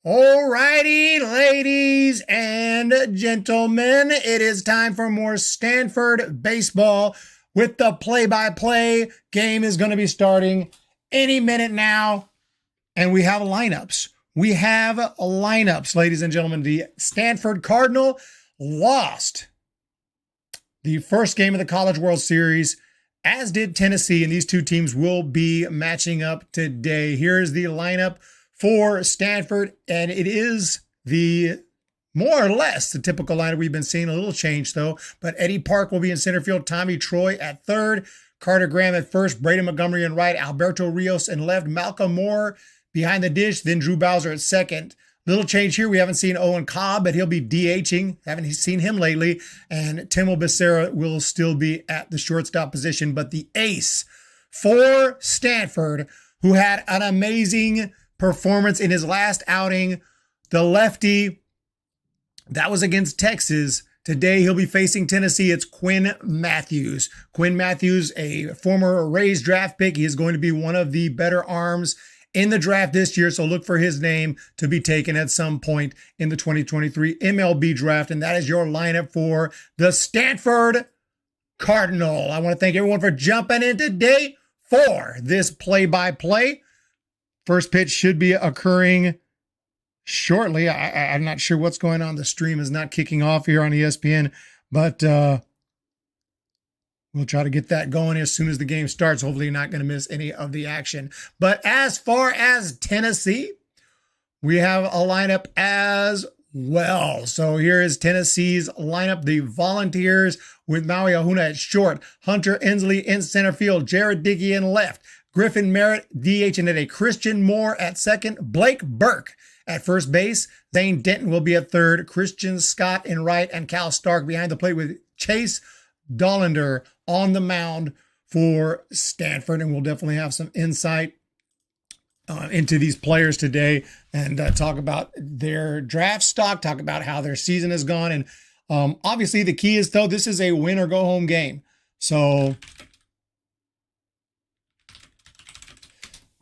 All righty, ladies and gentlemen, it is time for more Stanford baseball with the play-by-play. Game is going to be starting any minute now, and we have lineups. Ladies and gentlemen. The Stanford Cardinal lost the first game of the College World Series, as did Tennessee, and these two teams will be matching up today. Here's the lineup for Stanford, and it is the more or less the typical lineup we've been seeing. A little change though, but Eddie Park will be in center field, Tommy Troy at third, Carter Graham at first, Braden Montgomery in right, Alberto Rios in left, Malcolm Moore behind the dish, then Drew Bowser at second. Little change here. We haven't seen Owen Cobb, but he'll be DHing. Haven't seen him lately. And Timo Becerra will still be at the shortstop position. But the ace for Stanford, who had an amazing performance in his last outing, the lefty, that was against Texas. Today he'll be facing Tennessee. It's Quinn Matthews. Quinn Matthews, a former Rays draft pick. He is going to be one of the better arms in the draft this year, so look for his name to be taken at some point in the 2023 MLB draft. And that is your lineup for the Stanford Cardinal. I want to thank everyone for jumping in today for this play-by-play. First pitch should be occurring shortly. I'm not sure what's going on. The stream is not kicking off here on ESPN, but we'll try to get that going as soon as the game starts. Hopefully you're not going to miss any of the action. But as far as Tennessee, we have a lineup as well. So here is Tennessee's lineup. The Volunteers with Maui Ahuna at short, Hunter Ensley in center field, Jared Dickey in left, Griffin Merritt DH and a Christian Moore at second, Blake Burke at first base, Zane Denton will be at third, Christian Scott in right, and Cal Stark behind the plate with Chase Dollander on the mound for Stanford. And we'll definitely have some insight into these players today and talk about their draft stock, talk about how their season has gone. And obviously the key is, though, this is a win or go home game. So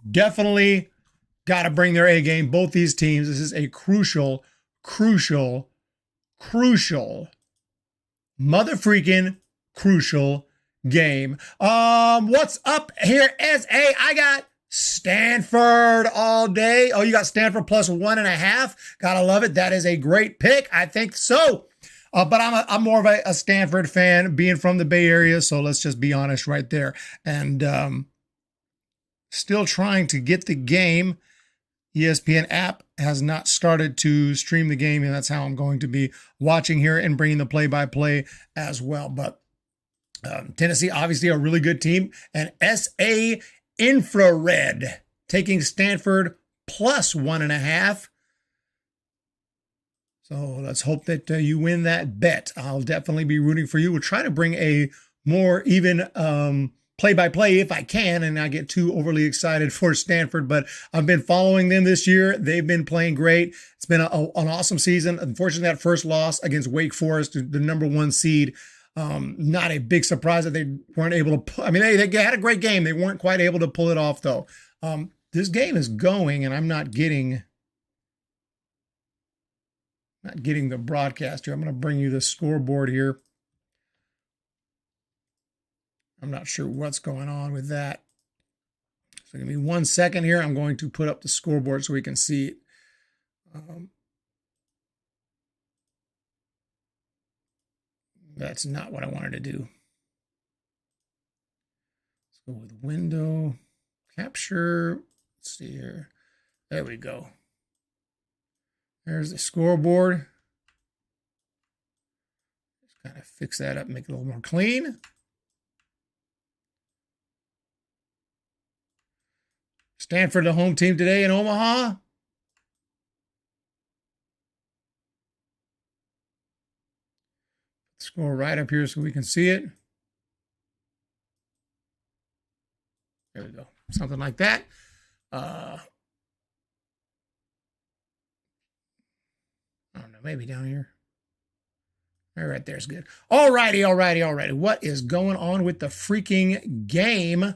definitely got to bring their A game. Both these teams, this is a crucial mother freaking crucial game. What's up here, SA? I got Stanford all day. Oh, you got Stanford plus 1.5. Gotta love it. That is a great pick. I think so. But I'm more of a Stanford fan, being from the Bay Area. So let's just be honest right there. And still trying to get the game. ESPN app has not started to stream the game, and that's how I'm going to be watching here and bringing the play-by-play as well. But Tennessee, obviously a really good team, and SA Infrared taking Stanford plus 1.5. So let's hope that you win that bet. I'll definitely be rooting for you. We'll try to bring a more even play-by-play if I can and not get too overly excited for Stanford, but I've been following them this year. They've been playing great. It's been an awesome season. Unfortunately, that first loss against Wake Forest, the #1 seed, not a big surprise that they weren't able to they had a great game. They weren't quite able to pull it off, though. This game is going, and I'm not getting the broadcast here. I'm going to bring you the scoreboard here. I'm not sure what's going on with that. So give me 1 second here. I'm going to put up the scoreboard so we can see it. That's not what I wanted to do. Let's go with window, capture. Let's see here. There we go. There's the scoreboard. Just kind of fix that up, make it a little more clean. Stanford, the home team today in Omaha. Let's go right up here so we can see it. There we go. Something like that. I don't know, maybe down here. All right, there's good. All righty. What is going on with the freaking game?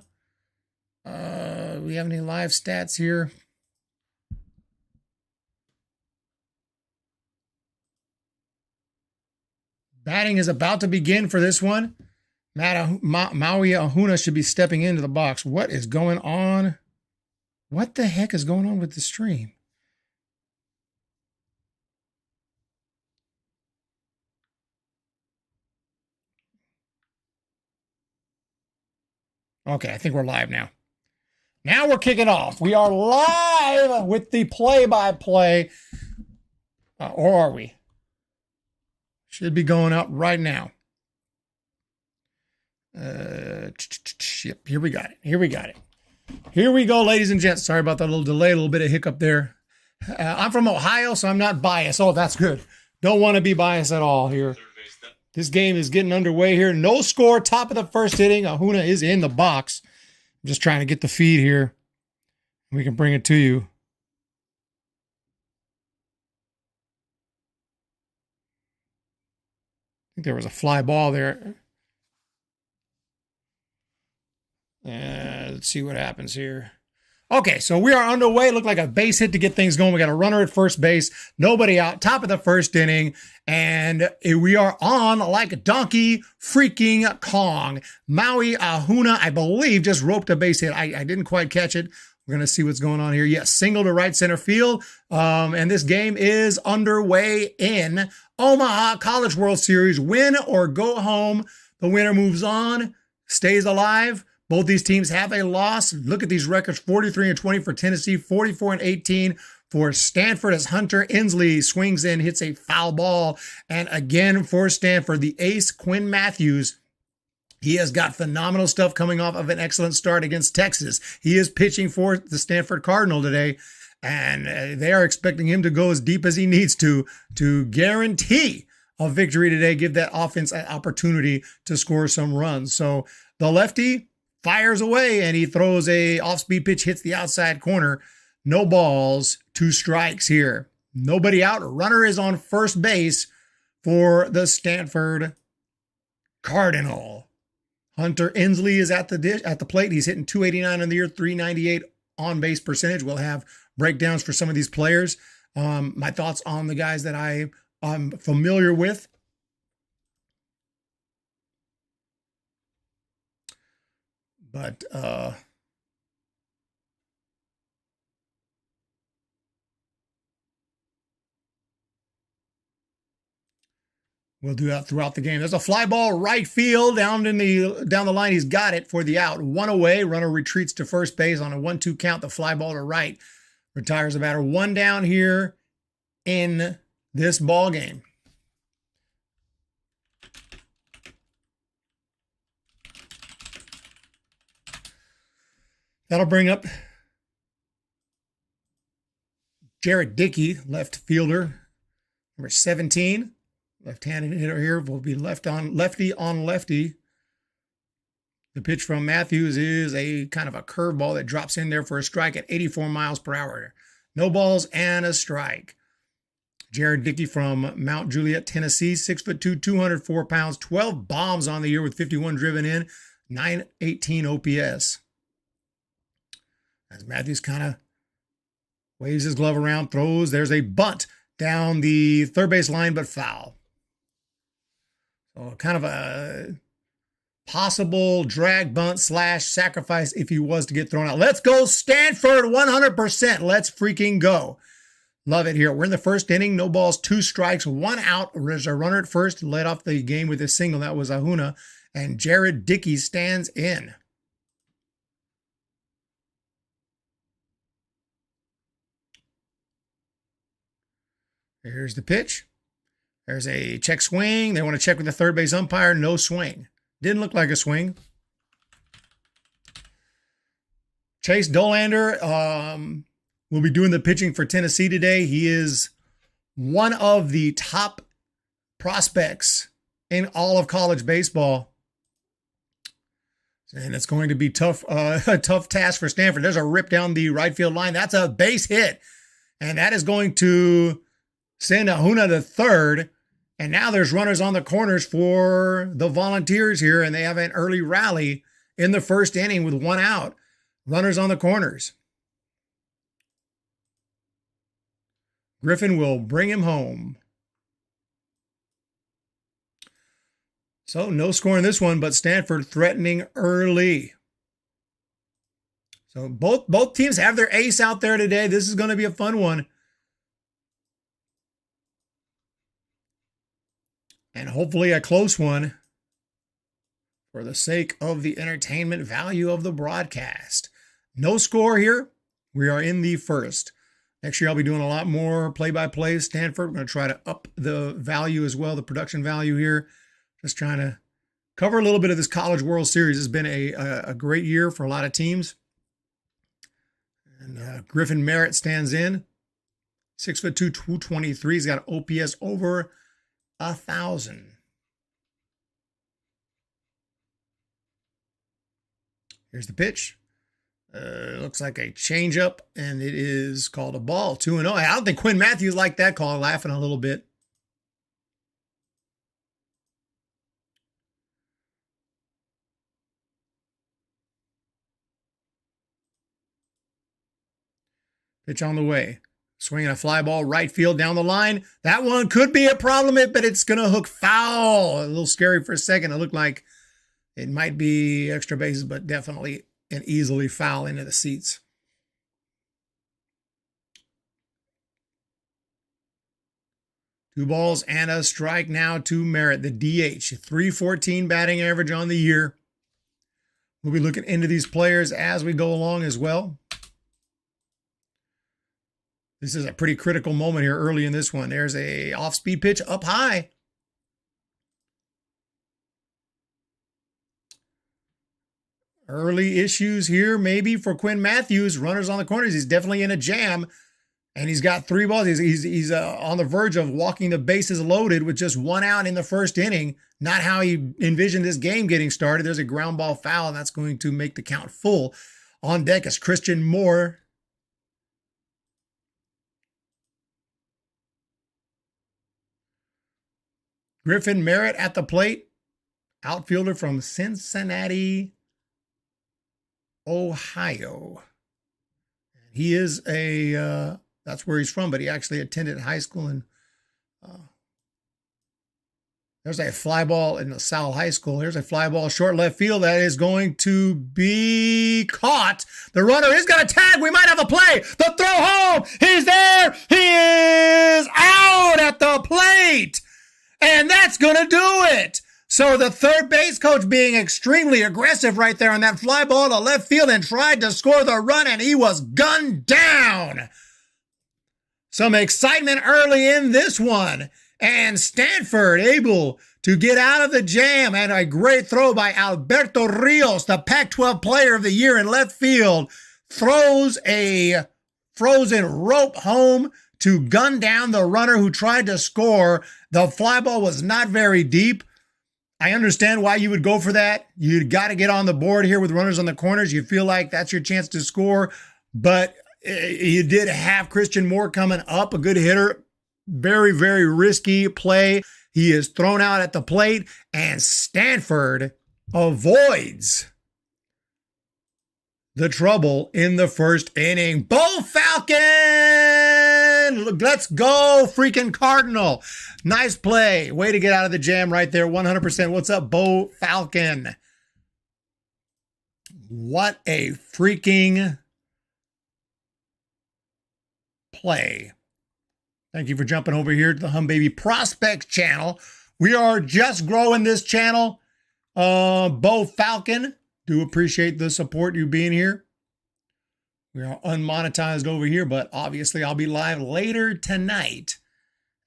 We have any live stats here? Batting is about to begin for this one. Maui Ahuna should be stepping into the box. What is going on? What the heck is going on with the stream? Okay, I think we're live now. Now we're kicking off. We are live with the play-by-play. Or are we? Should be going up right now. Yep, here we got it. Here we got it. Here we go, ladies and gents. Sorry about that little delay, a little bit of hiccup there. I'm from Ohio, so I'm not biased. Oh, that's good. Don't want to be biased at all here. This game is getting underway here. No score, top of the first inning. Ahuna is in the box. I'm just trying to get the feed here. We can bring it to you. I think there was a fly ball there. Let's see what happens here. Okay, so we are underway. Looked like a base hit to get things going. We got a runner at first base, nobody out, top of the first inning, and we are on like Donkey freaking Kong. Maui Ahuna, I believe, just roped a base hit. I didn't quite catch it. We're going to see what's going on here. Yes, single to right center field, and this game is underway in Omaha College World Series. Win or go home. The winner moves on, stays alive. Both these teams have a loss. Look at these records, 43-20 for Tennessee, 44-18 for Stanford as Hunter Inslee swings in, hits a foul ball. And again for Stanford, the ace, Quinn Matthews, he has got phenomenal stuff coming off of an excellent start against Texas. He is pitching for the Stanford Cardinal today, and they are expecting him to go as deep as he needs to guarantee a victory today, give that offense an opportunity to score some runs. So the lefty fires away, and he throws a off-speed pitch, hits the outside corner. No balls, 2 strikes here. Nobody out. Runner is on first base for the Stanford Cardinal. Hunter Inslee is at the plate. He's hitting .289 in the year, .398 on-base percentage. We'll have breakdowns for some of these players. My thoughts on the guys that I'm familiar with. But we'll do that throughout the game. There's a fly ball right field down the line. He's got it for the out. 1 away. Runner retreats to first base on a 1-2 count. The fly ball to right retires the batter. 1 down here in this ball game. That'll bring up Jared Dickey, left fielder, number 17. Left-handed hitter here will be lefty on lefty. The pitch from Matthews is a kind of a curveball that drops in there for a strike at 84 miles per hour. No balls and a strike. Jared Dickey from Mount Juliet, Tennessee, 6'2", 204 pounds, 12 bombs on the year with 51 driven in, 918 OPS. As Matthews kind of waves his glove around, throws, there's a bunt down the third base line, but foul. So kind of a possible drag bunt / sacrifice if he was to get thrown out. Let's go Stanford, 100%. Let's freaking go. Love it here. We're in the first inning. No balls, 2 strikes, 1 out. There's a runner at first. Led off the game with a single. That was Ahuna. And Jared Dickey stands in. Here's the pitch. There's a check swing. They want to check with the third base umpire. No swing. Didn't look like a swing. Chase Dolander will be doing the pitching for Tennessee today. He is one of the top prospects in all of college baseball. And it's going to be a tough task for Stanford. There's a rip down the right field line. That's a base hit. And that is going to send Ahuna to third. And now there's runners on the corners for the Volunteers here. And they have an early rally in the first inning with 1 out. Runners on the corners. Griffin will bring him home. So no score in this one, but Stanford threatening early. So both teams have their ace out there today. This is going to be a fun one. And hopefully a close one for the sake of the entertainment value of the broadcast. No score here. We are in the first. Next year, I'll be doing a lot more play-by-play. Stanford, we're going to try to up the value as well, the production value here. Just trying to cover a little bit of this College World Series. It's been a great year for a lot of teams. And Griffin Merritt stands in. 6'2", 223. He's got an OPS over 1,000. Here's the pitch. Looks like a changeup, and it is called a ball. 2-0. I don't think Quinn Matthews liked that call, laughing a little bit. Pitch on the way. Swinging a fly ball right field down the line. That one could be a problem, but it's going to hook foul. A little scary for a second. It looked like it might be extra bases, but definitely an easily foul into the seats. Two balls and a strike now to Merritt, the DH. 314 batting average on the year. We'll be looking into these players as we go along as well. This is a pretty critical moment here early in this one. There's a off-speed pitch up high. Early issues here maybe for Quinn Matthews. Runners on the corners. He's definitely in a jam. And he's got 3 balls. He's on the verge of walking the bases loaded with just 1 out in the first inning. Not how he envisioned this game getting started. There's a ground ball foul, and that's going to make the count full. On deck is Christian Moore. Griffin Merritt at the plate. Outfielder from Cincinnati, Ohio. He is that's where he's from, but he actually attended high school in, there's a fly ball in LaSalle High School. There's a fly ball short left field that is going to be caught. The runner is going to tag. We might have a play. The throw home. He's there. He is out at the plate. And that's going to do it. So the third base coach being extremely aggressive right there on that fly ball to left field and tried to score the run, and he was gunned down. Some excitement early in this one. And Stanford able to get out of the jam, and a great throw by Alberto Rios, the Pac-12 Player of the Year in left field, throws a frozen rope home to gun down the runner who tried to score. The fly ball was not very deep. I understand why you would go for that. You got to get on the board here with runners on the corners. You feel like that's your chance to score, but you did have Christian Moore coming up, a good hitter. Very, very risky play. He is thrown out at the plate, and Stanford avoids the trouble in the first inning. Bo Falcon! Let's go, freaking Cardinal. Nice play. Way to get out of the jam right there. 100%. What's up, Bo Falcon? What a freaking play. Thank you for jumping over here to the Hum Baby Prospects channel. We are just growing this channel. Bo Falcon, do appreciate the support, you being here. We are unmonetized over here, but obviously I'll be live later tonight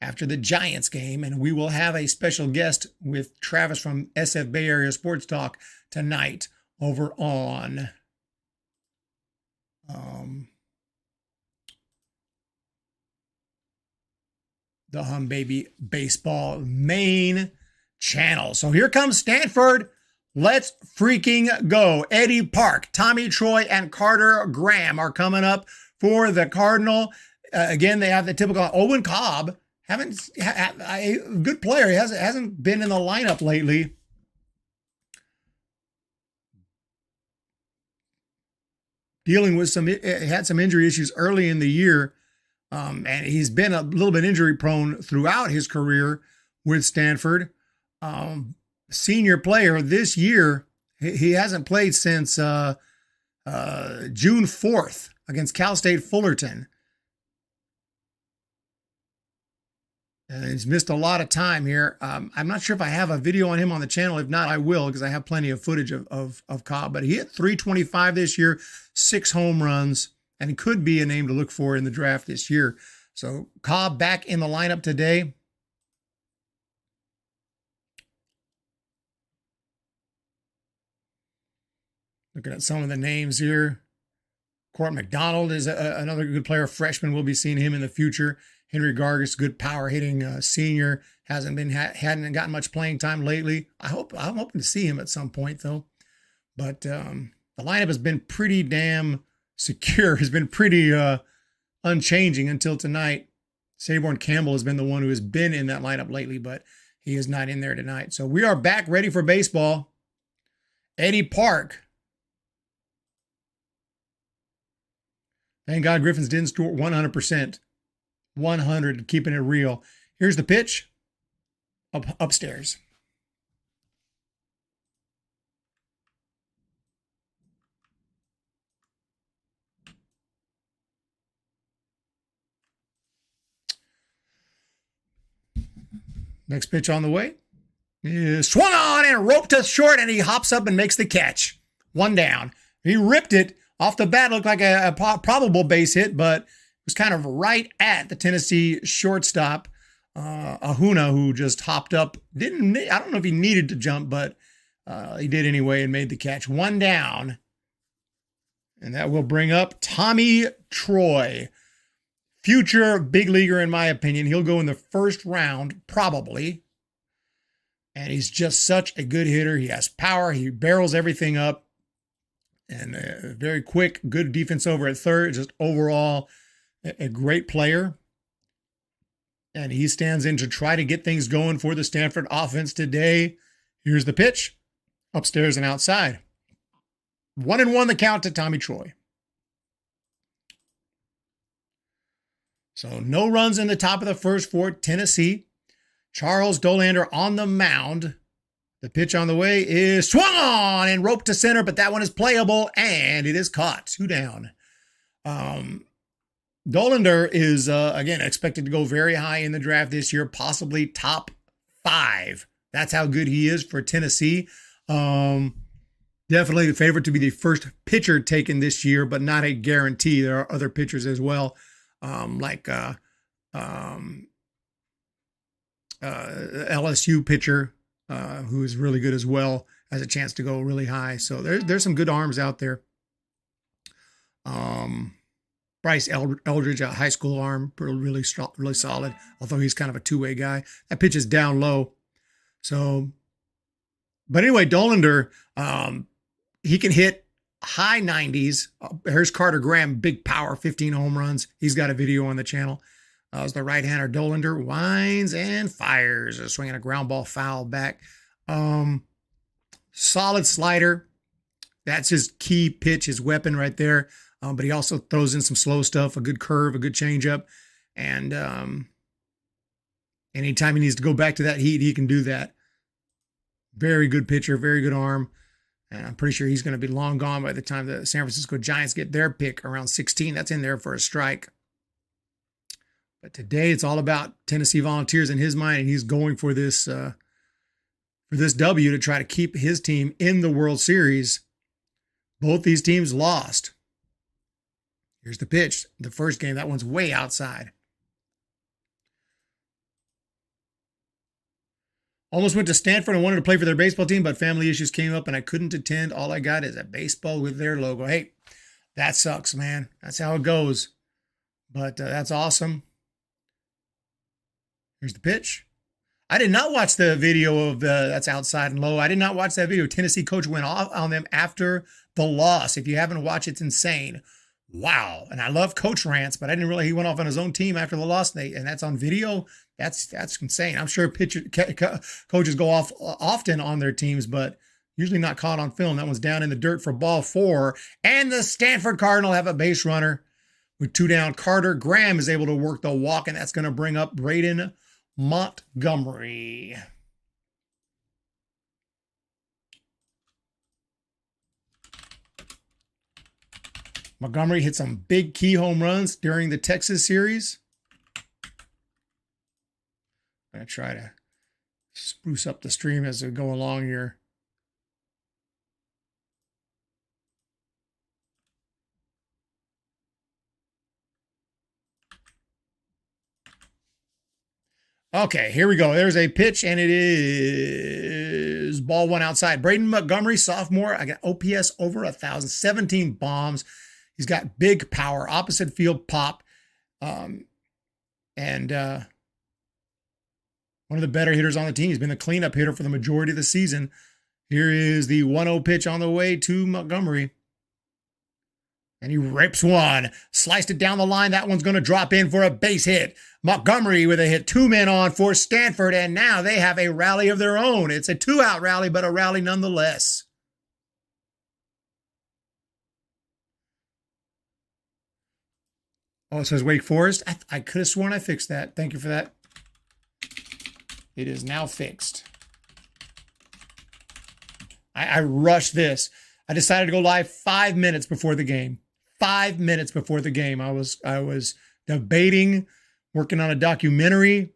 after the Giants game, and we will have a special guest with Travis from SF Bay Area Sports Talk tonight over on the Hum Baby Baseball main channel. So here comes Stanford. Let's freaking go. Eddie Park, Tommy Troy, and Carter Graham are coming up for the Cardinal. Again, they have the typical Owen Cobb. A good player. He hasn't been in the lineup lately. Dealing with had some injury issues early in the year. And he's been a little bit injury prone throughout his career with Stanford. senior player this year. He hasn't played since June 4th against Cal State Fullerton. And he's missed a lot of time here. I'm not sure if I have a video on him on the channel. If not, I will, because I have plenty of footage of Cobb. But he hit 325 this year, 6 home runs, and he could be a name to look for in the draft this year. So Cobb back in the lineup today. Looking at some of the names here. Court McDonald is another good player, freshman. We'll be seeing him in the future. Henry Gargis, good power hitting senior. Hadn't gotten much playing time lately. I'm hoping to see him at some point though. But the lineup has been pretty damn secure. Has been pretty unchanging until tonight. Saborn Campbell has been the one who has been in that lineup lately, but he is not in there tonight. So we are back ready for baseball. Eddie Park. Thank God Griffins didn't score 100%. 100, keeping it real. Here's the pitch. Upstairs. Next pitch on the way. Is swung on and roped to short, and he hops up and makes the catch. 1 down. He ripped it off the bat. Looked like a probable base hit, but it was kind of right at the Tennessee shortstop, Ahuna, who just hopped up. I don't know if he needed to jump, but he did anyway and made the catch. 1 down. And that will bring up Tommy Troy. Future big leaguer, in my opinion. He'll go in the first round, probably. And he's just such a good hitter. He has power. He barrels everything up. And very quick, good defense over at third. Just overall, a great player. And he stands in to try to get things going for the Stanford offense today. Here's the pitch. Upstairs and outside. 1-1 the count to Tommy Troy. So no runs in the top of the first for Tennessee. Charles Dolander on the mound. The pitch on the way is swung on and roped to center, but that one is playable, and it is caught. 2 down. Dolander is, again, expected to go very high in the draft this year, possibly top 5. That's how good he is for Tennessee. Definitely the favorite to be the first pitcher taken this year, but not a guarantee. There are other pitchers as well, like LSU pitcher, who is really good as well, has a chance to go really high. So there's some good arms out there. Bryce Eldridge, a high school arm, really solid, although he's kind of a two-way guy. That pitch is down low. So, but anyway, Dolander, he can hit high 90s. Here's Carter Graham, big power, 15 home runs. He's got a video on the channel. As the right-hander Dolander winds and fires, swinging a ground ball foul back. Solid slider. That's his key pitch, his weapon right there. But he also throws in some slow stuff, a good curve, a good changeup. And anytime he needs to go back to that heat, he can do that. Very good pitcher, very good arm. And I'm pretty sure he's going to be long gone by the time the San Francisco Giants get their pick around 16. That's in there for a strike. But today it's all about Tennessee Volunteers in his mind, and he's going for this W to try to keep his team in the World Series. Both these teams lost. Here's the pitch. The first game, that one's way outside. Almost went to Stanford and wanted to play for their baseball team, but family issues came up and I couldn't attend. All I got is a baseball with their logo. Hey, that sucks, man. That's how it goes. But that's awesome. Here's the pitch. I did not watch the video of that's outside and low. I did not watch that video. Tennessee coach went off on them after the loss. If you haven't watched, it's insane. Wow. And I love coach rants, but I didn't realize he went off on his own team after the loss. And that's on video. That's insane. I'm sure coaches go off often on their teams, but usually not caught on film. That one's down in the dirt for ball 4. And the Stanford Cardinal have a base runner with 2 down. Carter Graham is able to work the walk, and that's going to bring up Braden Montgomery. Montgomery hit some big key home runs during the Texas series. I'm going to try to spruce up the stream as we go along here. Okay, here we go. There's a pitch, and it is ball one outside. Braden Montgomery, sophomore. I got OPS over 1,000, 17 bombs. He's got big power, opposite field pop, and one of the better hitters on the team. He's been the cleanup hitter for the majority of the season. Here is the 1-0 pitch on the way to Montgomery. And he rips one, sliced it down the line. That one's going to drop in for a base hit. Montgomery with a hit, 2 men on for Stanford, and now they have a rally of their own. It's a 2-out rally, but a rally nonetheless. Oh, it says Wake Forest. I could have sworn I fixed that. Thank you for that. It is now fixed. I rushed this. I decided to go live 5 minutes before the game. 5 minutes before the game. I was debating working on a documentary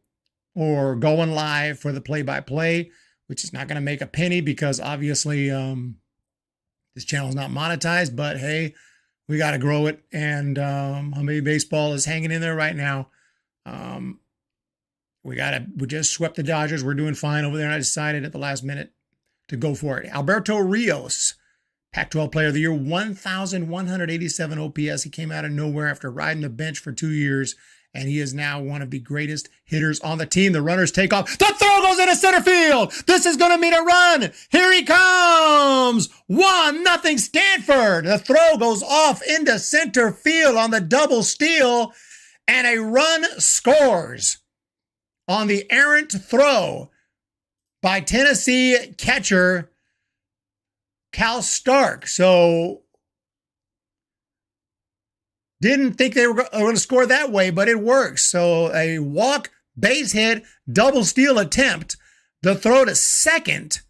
or going live for the play-by-play, which is not going to make a penny because obviously this channel is not monetized, but hey, we got to grow it. And Humby Baseball is hanging in there right now. We just swept the Dodgers. We're doing fine over there. And I decided at the last minute to go for it. Alberto Rios, Pac-12 Player of the Year, 1,187 OPS. He came out of nowhere after riding the bench for 2 years, and he is now one of the greatest hitters on the team. The runners take off. The throw goes into center field. This is going to mean a run. Here he comes. 1-0 Stanford. The throw goes off into center field on the double steal, and a run scores on the errant throw by Tennessee catcher Cal Stark. So didn't think they were going to score that way, but it works. So a walk, base hit, double steal attempt. The throw to second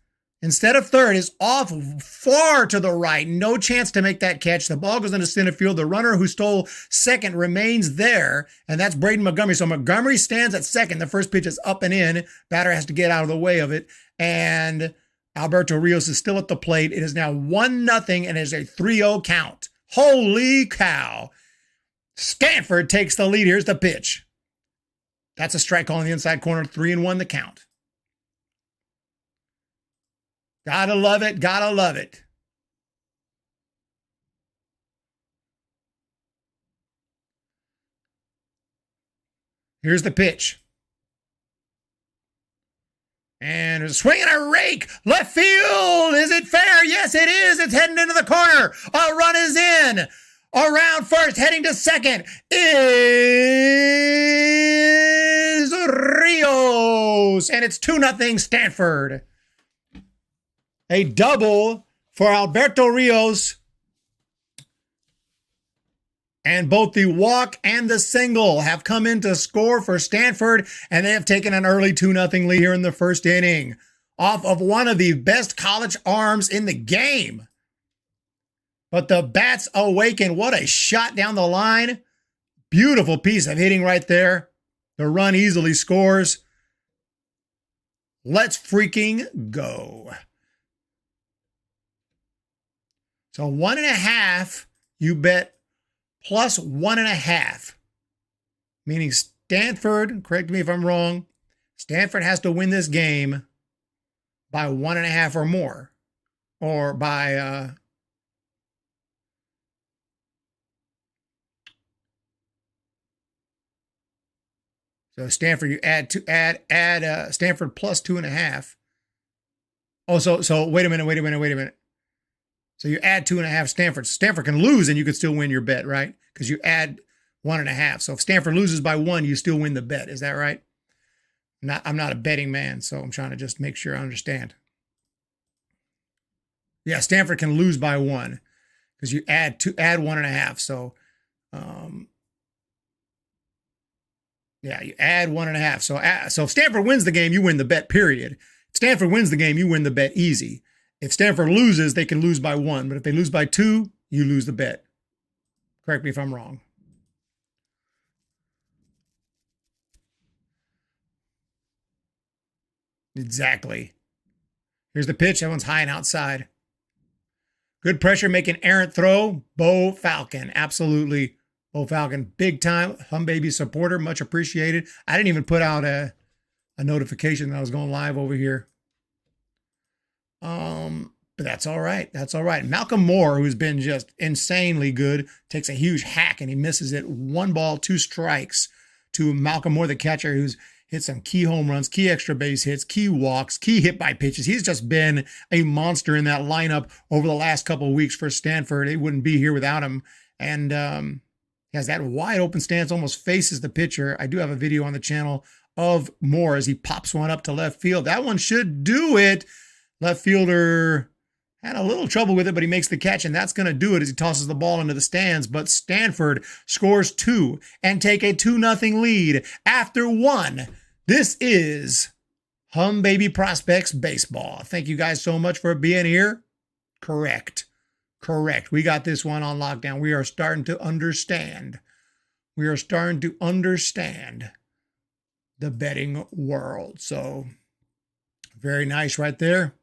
instead of third is off far to the right. No chance to make that catch. The ball goes into center field. The runner who stole second remains there, and that's Braden Montgomery. So Montgomery stands at second. The first pitch is up and in. Batter has to get out of the way of it. And Alberto Rios is still at the plate. It is now 1-0 and it is a 3-0 count. Holy cow. Stanford takes the lead. Here's the pitch. That's a strike on the inside corner. 3-1 the count. Gotta love it. Gotta love it. Here's the pitch. And there's a swing and a rake. Left field. Is it fair? Yes, it is. It's heading into the corner. A run is in. Around first, heading to second is Rios. And it's 2-0 Stanford. A double for Alberto Rios. And both the walk and the single have come in to score for Stanford, and they have taken an early 2-0 lead here in the first inning off of one of the best college arms in the game. But the bats awaken. What a shot down the line. Beautiful piece of hitting right there. The run easily scores. Let's freaking go. So 1.5, you bet plus 1.5, meaning Stanford, correct me if I'm wrong, Stanford has to win this game by 1.5 or more, or by so Stanford, you add Stanford plus 2.5. Oh, so wait a minute. So you add 2.5 Stanford. Stanford can lose and you could still win your bet, right? Because you add 1.5. So if Stanford loses by 1, you still win the bet. Is that right? I'm not a betting man, so I'm trying to just make sure I understand. Yeah, Stanford can lose by 1 because you add 1.5. So yeah, you add 1.5. So if Stanford wins the game, you win the bet, period. If Stanford wins the game, you win the bet easy. If Stanford loses, they can lose by 1. But if they lose by 2, you lose the bet. Correct me if I'm wrong. Exactly. Here's the pitch. That one's high and outside. Good pressure, make an errant throw. Bo Falcon. Absolutely. Bo Falcon. Big time Hum Baby supporter. Much appreciated. I didn't even put out a notification that I was going live over here. But that's all right. That's all right. Malcolm Moore, who's been just insanely good, takes a huge hack and he misses it. 1 ball, 2 strikes to Malcolm Moore, the catcher, who's hit some key home runs, key extra base hits, key walks, key hit by pitches. He's just been a monster in that lineup over the last couple of weeks for Stanford. They wouldn't be here without him. And he has that wide open stance, almost faces the pitcher. I do have a video on the channel of Moore as he pops one up to left field. That one should do it. Left fielder had a little trouble with it, but he makes the catch, and that's going to do it as he tosses the ball into the stands. But Stanford scores 2 and take a 2-0 lead after 1. This is Hum Baby Prospects Baseball. Thank you guys so much for being here. Correct. We got this one on lockdown. We are starting to understand. We are starting to understand the betting world. So very nice right there.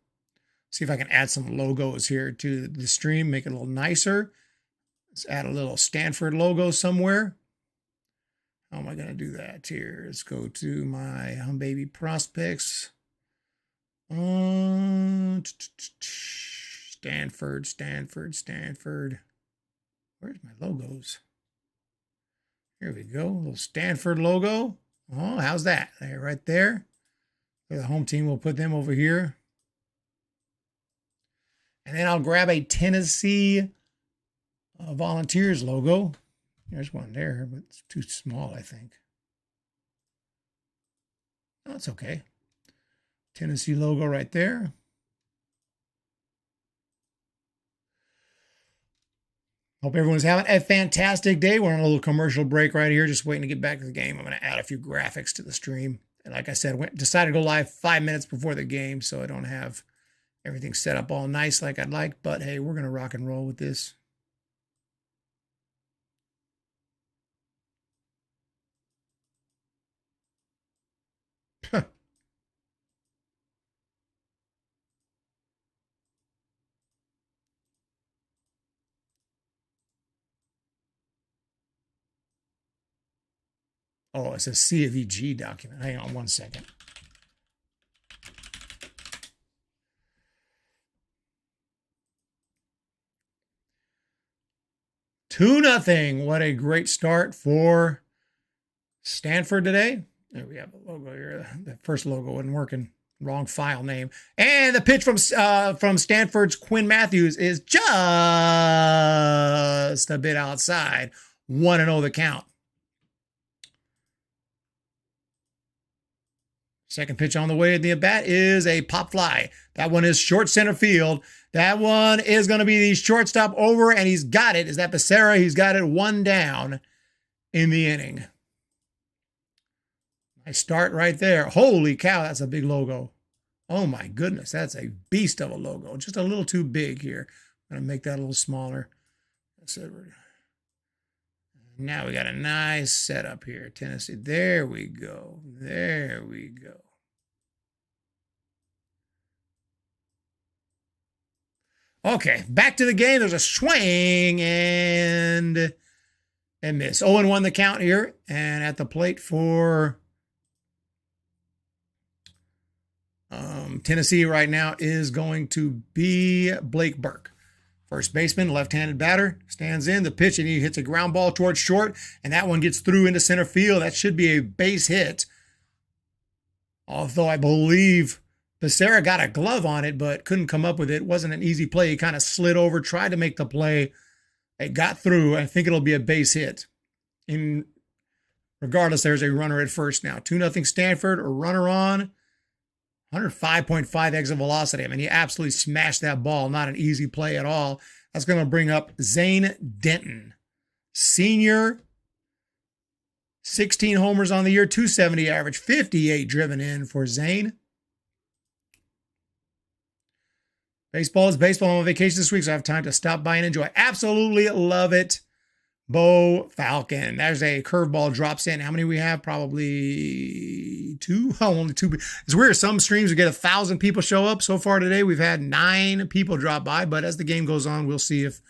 See if I can add some logos here to the stream, make it a little nicer. Let's add a little Stanford logo somewhere. How am I going to do that here? Let's go to my Hum Baby Prospects. Stanford. Where's my logos? Here we go. A little Stanford logo. Oh, how's that? There, right there. For the home team, we'll put them over here. And then I'll grab a Tennessee Volunteers logo. There's one there, but it's too small, I think. Oh, that's okay. Tennessee logo right there. Hope everyone's having a fantastic day. We're on a little commercial break right here, just waiting to get back to the game. I'm going to add a few graphics to the stream. And like I said, decided to go live 5 minutes before the game, so I don't have everything set up all nice like I'd like, but hey, we're going to rock and roll with this. Oh, it's a CVG document. Hang on 1 second. Two nothing. What a great start for Stanford today. There we have the logo here. The first logo wasn't working. Wrong file name. And the pitch from Stanford's Quinn Matthews is just a bit outside. 1-0 the count. Second pitch on the way in the at-bat is a pop fly. That one is short center field. That one is going to be the shortstop over, and he's got it. Is that Becerra? He's got it 1 down in the inning. Nice start right there. Holy cow, that's a big logo. Oh my goodness, that's a beast of a logo. Just a little too big here. I'm going to make that a little smaller. Now we got a nice setup here. Tennessee. There we go. There we go. Okay, back to the game. There's a swing and miss. 0-1 the count here. And at the plate for Tennessee right now is going to be Blake Burke. First baseman, left-handed batter, stands in the pitch, and he hits a ground ball towards short, and that one gets through into center field. That should be a base hit. Although I believe Becerra got a glove on it, but couldn't come up with it. It wasn't an easy play. He kind of slid over, tried to make the play. It got through. I think it'll be a base hit. Regardless, there's a runner at first now. 2-0 Stanford, a runner on. 105.5 exit velocity. I mean, he absolutely smashed that ball. Not an easy play at all. That's going to bring up Zane Denton. Senior, 16 homers on the year, 270 average, 58 driven in for Zane. Baseball is baseball. I'm on vacation this week, so I have time to stop by and enjoy. Absolutely love it. Bo Falcon. There's a curveball drops in. How many we have? Probably two. Oh, only two. It's weird. Some streams we get 1,000 people show up. So far today, we've had 9 people drop by. But as the game goes on, we'll see if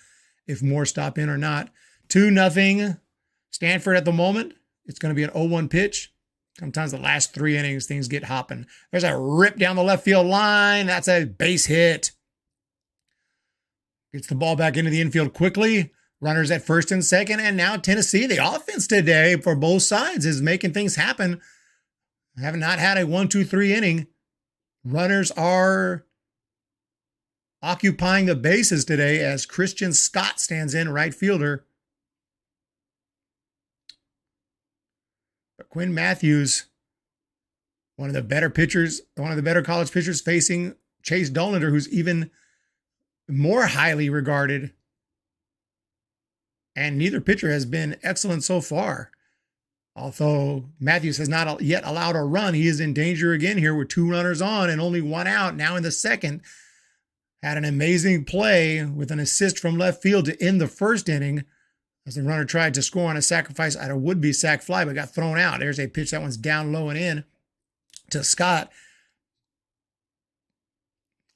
more stop in or not. 2-0 Stanford at the moment. It's going to be an 0-1 pitch. Sometimes the last 3 innings, things get hopping. There's a rip down the left field line. That's a base hit. Gets the ball back into the infield quickly. Runners at first and second. And now Tennessee, the offense today for both sides is making things happen. Have not had a 1-2-3 inning. Runners are occupying the bases today as Christian Scott stands in, right fielder. But Quinn Matthews, one of the better pitchers, one of the better college pitchers, facing Chase Dollander, who's even more highly regarded. And neither pitcher has been excellent so far. Although Matthews has not yet allowed a run, he is in danger again here with 2 runners on and only 1 out. Now in the second, had an amazing play with an assist from left field to end the first inning as the runner tried to score on a sacrifice at a would-be sac fly, but got thrown out. There's a pitch. That one's down low and in to Scott.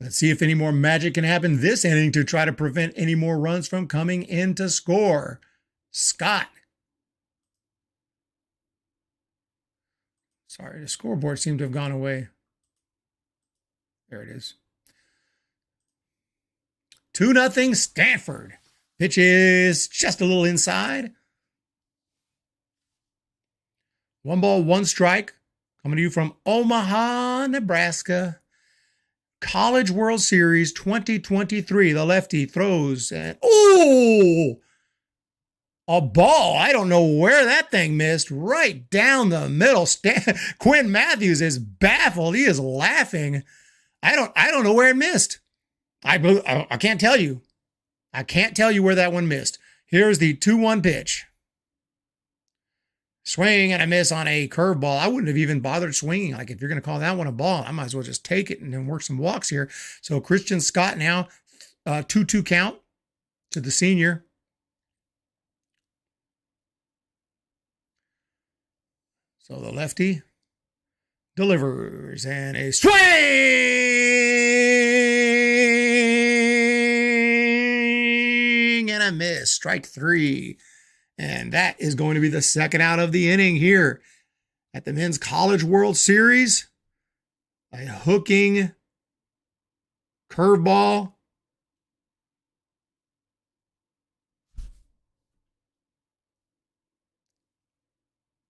Let's see if any more magic can happen this inning to try to prevent any more runs from coming in to score. Scott. Sorry, the scoreboard seemed to have gone away. There it is. 2-0 Stanford. Pitch is just a little inside. 1 ball, 1 strike. Coming to you from Omaha, Nebraska. College World Series 2023. The lefty throws and a ball. I don't know where that thing missed. Right down the middle. Quinn Matthews is baffled. He is laughing. I don't know where it missed. I can't tell you. I can't tell you where that one missed. Here's the 2-1 pitch. Swing and a miss on a curveball. I wouldn't have even bothered swinging. Like, if you're going to call that one a ball, I might as well just take it and then work some walks here. So Christian Scott now, 2-2 count to the senior. So the lefty delivers and a swing and a miss. Strike 3. And that is going to be the second out of the inning here at the Men's College World Series. A hooking curveball.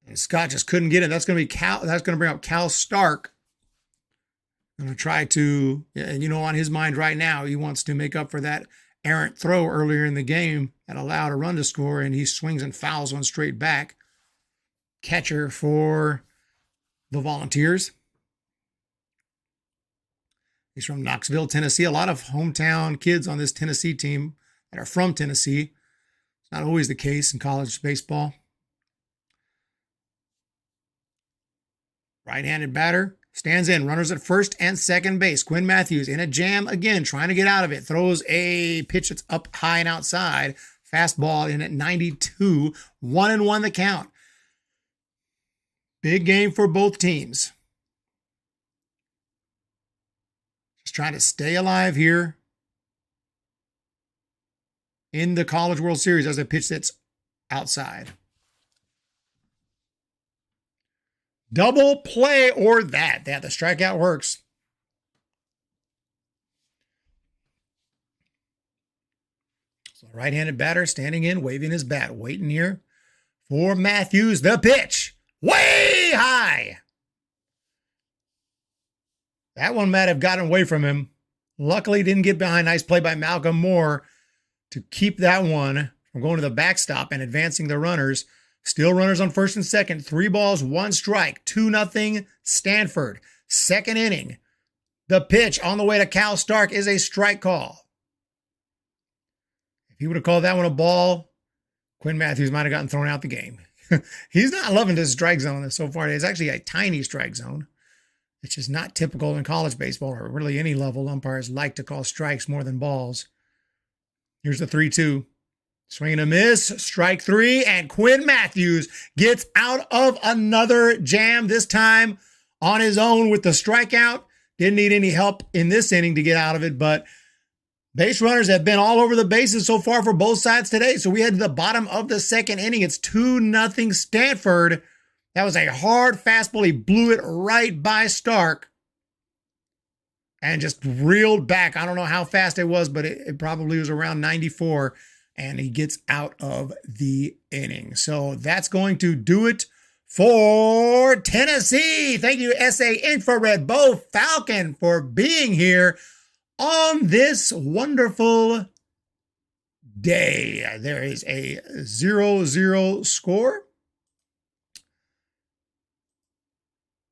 And Scott just couldn't get it. That's going to be that's going to bring up Cal Stark. Going to try to, and on his mind right now, he wants to make up for that errant throw earlier in the game that allowed a run to score, and he swings and fouls one straight back. Catcher for the Volunteers. He's from Knoxville, Tennessee. A lot of hometown kids on this Tennessee team that are from Tennessee. It's not always the case in college baseball. Right-handed batter. Stands in, runners at first and second base. Quinn Matthews in a jam again, trying to get out of it. Throws a pitch that's up high and outside. Fastball in at 92. 1-1 the count. Big game for both teams. Just trying to stay alive here in the College World Series as a pitch that's outside. Double play or that. The strikeout works. So right-handed batter standing in, waving his bat, waiting here for Matthews. The pitch, way high. That one might have gotten away from him. Luckily, didn't get behind. Nice play by Malcolm Moore to keep that one from going to the backstop and advancing the runners. Still runners on first and second. 3 balls, 1 strike. 2-0 Stanford. Second inning. The pitch on the way to Cal Stark is a strike call. If he would have called that one a ball, Quinn Matthews might have gotten thrown out the game. He's not loving this strike zone so far. It's actually a tiny strike zone. It's just not typical in college baseball or really any level. Umpires like to call strikes more than balls. Here's the 3-2. Swing and a miss, strike 3, and Quinn Matthews gets out of another jam, this time on his own with the strikeout. Didn't need any help in this inning to get out of it, but base runners have been all over the bases so far for both sides today. So we head to the bottom of the second inning. It's 2-0 Stanford. That was a hard fastball. He blew it right by Stark and just reeled back. I don't know how fast it was, but it probably was around 94. And he gets out of the inning. So that's going to do it for Tennessee. Thank you, SA Infrared Bo Falcon, for being here on this wonderful day. There is a 0-0 score.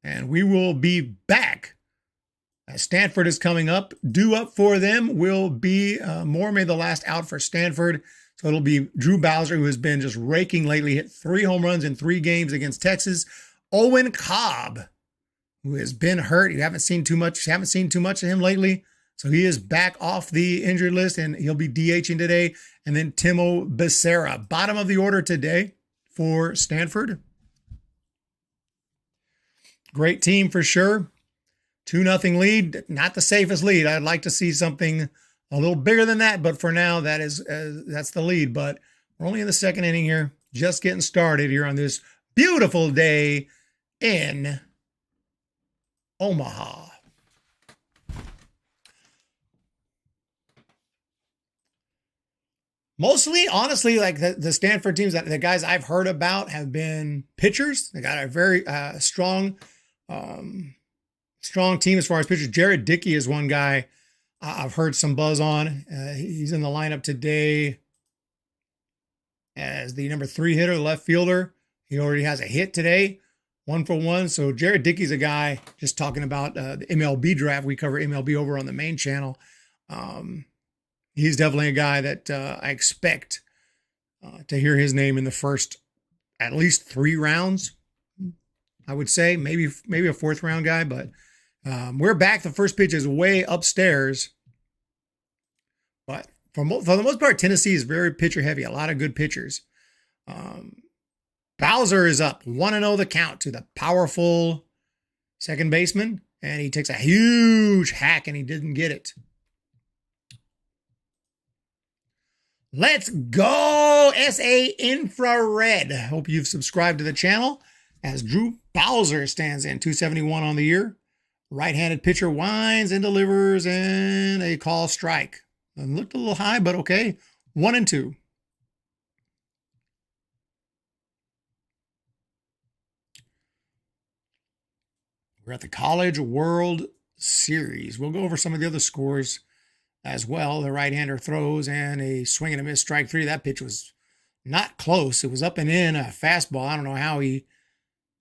And we will be back. Stanford is coming up. Due up for them will be Moore made the last out for Stanford. So it'll be Drew Bowser, who has been just raking lately, hit 3 home runs in 3 games against Texas. Owen Cobb, who has been hurt. You haven't seen too much of him lately. So he is back off the injured list, and he'll be DHing today. And then Timo Becerra, bottom of the order today for Stanford. Great team for sure. 2-0 lead, not the safest lead. I'd like to see something a little bigger than that, but for now, that's the lead. But we're only in the second inning here, just getting started here on this beautiful day in Omaha. Mostly, honestly, like the Stanford teams, the guys I've heard about have been pitchers. They got a very strong team as far as pitchers. Jared Dickey is one guy I've heard some buzz on. He's in the lineup today as the number 3 hitter, left fielder. He already has a hit today, 1 for 1. So Jared Dickey's a guy, just talking about the MLB draft. We cover MLB over on the main channel. He's definitely a guy that I expect to hear his name in the first at least 3 rounds. I would say maybe a 4th round guy, but we're back. The first pitch is way upstairs. But for the most part, Tennessee is very pitcher heavy. A lot of good pitchers. Bowser is up 1-0 the count to the powerful second baseman. And he takes a huge hack and he didn't get it. Let's go, SA Infrared. Hope you've subscribed to the channel as Drew Bowser stands in 271 on the year. Right-handed pitcher winds and delivers, and a call strike. It looked a little high, but okay. 1-2. We're at the College World Series. We'll go over some of the other scores as well. The right-hander throws and a swing and a miss, strike 3. That pitch was not close. It was up and in, a fastball. I don't know how he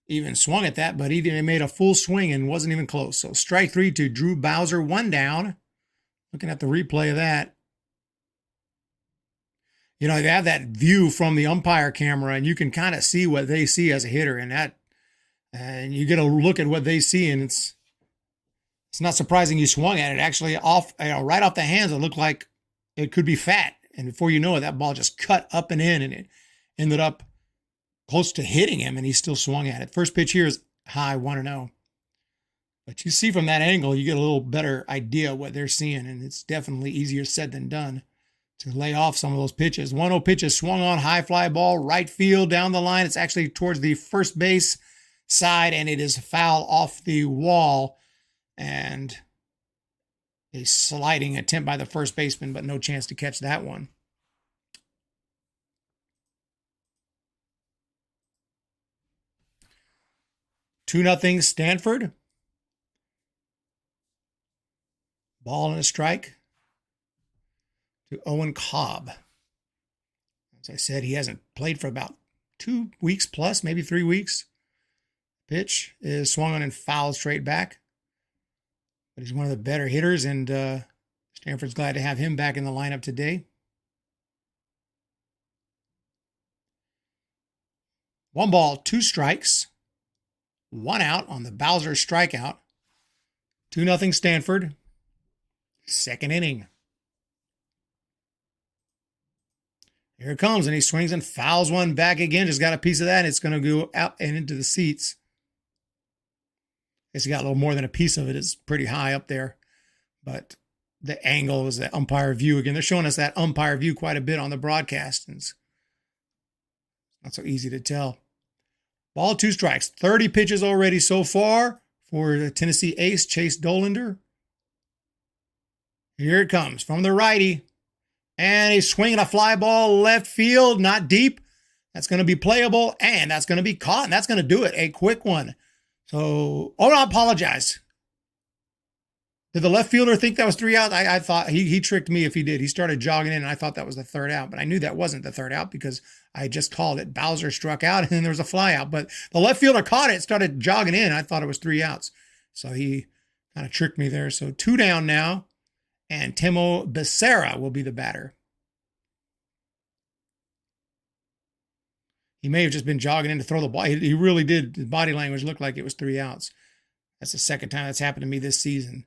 even swung at that, but he made a full swing and wasn't even close. So strike 3 to Drew Bowser, 1 down. Looking at the replay of that. You know, they have that view from the umpire camera, and you can kind of see what they see as a hitter, and you get a look at what they see, and it's not surprising you swung at it. Actually, right off the hands, it looked like it could be fat, and before you know it, that ball just cut up and in, and it ended up close to hitting him, and he still swung at it. First pitch here is high, 1-0. But you see from that angle, you get a little better idea of what they're seeing, and it's definitely easier said than done to lay off some of those pitches. 1-0 pitch is swung on, high fly ball, right field, down the line. It's actually towards the first base side, and it is foul off the wall, and a sliding attempt by the first baseman, but no chance to catch that one. Two nothing Stanford. Ball and a strike to Owen Cobb. As I said, he hasn't played for about 2 weeks plus, maybe 3 weeks. Pitch is swung on and fouled straight back. But he's one of the better hitters, and Stanford's glad to have him back in the lineup today. 1 ball, 2 strikes. 1 out on the Bowser strikeout. 2-0 Stanford. Second inning. Here it comes, and he swings and fouls one back again. Just got a piece of that, and it's going to go out and into the seats. I guess he got a little more than a piece of it. It's pretty high up there. But the angle is the umpire view. Again, they're showing us that umpire view quite a bit on the broadcast. And it's not so easy to tell. Ball, 2 strikes. 30 pitches already so far for the Tennessee ace, Chase Dollander. Here it comes from the righty. And he's swinging a fly ball left field, not deep. That's going to be playable, and that's going to be caught, and that's going to do it. A quick one. So, oh, no, I apologize. Did the left fielder think that was 3 outs? I thought he tricked me if he did. He started jogging in, and I thought that was the 3rd out, but I knew that wasn't the 3rd out because I just called it. Bowser struck out, and then there was a fly out. But the left fielder caught it, started jogging in. I thought it was 3 outs. So he kind of tricked me there. So 2 down now. And Timo Becerra will be the batter. He may have just been jogging in to throw the ball. He really did. His body language looked like it was 3 outs. That's the 2nd time that's happened to me this season.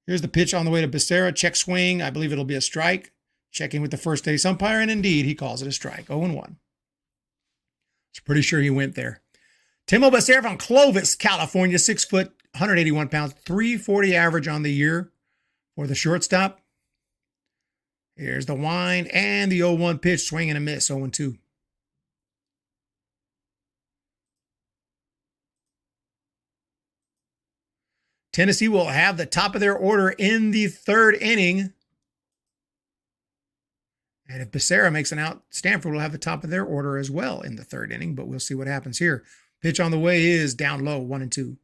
Here's the pitch on the way to Becerra. Check swing. I believe it'll be a strike. Checking with the first base umpire, and indeed, he calls it a strike. 0-1. I'm pretty sure he went there. Timo Becerra from Clovis, California. 6 foot, 181 pounds, 340 average on the year. For the shortstop, here's the wind and the 0-1 pitch, swing and a miss, 0-2. Tennessee will have the top of their order in the 3rd inning. And if Becerra makes an out, Stanford will have the top of their order as well in the 3rd inning, but we'll see what happens here. Pitch on the way is down low, 1-2.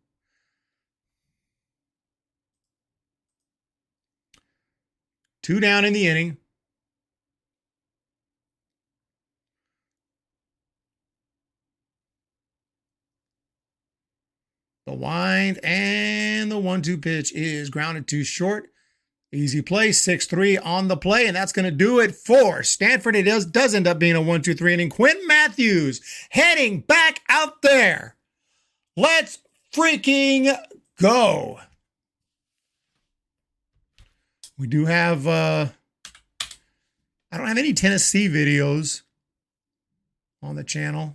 2 down in the inning. The wind and the 1-2 pitch is grounded to short. Easy play, 6-3 on the play, and that's going to do it for Stanford. It does end up being a 1-2-3 inning. Quinn Matthews heading back out there. Let's freaking go. We do have, I don't have any Tennessee videos on the channel.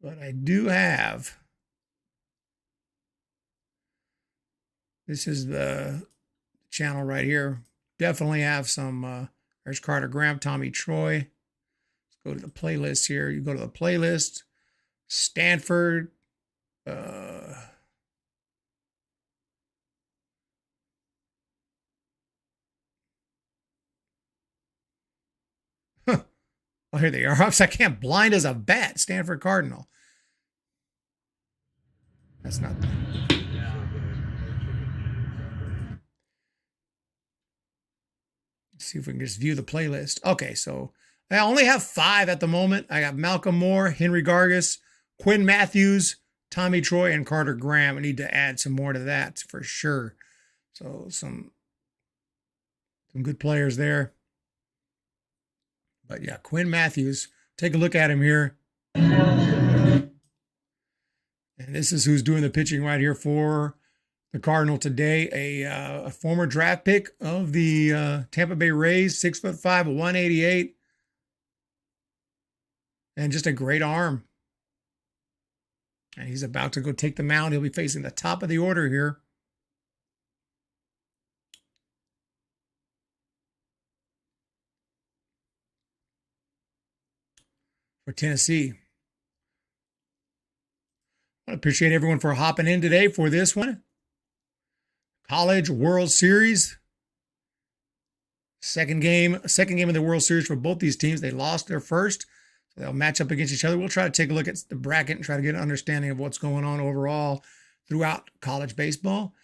But I do have, this is the channel right here. Definitely have some, there's Carter Graham, Tommy Troy. Let's go to the playlist here. You go to the playlist, Stanford, oh, here they are. I can't blind as a bat. Stanford Cardinal. That's not. Let's see if we can just view the playlist. Okay, so I only have 5 at the moment. I got Malcolm Moore, Henry Gargis, Quinn Matthews, Tommy Troy, and Carter Graham. I need to add some more to that for sure. So some good players there. But yeah, Quinn Matthews, take a look at him here. And this is who's doing the pitching right here for the Cardinal today. A former draft pick of the Tampa Bay Rays, 6'5", 188. And just a great arm. And he's about to go take the mound. He'll be facing the top of the order here. For Tennessee. I appreciate everyone for hopping in today for this one. College World Series. Second game of the World Series for both these teams. They lost their first. So they'll match up against each other. We'll try to take a look at the bracket and try to get an understanding of what's going on overall throughout college baseball.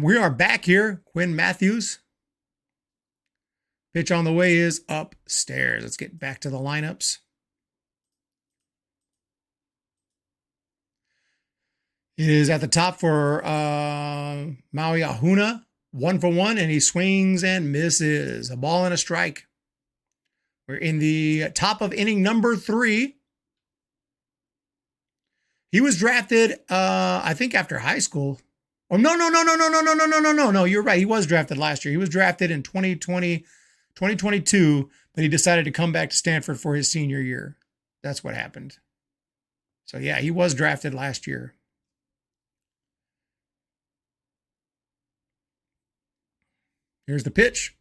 We are back here. Quinn Matthews. Pitch on the way is upstairs. Let's get back to the lineups. It is at the top for Maui Ahuna, 1-for-1, and he swings and misses. A ball and a strike. We're in the top of inning number 3. He was drafted, I think, after high school. Oh, no, no, no, no, no, no, no, no, no, no, no, no. You're right. He was drafted last year. He was drafted in 2022, but he decided to come back to Stanford for his senior year. That's what happened. So, yeah, he was drafted last year. Here's the pitch.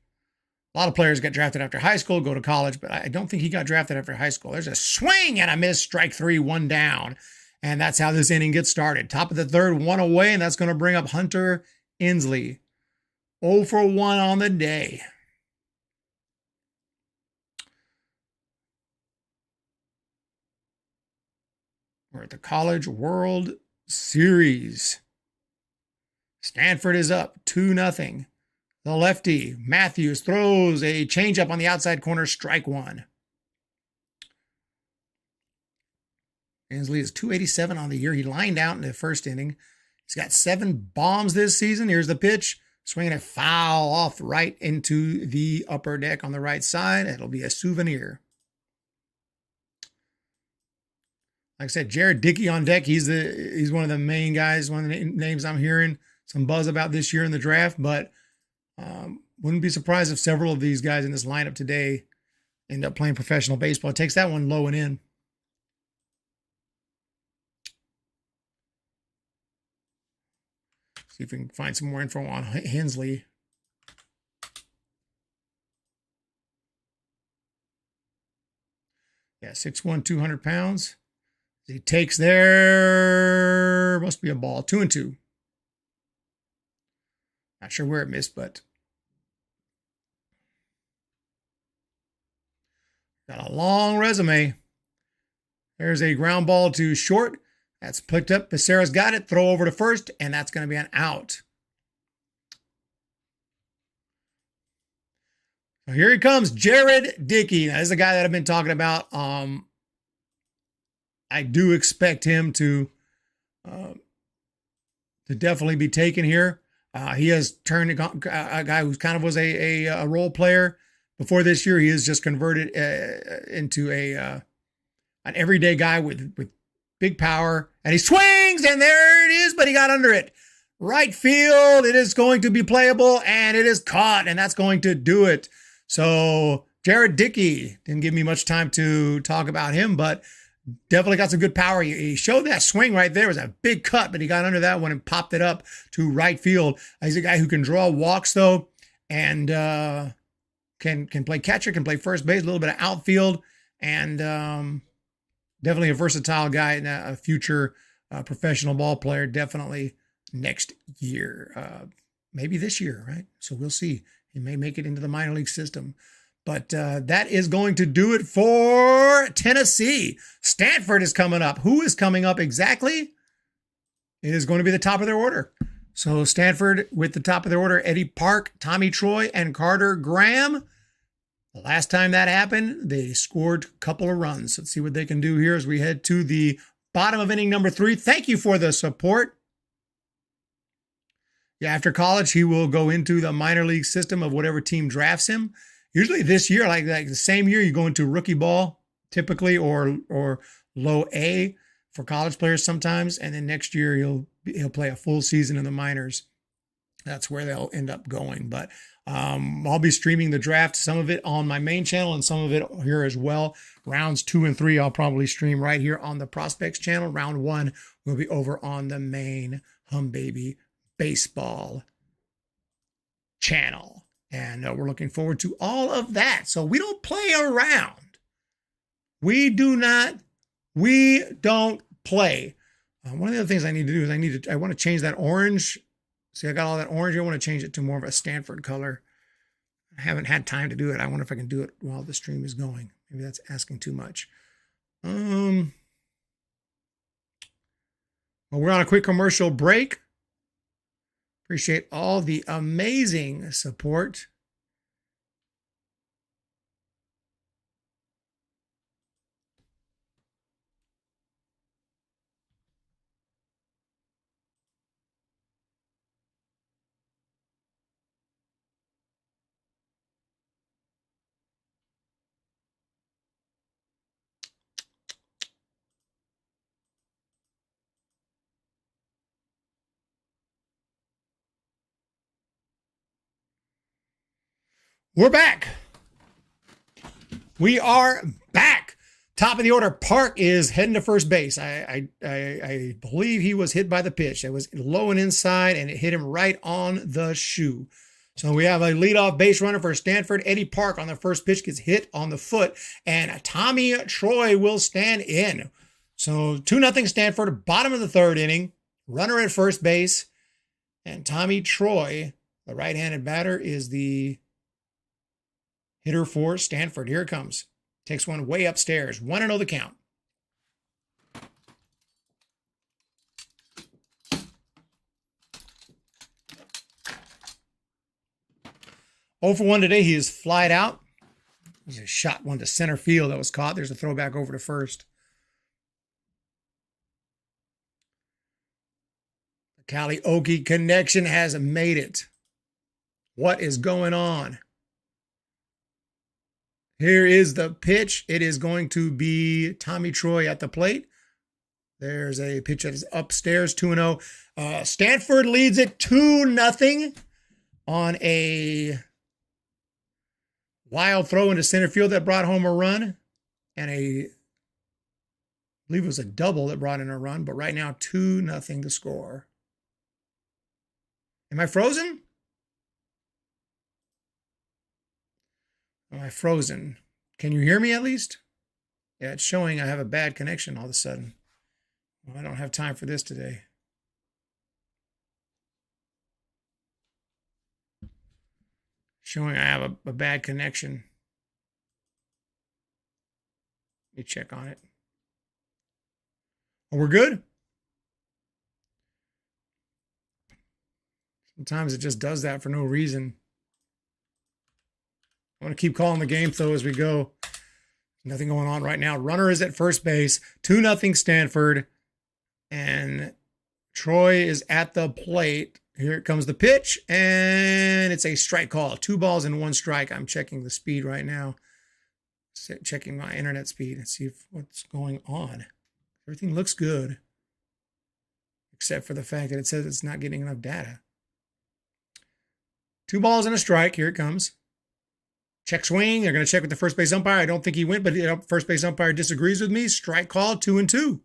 A lot of players get drafted after high school, go to college, but I don't think he got drafted after high school. There's a swing and a miss, strike three, one down. And that's how this inning gets started. Top of the third, one away, and that's going to bring up Hunter Inslee. 0 for 1 on the day. We're at the College World Series. Stanford is up 2-0. The lefty, Matthews, throws a changeup on the outside corner, strike one. Inslee is 287 on the year. He lined out in the first inning. He's got 7 bombs this season. Here's the pitch. Swinging a foul off right into the upper deck on the right side. It'll be a souvenir. Like I said, Jared Dickey on deck. He's one of the main guys, one of the names I'm hearing some buzz about this year in the draft, but wouldn't be surprised if several of these guys in this lineup today end up playing professional baseball. It takes that one low and in. See if we can find some more info on Inslee. Yeah, 6'1", 200 pounds. He takes there, must be a ball, 2-2. Not sure where it missed, but got a long resume. There's a ground ball to short. That's picked up. Becerra's got it. Throw over to first, and that's going to be an out. So here he comes, Jared Dickey. Now, this is the guy that I've been talking about. I do expect him to definitely be taken here. He has turned a guy who kind of was a role player before this year. He is just converted into an everyday guy with big power, and he swings, and there it is, but he got under it. Right field, it is going to be playable, and it is caught, and that's going to do it. So Jared Dickey, didn't give me much time to talk about him, but definitely got some good power. He showed that swing right there. It was a big cut, but he got under that one and popped it up to right field. He's a guy who can draw walks, though, and can play catcher, can play first base, a little bit of outfield, and definitely a versatile guy and a future professional ball player, definitely next year. Maybe this year, right? So we'll see. He may make it into the minor league system. But that is going to do it for Tennessee. Stanford is coming up. Who is coming up exactly? It is going to be the top of their order. So Stanford with the top of their order, Eddie Park, Tommy Troy, and Carter Graham. The last time that happened, they scored a couple of runs. Let's see what they can do here as we head to the bottom of inning number 3. Thank you for the support. Yeah, after college, he will go into the minor league system of whatever team drafts him. Usually this year, like the same year, you go into rookie ball, typically, or low A for college players sometimes, and then next year he'll play a full season in the minors. That's where they'll end up going. But I'll be streaming the draft, some of it on my main channel and some of it here as well. Rounds 2 and 3, I'll probably stream right here on the Prospects channel. Round 1 will be over on the main Hum Baby Baseball channel. And we're looking forward to all of that. So we don't play around. We don't play. One of the other things I need to do is I want to change that orange. See, I got all that orange. I want to change it to more of a Stanford color. I haven't had time to do it. I wonder if I can do it while the stream is going. Maybe that's asking too much. Well, we're on a quick commercial break. Appreciate all the amazing support. We're back. We are back. Top of the order, Park is heading to first base. I believe he was hit by the pitch. It was low and inside, and it hit him right on the shoe. So we have a leadoff base runner for Stanford. Eddie Park on the first pitch gets hit on the foot, and Tommy Troy will stand in. So 2-0 Stanford, bottom of the third inning. Runner at first base, and Tommy Troy, the right-handed batter, is the hitter for Stanford. Here it comes. Takes one way upstairs. 1-0 the count. Oh for 1 today. He is flied out. There's a shot one to center field that was caught. There's a throwback over to first. The Cali-Okie connection has made it. What is going on? Here is the pitch. It is going to be Tommy Troy at the plate. There's a pitch that is upstairs, 2-0. Stanford leads it 2-0 on a wild throw into center field that brought home a run, and I believe it was a double that brought in a run, but right now 2-0 to score. Am I frozen? Am I frozen? Can you hear me at least? Yeah, it's showing I have a bad connection all of a sudden. Well, I don't have time for this today. Showing I have a bad connection. Let me check on it. Oh, we're good? Sometimes it just does that for no reason. I'm going to keep calling the game, though, as we go. Nothing going on right now. Runner is at first base. 2-0 Stanford. And Troy is at the plate. Here comes the pitch. And it's a strike call. 2 balls and 1 strike. I'm checking the speed right now. Checking my internet speed and see what's going on. Everything looks good. Except for the fact that it says it's not getting enough data. 2 balls and a strike. Here it comes. Check swing. They're going to check with the first base umpire. I don't think he went, but the first base umpire disagrees with me. Strike call, 2-2.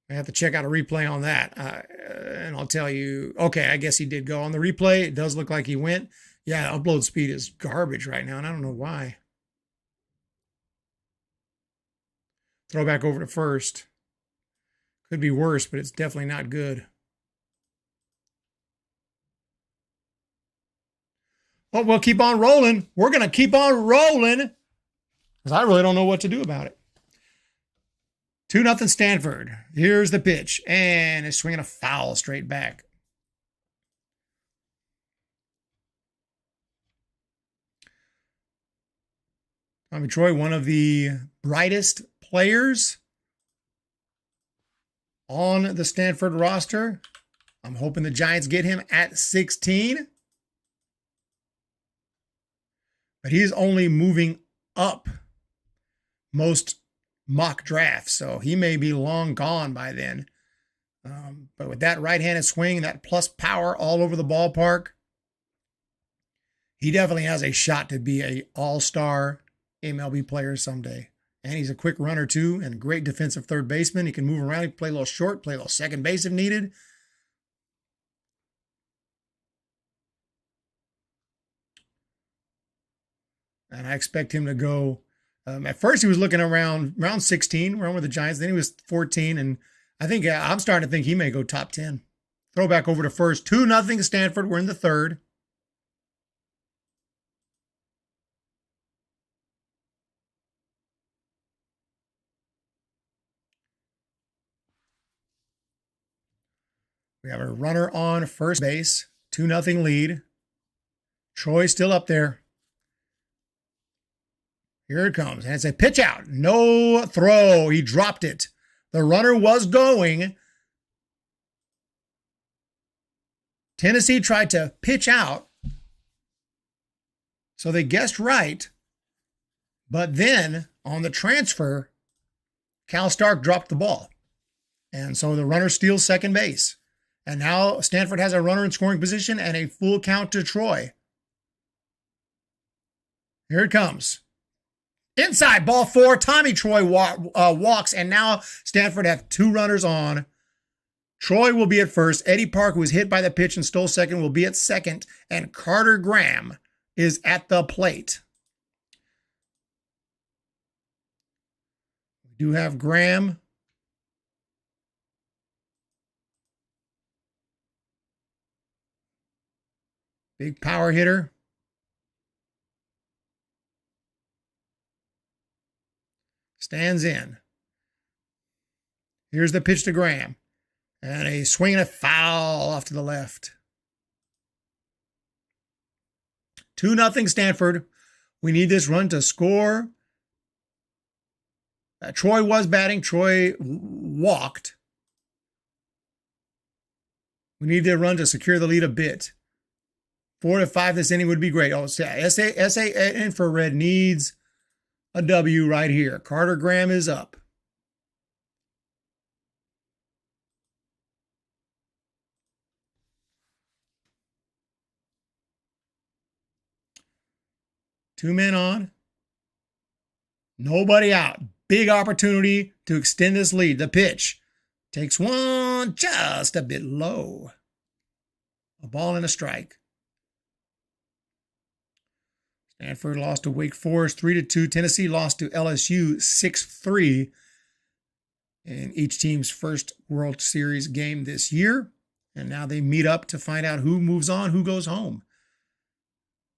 I have to check out a replay on that. And I'll tell you, okay, I guess he did go. On the replay, it does look like he went. Yeah, upload speed is garbage right now, and I don't know why. Throw back over to first. Could be worse, but it's definitely not good. Well, we'll keep on rolling. We're going to keep on rolling because I really don't know what to do about it. 2-0 Stanford. Here's the pitch, and it's swinging a foul straight back. Tommy Troy, one of the brightest players on the Stanford roster. I'm hoping the Giants get him at 16. But he's only moving up most mock drafts, so he may be long gone by then. But with that right-handed swing, that plus power all over the ballpark, he definitely has a shot to be an all-star MLB player someday. And he's a quick runner, too, and a great defensive third baseman. He can move around. He can play a little short, play a little second base if needed. And I expect him to go. At first, he was looking around 16, around with the Giants. Then he was 14. And I think I'm starting to think he may go top 10. Throw back over to first. 2-0 Stanford. We're in the third. We have a runner on first base. 2-0 lead. Troy still up there. Here it comes. And it's a pitch out. No throw. He dropped it. The runner was going. Tennessee tried to pitch out. So they guessed right. But then on the transfer, Cal Stark dropped the ball. And so the runner steals second base. And now Stanford has a runner in scoring position and a full count to Troy. Here it comes. Inside, ball 4. Tommy Troy walks, and now Stanford have 2 runners on. Troy will be at first. Eddie Park, who was hit by the pitch and stole second, will be at second. And Carter Graham is at the plate. We do have Graham. Big power hitter. Stands in. Here's the pitch to Graham. And a swing and a foul off to the left. 2-0 Stanford. We need this run to score. Troy was batting. Troy walked. We need the run to secure the lead a bit. 4-5 this inning would be great. Oh, SA Infrared needs a W right here. Carter Graham is up. Two men on. Nobody out. Big opportunity to extend this lead. The pitch takes one just a bit low. A ball and a strike. Stanford lost to Wake Forest 3-2. Tennessee lost to LSU 6-3 in each team's first World Series game this year. And now they meet up to find out who moves on, who goes home.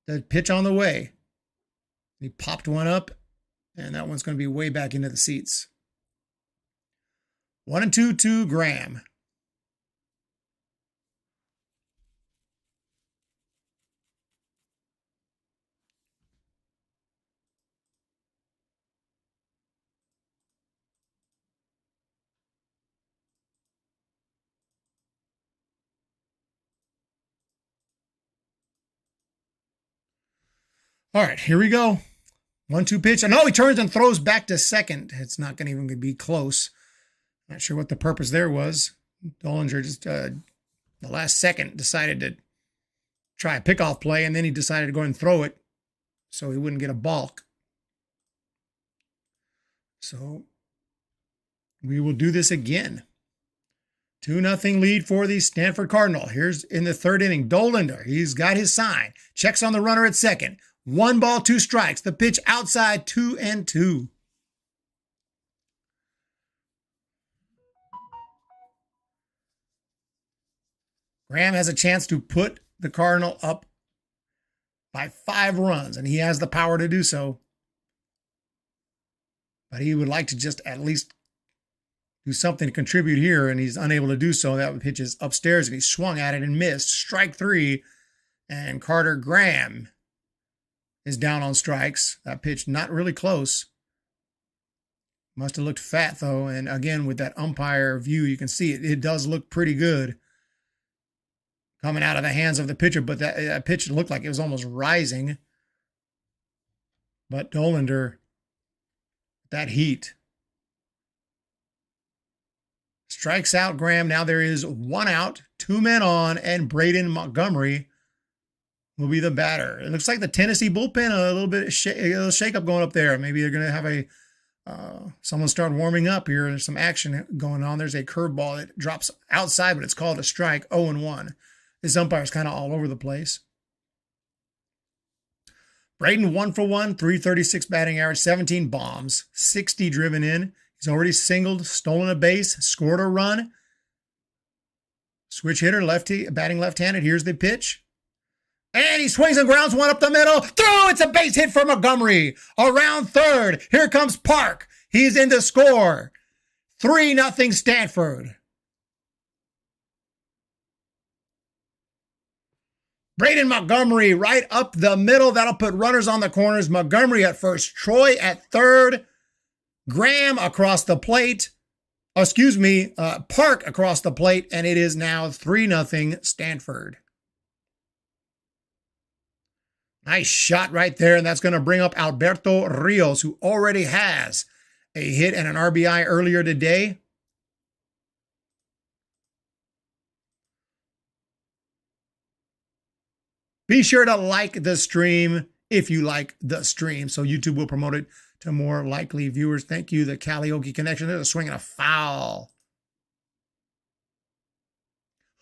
The pitch on the way. He popped one up, and that one's going to be way back into the seats. 1-2 to Graham. All right, here we go. 1-2 pitch. And he turns and throws back to second. It's not going to even be close. Not sure what the purpose there was. Dollinger just, the last second, decided to try a pickoff play, and then he decided to go and throw it so he wouldn't get a balk. So we will do this again. 2-0 lead for the Stanford Cardinal. Here's in the third inning, Dollinger. He's got his sign. Checks on the runner at second. 1 ball, 2 strikes. The pitch outside, 2-2. Graham has a chance to put the Cardinal up by 5 runs, and he has the power to do so. But he would like to just at least do something to contribute here, and he's unable to do so. That pitch is upstairs, and he swung at it and missed. Strike 3, and Carter Graham is down on strikes. That pitch not really close. Must have looked fat, though. And again, with that umpire view, you can see it does look pretty good coming out of the hands of the pitcher. But that pitch looked like it was almost rising. But Dollinger, that heat. Strikes out Graham. Now there is 1 out, 2 men on, and Braden Montgomery will be the batter. It looks like the Tennessee bullpen, a little bit of shake-up going up there. Maybe they're going to have someone start warming up here. There's some action going on. There's a curveball that drops outside, but it's called a strike, 0-1. This umpire's kind of all over the place. Braden 1 for 1, 336 batting average, 17 bombs, 60 driven in. He's already singled, stolen a base, scored a run. Switch hitter, lefty, batting left-handed. Here's the pitch. And he swings and grounds one up the middle. Through! It's a base hit for Montgomery. Around third. Here comes Park. He's in to score. 3-0 Stanford. Braden Montgomery right up the middle. That'll put runners on the corners. Montgomery at first. Troy at third. Graham across the plate. Park across the plate. And it is now 3-0 Stanford. Nice shot right there, and that's going to bring up Alberto Rios, who already has a hit and an RBI earlier today. Be sure to like the stream, if you like the stream. So YouTube will promote it to more likely viewers. Thank you, the Karaoke Connection. There's a swing and a foul.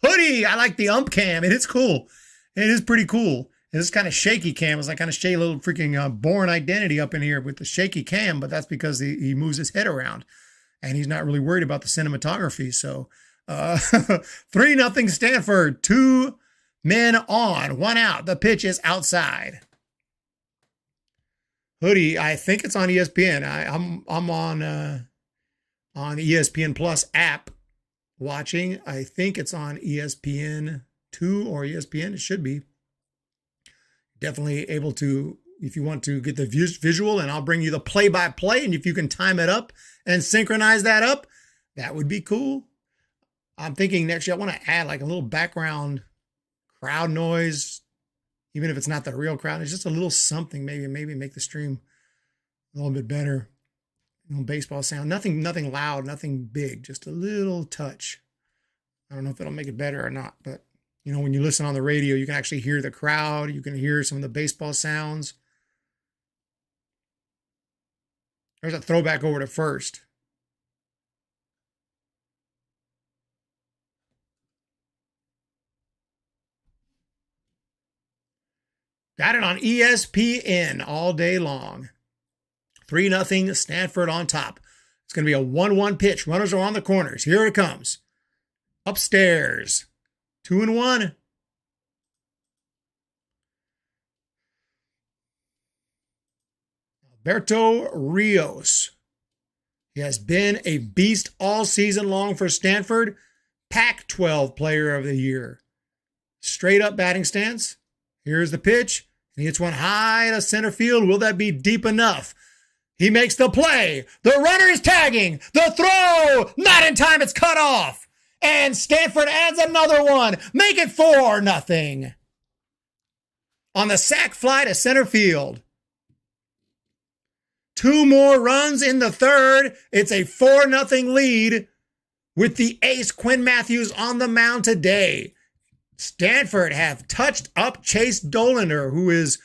Hoodie, I like the ump cam. It is cool. It is pretty cool. It's kind of shaky cam. It's like kind of shady little freaking Born Identity up in here with the shaky cam, but that's because he moves his head around and he's not really worried about the cinematography. So 3-0 Stanford, 2 men on, 1 out. The pitch is outside. Hoodie, I think it's on ESPN. I'm on ESPN Plus app watching. I think it's on ESPN 2 or ESPN. It should be. Definitely able to, if you want to get the visual, and I'll bring you the play-by-play, and if you can time it up and synchronize that up, that would be cool. I'm thinking next year I want to add like a little background crowd noise, even if it's not the real crowd. It's just a little something, maybe make the stream a little bit better. A little baseball sound, nothing loud, nothing big, just a little touch. I don't know if it'll make it better or not, but you know, when you listen on the radio, you can actually hear the crowd. You can hear some of the baseball sounds. There's a throwback over to first. Got it on ESPN all day long. 3-0 Stanford on top. It's going to be a 1-1 pitch. Runners are on the corners. Here it comes. Upstairs. 2-1. Alberto Rios. He has been a beast all season long for Stanford. Pac-12 Player of the Year. Straight up batting stance. Here's the pitch. He hits one high to center field. Will that be deep enough? He makes the play. The runner is tagging. The throw. Not in time. It's cut off. And Stanford adds another one. Make it 4-0. On the sac fly to center field. 2 more runs in the third. It's a 4-0 lead with the ace Quinn Matthews on the mound today. Stanford have touched up Chase Dolander, who is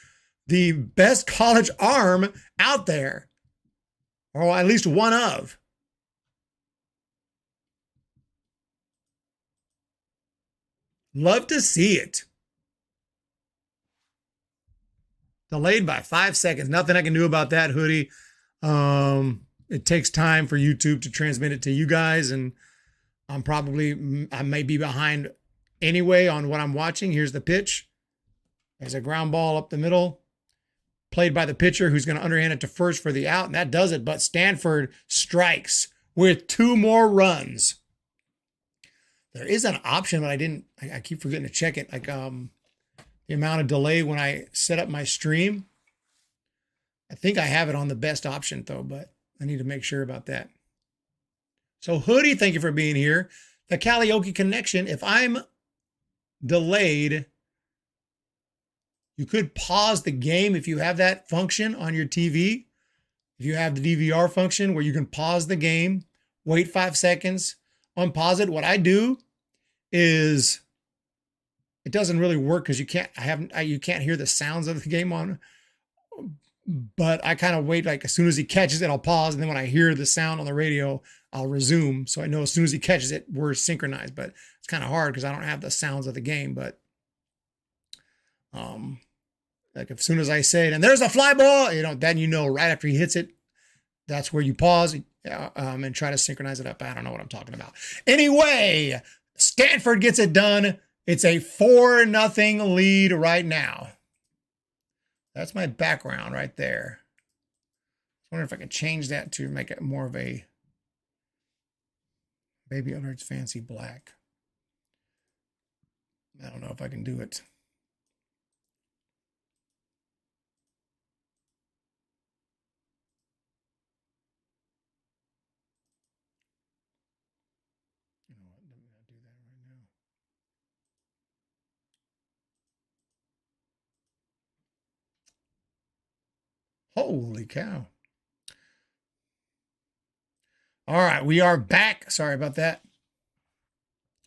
the best college arm out there, or at least one of. Love to see it. Delayed by 5 seconds. Nothing I can do about that, Hoodie. It takes time for YouTube to transmit it to you guys, and I may be behind anyway on what I'm watching. Here's the pitch. There's a ground ball up the middle, played by the pitcher, who's going to underhand it to first for the out, and that does it. But Stanford strikes with 2 more runs. There is an option, but I keep forgetting to check it. Like the amount of delay when I set up my stream. I think I have it on the best option though, but I need to make sure about that. So Hoodie, thank you for being here. The Karaoke Connection. If I'm delayed, you could pause the game if you have that function on your TV. If you have the DVR function where you can pause the game, wait 5 seconds, unpause it. What I do is, it doesn't really work because you can't hear the sounds of the game on, but I kind of wait, like as soon as he catches it, I'll pause. And then when I hear the sound on the radio, I'll resume. So I know as soon as he catches it, we're synchronized, but it's kind of hard because I don't have the sounds of the game. But like as soon as I say it, and there's a fly ball, then right after he hits it, that's where you pause and try to synchronize it up. I don't know what I'm talking about. Anyway, Stanford gets it done. It's a 4-0 lead right now. That's my background right there. I wonder if I can change that to make it more of a Baby Alerts Fancy Black. I don't know if I can do it. You know what? Let me not do that right now. Holy cow. All right, we are back. Sorry about that.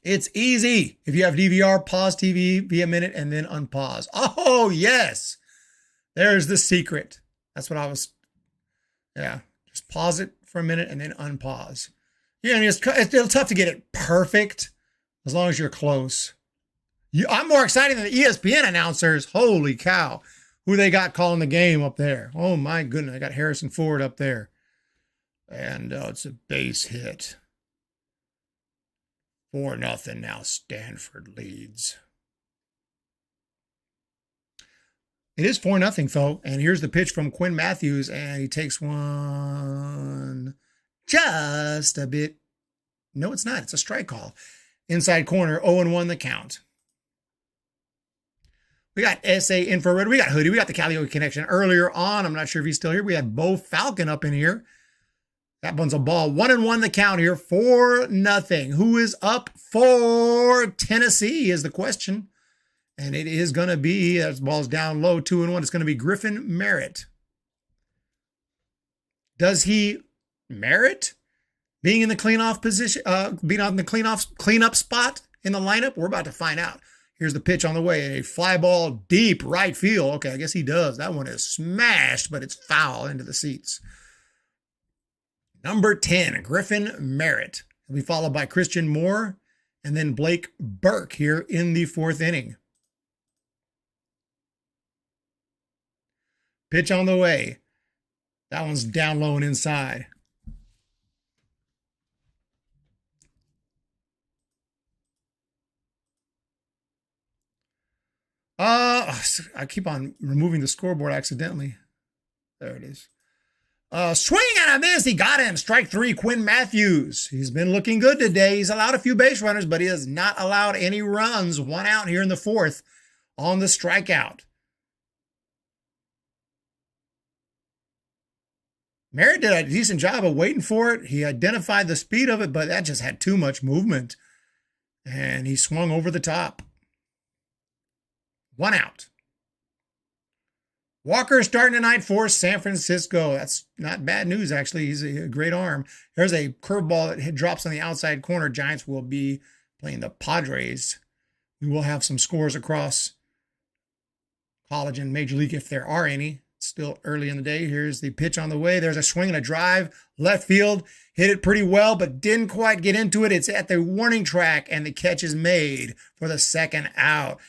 It's easy. If you have DVR, pause TV, be a minute, and then unpause. Oh, yes. There's the secret. That's what I was, yeah. Just pause it for a minute and then unpause. Yeah, I mean, it's tough to get it perfect as long as you're close. I'm more excited than the ESPN announcers. Holy cow. Who they got calling the game up there. Oh, my goodness. I got Harrison Ford up there. And it's a base hit. 4-0 now. Stanford leads. It is 4-0, though. And here's the pitch from Quinn Matthews. And he takes one just a bit. No, it's not. It's a strike call. Inside corner, 0-1 the count. We got SA Infrared. We got Hoodie. We got the Calliope connection earlier on. I'm not sure if he's still here. We had Bo Falcon up in here. That one's a ball. 1-1 the count here. 4-0. Who is up for Tennessee is the question. And it is going to be, that ball's down low, 2-1. It's going to be Griffin Merritt. Does he merit being in the cleanoff position, being on the cleanup spot in the lineup? We're about to find out. Here's the pitch on the way. A fly ball deep right field. Okay, I guess he does. That one is smashed, but it's foul into the seats. Number 10, Griffin Merritt. He'll be followed by Christian Moore and then Blake Burke here in the 4th inning. Pitch on the way. That one's down low and inside. I keep on removing the scoreboard accidentally. There it is. Swing and a miss. He got him. Strike 3, Quinn Matthews. He's been looking good today. He's allowed a few base runners, but he has not allowed any runs. 1 out here in the 4th on the strikeout. Merritt did a decent job of waiting for it. He identified the speed of it, but that just had too much movement. And he swung over the top. 1 out. Walker starting tonight for San Francisco. That's not bad news, actually. He's a great arm. There's a curveball that drops on the outside corner. Giants will be playing the Padres. We will have some scores across college and Major League if there are any. It's still early in the day. Here's the pitch on the way. There's a swing and a drive. Left field. Hit it pretty well, but didn't quite get into it. It's at the warning track, and the catch is made for the 2nd out.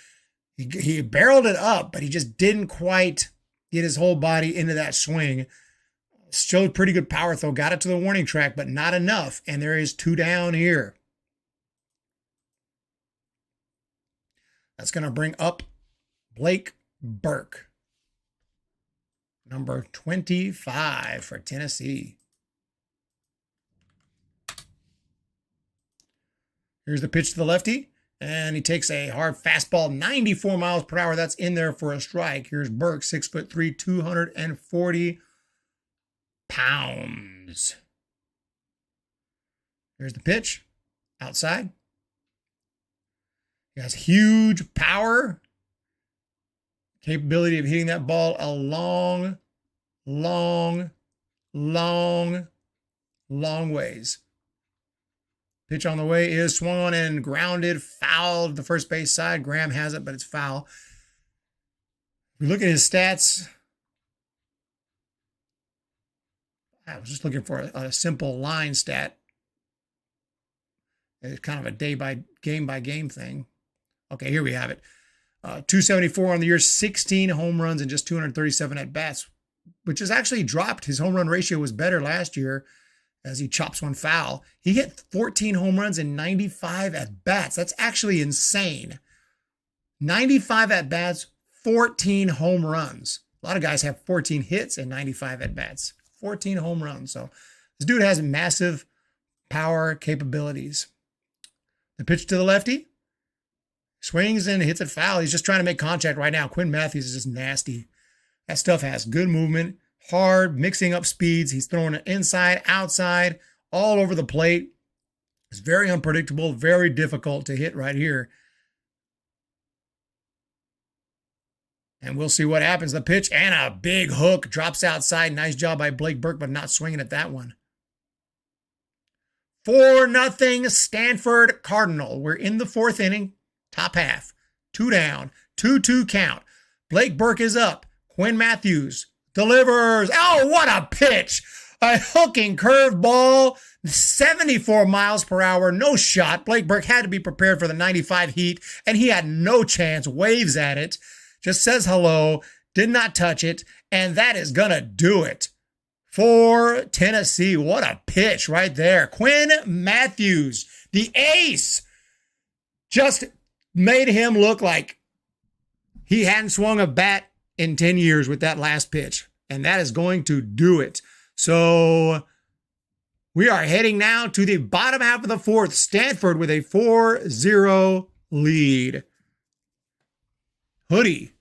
He barreled it up, but he just didn't quite get his whole body into that swing. Showed pretty good power, though. Got it to the warning track, but not enough. And there is 2 down here. That's going to bring up Blake Burke. Number 25 for Tennessee. Here's the pitch to the lefty. And he takes a hard fastball, 94 miles per hour. That's in there for a strike. Here's Burke, 6'3", 240 pounds. Here's the pitch, outside. He has huge power, capability of hitting that ball a long, long, long, long ways. Pitch on the way is swung on and grounded, fouled the first base side. Graham has it, but it's foul. If we look at his stats, I was just looking for a simple line stat. It's kind of a game-by-game thing. Okay, here we have it. 274 on the year, 16 home runs and just 237 at-bats, which has actually dropped. His home run ratio was better last year as he chops one foul. He hit 14 home runs and 95 at-bats. That's actually insane. 95 at-bats, 14 home runs. A lot of guys have 14 hits and 95 at-bats. 14 home runs. So this dude has massive power capabilities. The pitch to the lefty. Swings and hits it foul. He's just trying to make contact right now. Quinn Matthews is just nasty. That stuff has good movement. Hard, mixing up speeds. He's throwing it inside, outside, all over the plate. It's very unpredictable, very difficult to hit right here. And we'll see what happens. The pitch and a big hook drops outside. Nice job by Blake Burke, but not swinging at that one. 4-0 Stanford Cardinal. We're in the 4th inning, top half. 2 down, 2-2 count. Blake Burke is up. Quinn Matthews delivers. Oh, what a pitch. A hooking curveball, 74 miles per hour, no shot. Blake Burke had to be prepared for the 95 heat, and he had no chance. Waves at it, just says hello, did not touch it, and that is going to do it for Tennessee. What a pitch right there. Quinn Matthews, the ace, just made him look like he hadn't swung a bat in 10 years with that last pitch, and that is going to do it. So we are heading now to the bottom half of the fourth. Stanford with a 4-0 lead. Hoodie.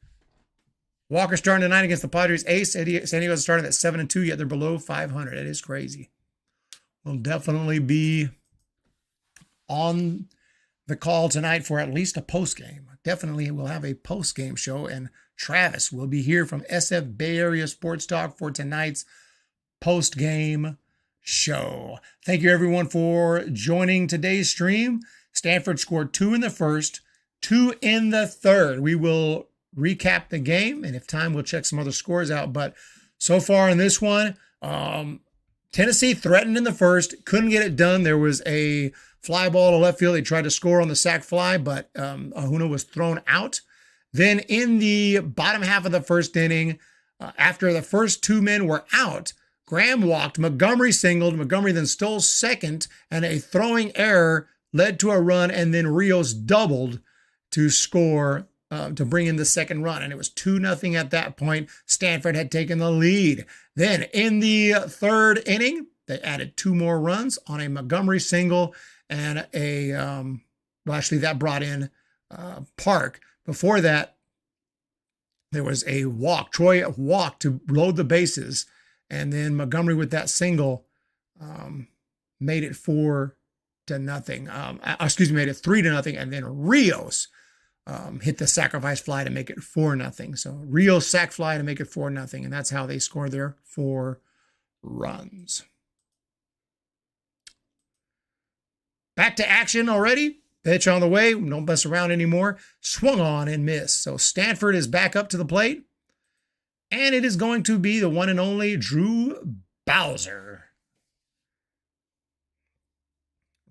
Walker starting tonight against the Padres ace. San Diego's starting at 7-2, yet they're below 500. That is crazy. We'll definitely be on the call tonight for at least a post-game. Definitely we'll have a post-game show, and Travis will be here from SF Bay Area Sports Talk for tonight's post-game show. Thank you everyone for joining today's stream. Stanford scored 2 in the first, 2 in the third. We will recap the game, and if time, we'll check some other scores out. But so far in this one, Tennessee threatened in the first, couldn't get it done. There was a fly ball to left field. They tried to score on the sac fly, but Ahuna was thrown out. Then in the bottom half of the first inning, after the first 2 men were out, Graham walked, Montgomery singled, Montgomery then stole second, and a throwing error led to a run, and then Rios doubled to score, to bring in the second run, and it was 2-0 at that point. Stanford had taken the lead. Then in the third inning, they added 2 more runs on a Montgomery single and a, actually that brought in Park. Before that, there was a walk. Troy walked to load the bases, and then Montgomery with that single made it 4-0. Made it 3-0, and then Rios hit the sacrifice fly to make it 4-0. So Rios sac fly to make it 4-0, and that's how they scored their 4 runs. Back to action already. Pitch on the way. Don't mess around anymore. Swung on and missed. So Stanford is back up to the plate. And it is going to be the one and only Drew Bowser.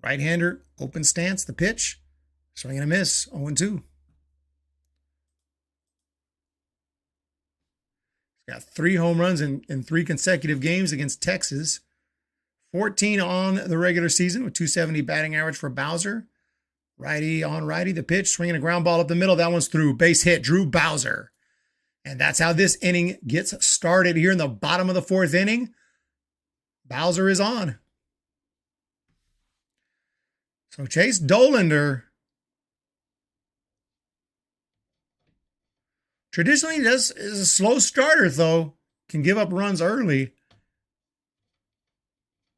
Right-hander, open stance, the pitch. Swing and a miss, 0-2. Got 3 home runs in 3 consecutive games against Texas. 14 on the regular season with 270 batting average for Bowser. Righty on righty, the pitch, swinging a ground ball up the middle. That one's through. Base hit, Drew Bowser. And that's how this inning gets started here in the bottom of the 4th inning. Bowser is on. So Chase Dollander traditionally is a slow starter, though. Can give up runs early.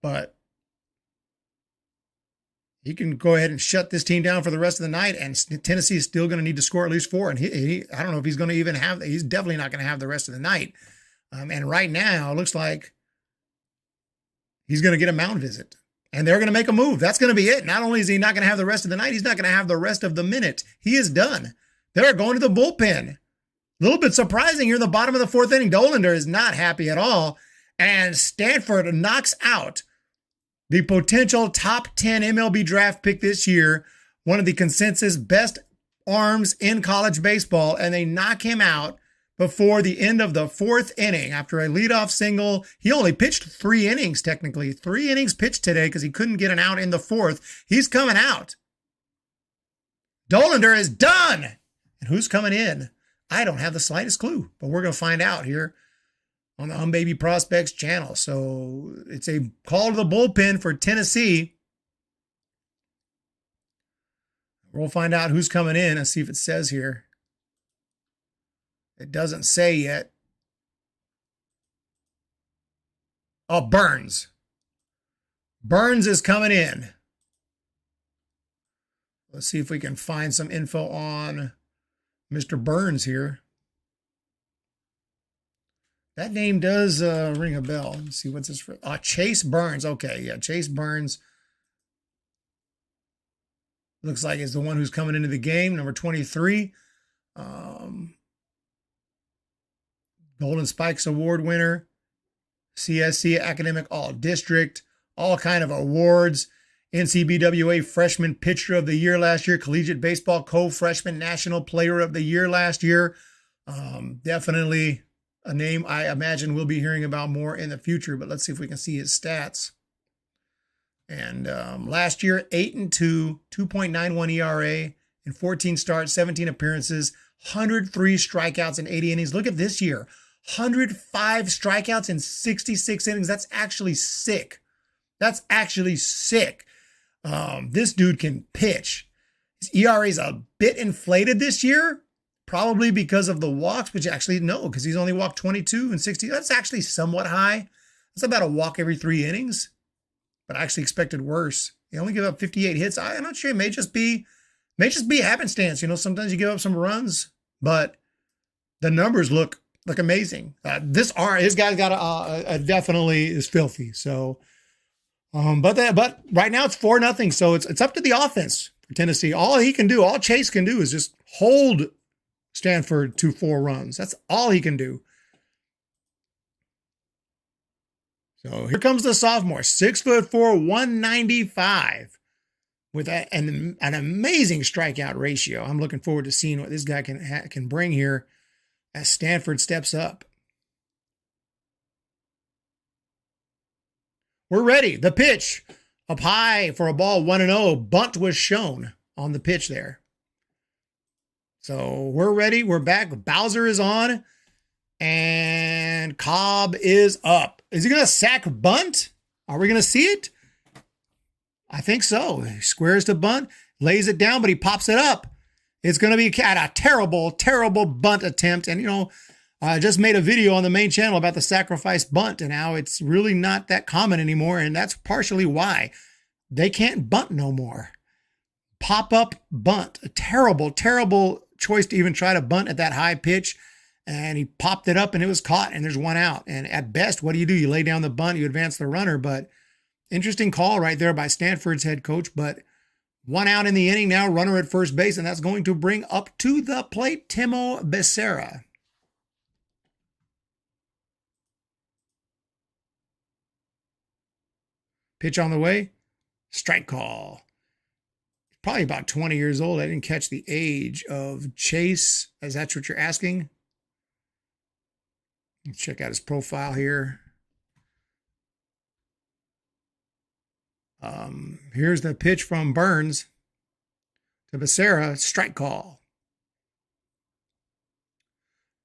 But he can go ahead and shut this team down for the rest of the night, and Tennessee is still going to need to score at least 4. And I don't know if he's going to even have, he's definitely not going to have the rest of the night. And right now, it looks like he's going to get a mound visit, and they're going to make a move. That's going to be it. Not only is he not going to have the rest of the night, he's not going to have the rest of the minute. He is done. They're going to the bullpen. A little bit surprising here in the bottom of the 4th inning. Dollander is not happy at all, and Stanford knocks out the potential top 10 MLB draft pick this year, one of the consensus best arms in college baseball, and they knock him out before the end of the 4th inning after a leadoff single. He only pitched 3 innings, technically. 3 innings pitched today because he couldn't get an out in the 4th. He's coming out. Dollander is done. And who's coming in? I don't have the slightest clue, but we're going to find out here on the Baby Prospects channel. So it's a call to the bullpen for Tennessee. We'll find out who's coming in and see if it says here. It doesn't say yet. Oh, Burns. Burns is coming in. Let's see if we can find some info on Mr. Burns here. That name does ring a bell. Let's see what's this for. Chase Burns. Okay, yeah, Chase Burns. Looks like is the one who's coming into the game, number 23. Golden Spikes Award winner, CSC Academic All District, all kind of awards. NCBWA Freshman Pitcher of the Year last year, Collegiate Baseball Co-Freshman National Player of the Year last year. Definitely a name I imagine we'll be hearing about more in the future, but let's see if we can see his stats. And last year, 8-2, 2.91 ERA in 14 starts, 17 appearances, 103 strikeouts in 80 innings. Look at this year, 105 strikeouts in 66 innings. That's actually sick. That's actually sick. This dude can pitch. His ERA is a bit inflated this year, probably because of the walks, which actually no, because he's only walked 22 and 60. That's actually somewhat high. That's about a walk every 3 innings, but I actually expected worse. He only gave up 58 hits. I'm not sure. It may just be happenstance. You know, sometimes you give up some runs, but the numbers look amazing. His guy's got a definitely is filthy. So, but right now it's 4-0. So it's up to the offense for Tennessee. All he can do, all Chase can do is just hold Stanford to 4 runs. That's all he can do. So here comes the sophomore, 6'4", 195, with an amazing strikeout ratio. I'm looking forward to seeing what this guy can bring here as Stanford steps up. We're ready. The pitch up high for a ball, 1-0. Bunt was shown on the pitch there. So we're ready. We're back. Bowser is on. And Cobb is up. Is he going to sack bunt? Are we going to see it? I think so. He squares to bunt, lays it down, but he pops it up. It's going to be a terrible, terrible bunt attempt. And, you know, I just made a video on the main channel about the sacrifice bunt and how it's really not that common anymore. And that's partially why they can't bunt no more. Pop-up bunt. A terrible, terrible choice to even try to bunt at that high pitch. And he popped it up and it was caught and there's 1 out. And at best, what do? You lay down the bunt, you advance the runner. But interesting call right there by Stanford's head coach. But 1 out in the inning now, runner at first base. And that's going to bring up to the plate Timo Becerra. Pitch on the way. Strike call. Probably about 20 years old. I didn't catch the age of Chase. Is that what you're asking? Let's check out his profile here. Here's the pitch from Burns to Becerra. Strike call.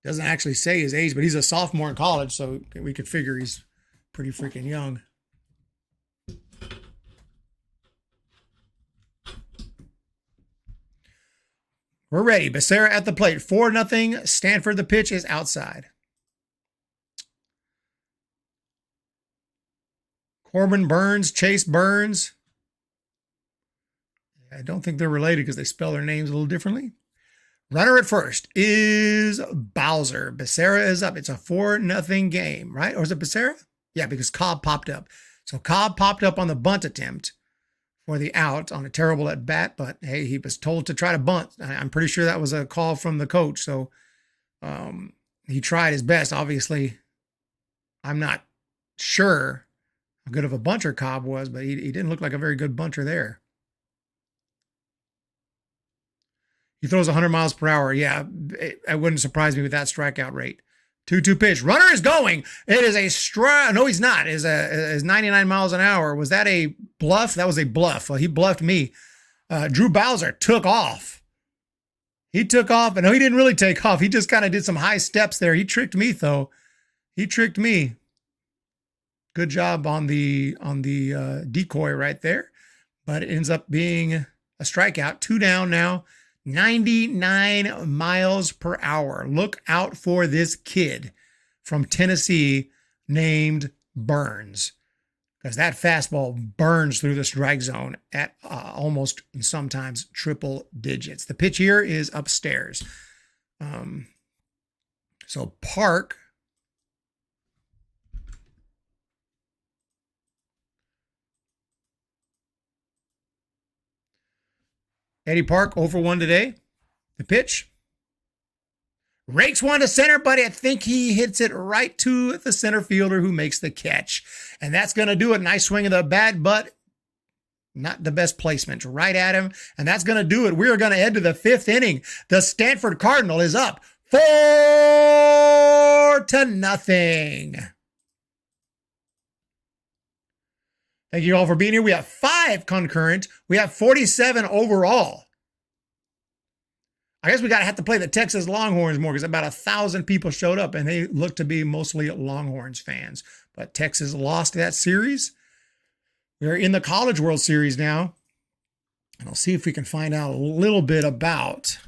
Doesn't actually say his age, but he's a sophomore in college, so we could figure he's pretty freaking young. We're ready. Becerra at the plate. 4-0. Stanford. The pitch is outside. Corbin Burns, Chase Burns. I don't think they're related because they spell their names a little differently. Runner at first is Bowser. Becerra is up. It's a 4-0 game, right? Or is it Becerra? Yeah, because Cobb popped up. So Cobb popped up on the bunt attempt for the out on a terrible at bat, but hey, he was told to try to bunt. I'm pretty sure that was a call from the coach. So he tried his best. Obviously, I'm not sure how good of a bunter Cobb was, but he didn't look like a very good bunter there. He throws 100 miles per hour. Yeah, it wouldn't surprise me with that strikeout rate. 2-2 pitch. Runner is going. It is a strike. No, he's not. It is 99 miles an hour. Was that a bluff? That was a bluff. Well, he bluffed me. Drew Bowser took off. He took off. And no, he didn't really take off. He just kind of did some high steps there. He tricked me, though. He tricked me. Good job on the decoy right there. But it ends up being a strikeout. 2 down now. 99 miles per hour. Look out for this kid from Tennessee named Burns, because that fastball burns through the strike zone at almost sometimes triple digits. The pitch here is upstairs. So Park Eddie Park 0 for 1 today. The pitch. Rakes one to center, but I think he hits it right to the center fielder who makes the catch. And that's going to do it. Nice swing of the bat, but not the best placement. Right at him. And that's going to do it. We are going to head to the 5th inning. The Stanford Cardinal is up 4-0. Thank you all for being here. We have 5 concurrent. We have 47 overall. I guess we have to play the Texas Longhorns more because about 1,000 people showed up and they look to be mostly Longhorns fans. But Texas lost that series. We're in the College World Series now. And I'll see if we can find out a little bit about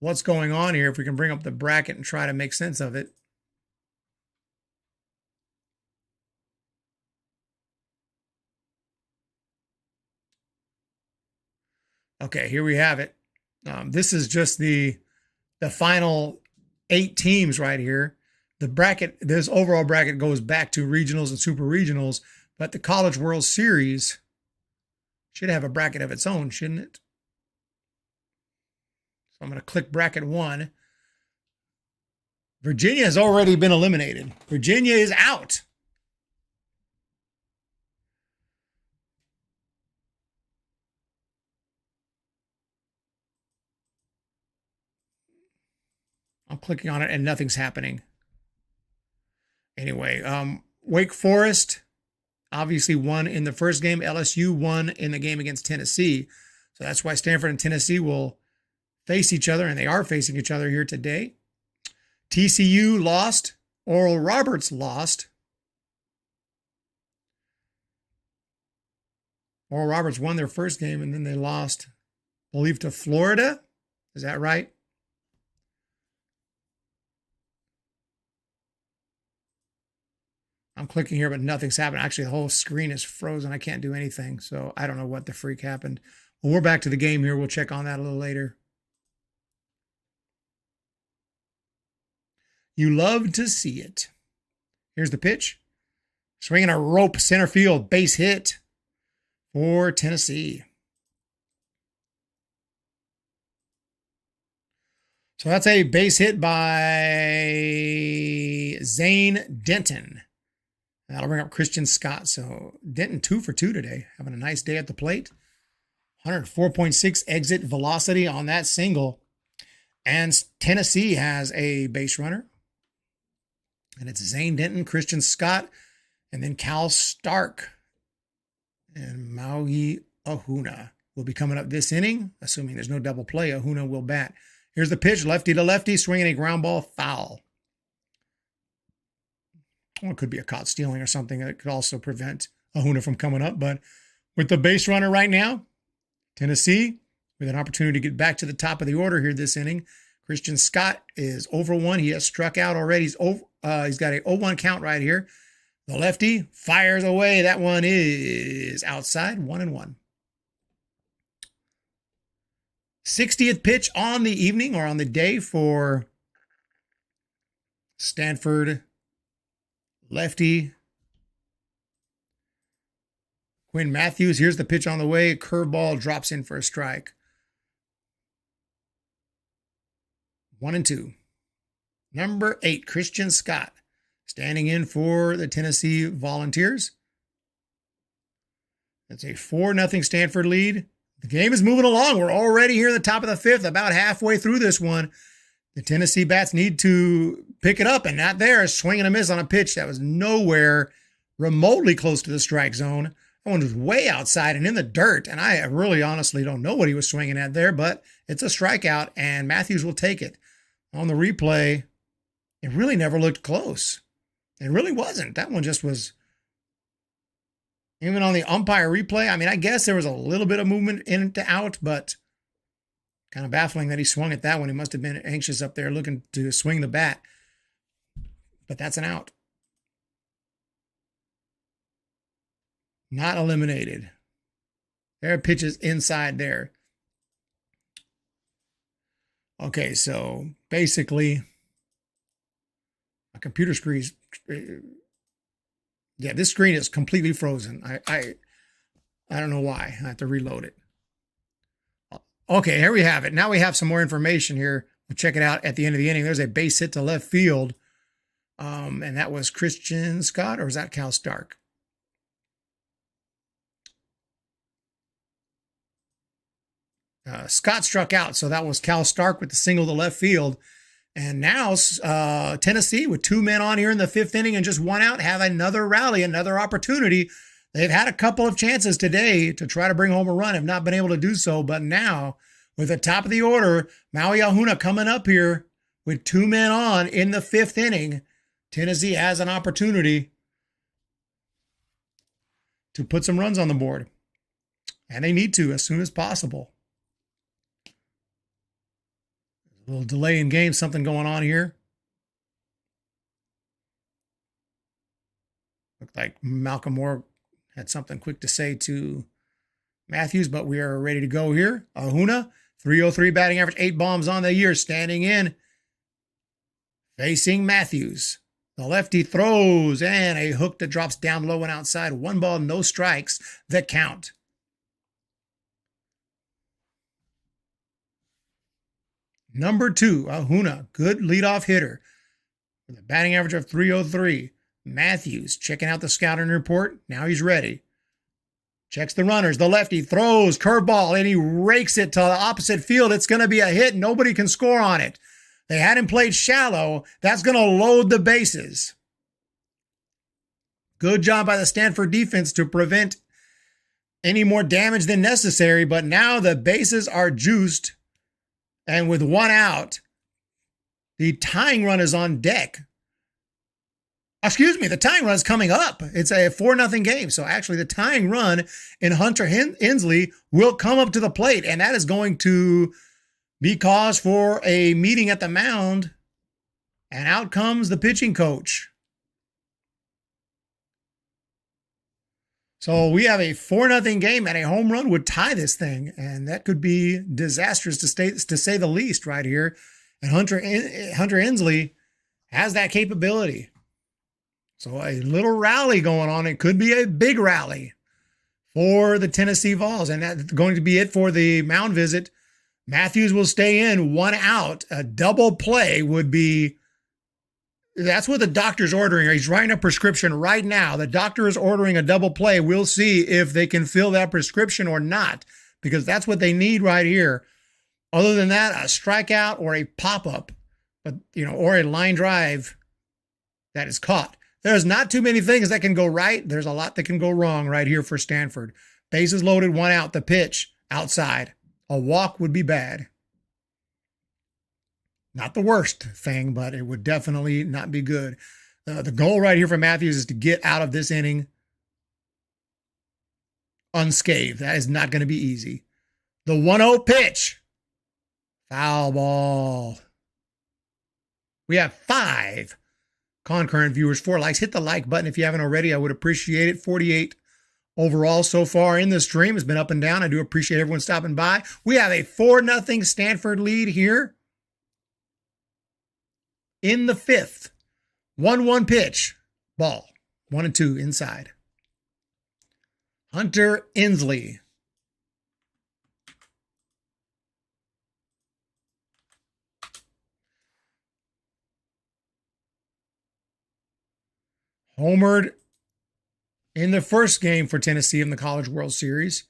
what's going on here. If we can bring up the bracket and try to make sense of it. Okay, here we have it. This is just the final 8 teams right here. The bracket, this overall bracket goes back to regionals and super regionals, but the College World Series should have a bracket of its own, shouldn't it? So I'm going to click bracket 1. Virginia has already been eliminated. Virginia is out. I'm clicking on it and nothing's happening. Anyway, Wake Forest obviously won in the first game. LSU won in the game against Tennessee. So that's why Stanford and Tennessee will face each other, and they are facing each other here today. TCU lost. Oral Roberts lost. Oral Roberts won their first game, and then they lost, I believe, to Florida. Is that right? I'm clicking here, but nothing's happened. Actually, the whole screen is frozen. I can't do anything, so I don't know what the freak happened. Well, we're back to the game here. We'll check on that a little later. You love to see it. Here's the pitch. Swinging a rope, center field, base hit for Tennessee. So that's a base hit by Zane Denton. That'll bring up Christian Scott. So Denton 2 for 2 today. Having a nice day at the plate. 104.6 exit velocity on that single. And Tennessee has a base runner. And it's Zane Denton, Christian Scott, and then Cal Stark. And Maui Ahuna will be coming up this inning. Assuming there's no double play, Ahuna will bat. Here's the pitch, lefty to lefty, swinging a ground ball, foul. Well, it could be a caught stealing or something that could also prevent Ahuna from coming up. But with the base runner right now, Tennessee with an opportunity to get back to the top of the order here this inning. Christian Scott is over 1. He has struck out already. He's got a 0-1 count right here. The lefty fires away. That one is outside, 1-1. 60th pitch on the evening or on the day for Stanford lefty Quinn Matthews. Here's the pitch on the way. Curveball drops in for a strike. 1-2. Number 8, Christian Scott, standing in for the Tennessee Volunteers. It's a 4-0 Stanford lead. The game is moving along. We're already here at the top of the 5th, about halfway through this one. The Tennessee bats need to pick it up, and not there. Swing and a miss on a pitch that was nowhere remotely close to the strike zone. That one was way outside and in the dirt, and I really honestly don't know what he was swinging at there, but it's a strikeout, and Matthews will take it. On the replay, it really never looked close. It really wasn't. That one just was, even on the umpire replay, I mean, I guess there was a little bit of movement in to out, but kind of baffling that he swung at that one. He must have been anxious up there looking to swing the bat. But that's an out. Not eliminated. There are pitches inside there. Okay, so basically, my computer screen is, yeah, this screen is completely frozen. I don't know why. I have to reload it. Okay, here we have it. Now we have some more information here. We'll check it out at the end of the inning. There's a base hit to left field. And that was Christian Scott, or was that Cal Stark? Scott struck out, so that was Cal Stark with the single to left field. And now Tennessee, with 2 men on here in the 5th inning and just 1 out, have another rally, another opportunity. They've had a couple of chances today to try to bring home a run, have not been able to do so. But now, with the top of the order, Maui Ahuna coming up here with 2 men on in the 5th inning, Tennessee has an opportunity to put some runs on the board. And they need to as soon as possible. A little delay in game, something going on here. Looked like Malcolm Moore had something quick to say to Matthews, but we are ready to go here. Ahuna, 303 batting average, 8 bombs on the year, standing in, facing Matthews. The lefty throws, and a hook that drops down low and outside. 1 ball, no strikes, the count. Number 2, Ahuna, good leadoff hitter with a batting average of 303. Matthews checking out the scouting report. Now he's ready. Checks the runners. The lefty throws, curveball, and he rakes it to the opposite field. It's going to be a hit. Nobody can score on it. They had him played shallow. That's going to load the bases. Good job by the Stanford defense to prevent any more damage than necessary, but now the bases are juiced. And with 1 out, the tying run is on deck. Excuse me, the tying run is coming up. It's a 4-0 game. So actually the tying run in Hunter Hensley will come up to the plate, and that is going to be cause for a meeting at the mound. And out comes the pitching coach. So we have a 4-0 game, and a home run would tie this thing, and that could be disastrous to say the least right here. And Hunter Hensley has that capability. So a little rally going on. It could be a big rally for the Tennessee Vols, and that's going to be it for the mound visit. Matthews will stay in, 1 out. A double play would be... That's what the doctor's ordering. He's writing a prescription right now. The doctor is ordering a double play. We'll see if they can fill that prescription or not, because that's what they need right here. Other than that, a strikeout or a pop-up, but or a line drive that is caught. There's not too many things that can go right. There's a lot that can go wrong right here for Stanford. Bases loaded, 1 out. The pitch outside. A walk would be bad. Not the worst thing, but it would definitely not be good. The goal right here for Matthews is to get out of this inning unscathed. That is not going to be easy. The 1-0 pitch. Foul ball. We have 5 concurrent viewers, 4 likes. Hit the like button if you haven't already. I would appreciate it. 48 overall so far in the stream. It's been up and down. I do appreciate everyone stopping by. We have a 4-0 Stanford lead here. In the 5th, 1-1 pitch, ball, 1-2 inside. Hunter Hensley. Homered in the first game for Tennessee in the College World Series.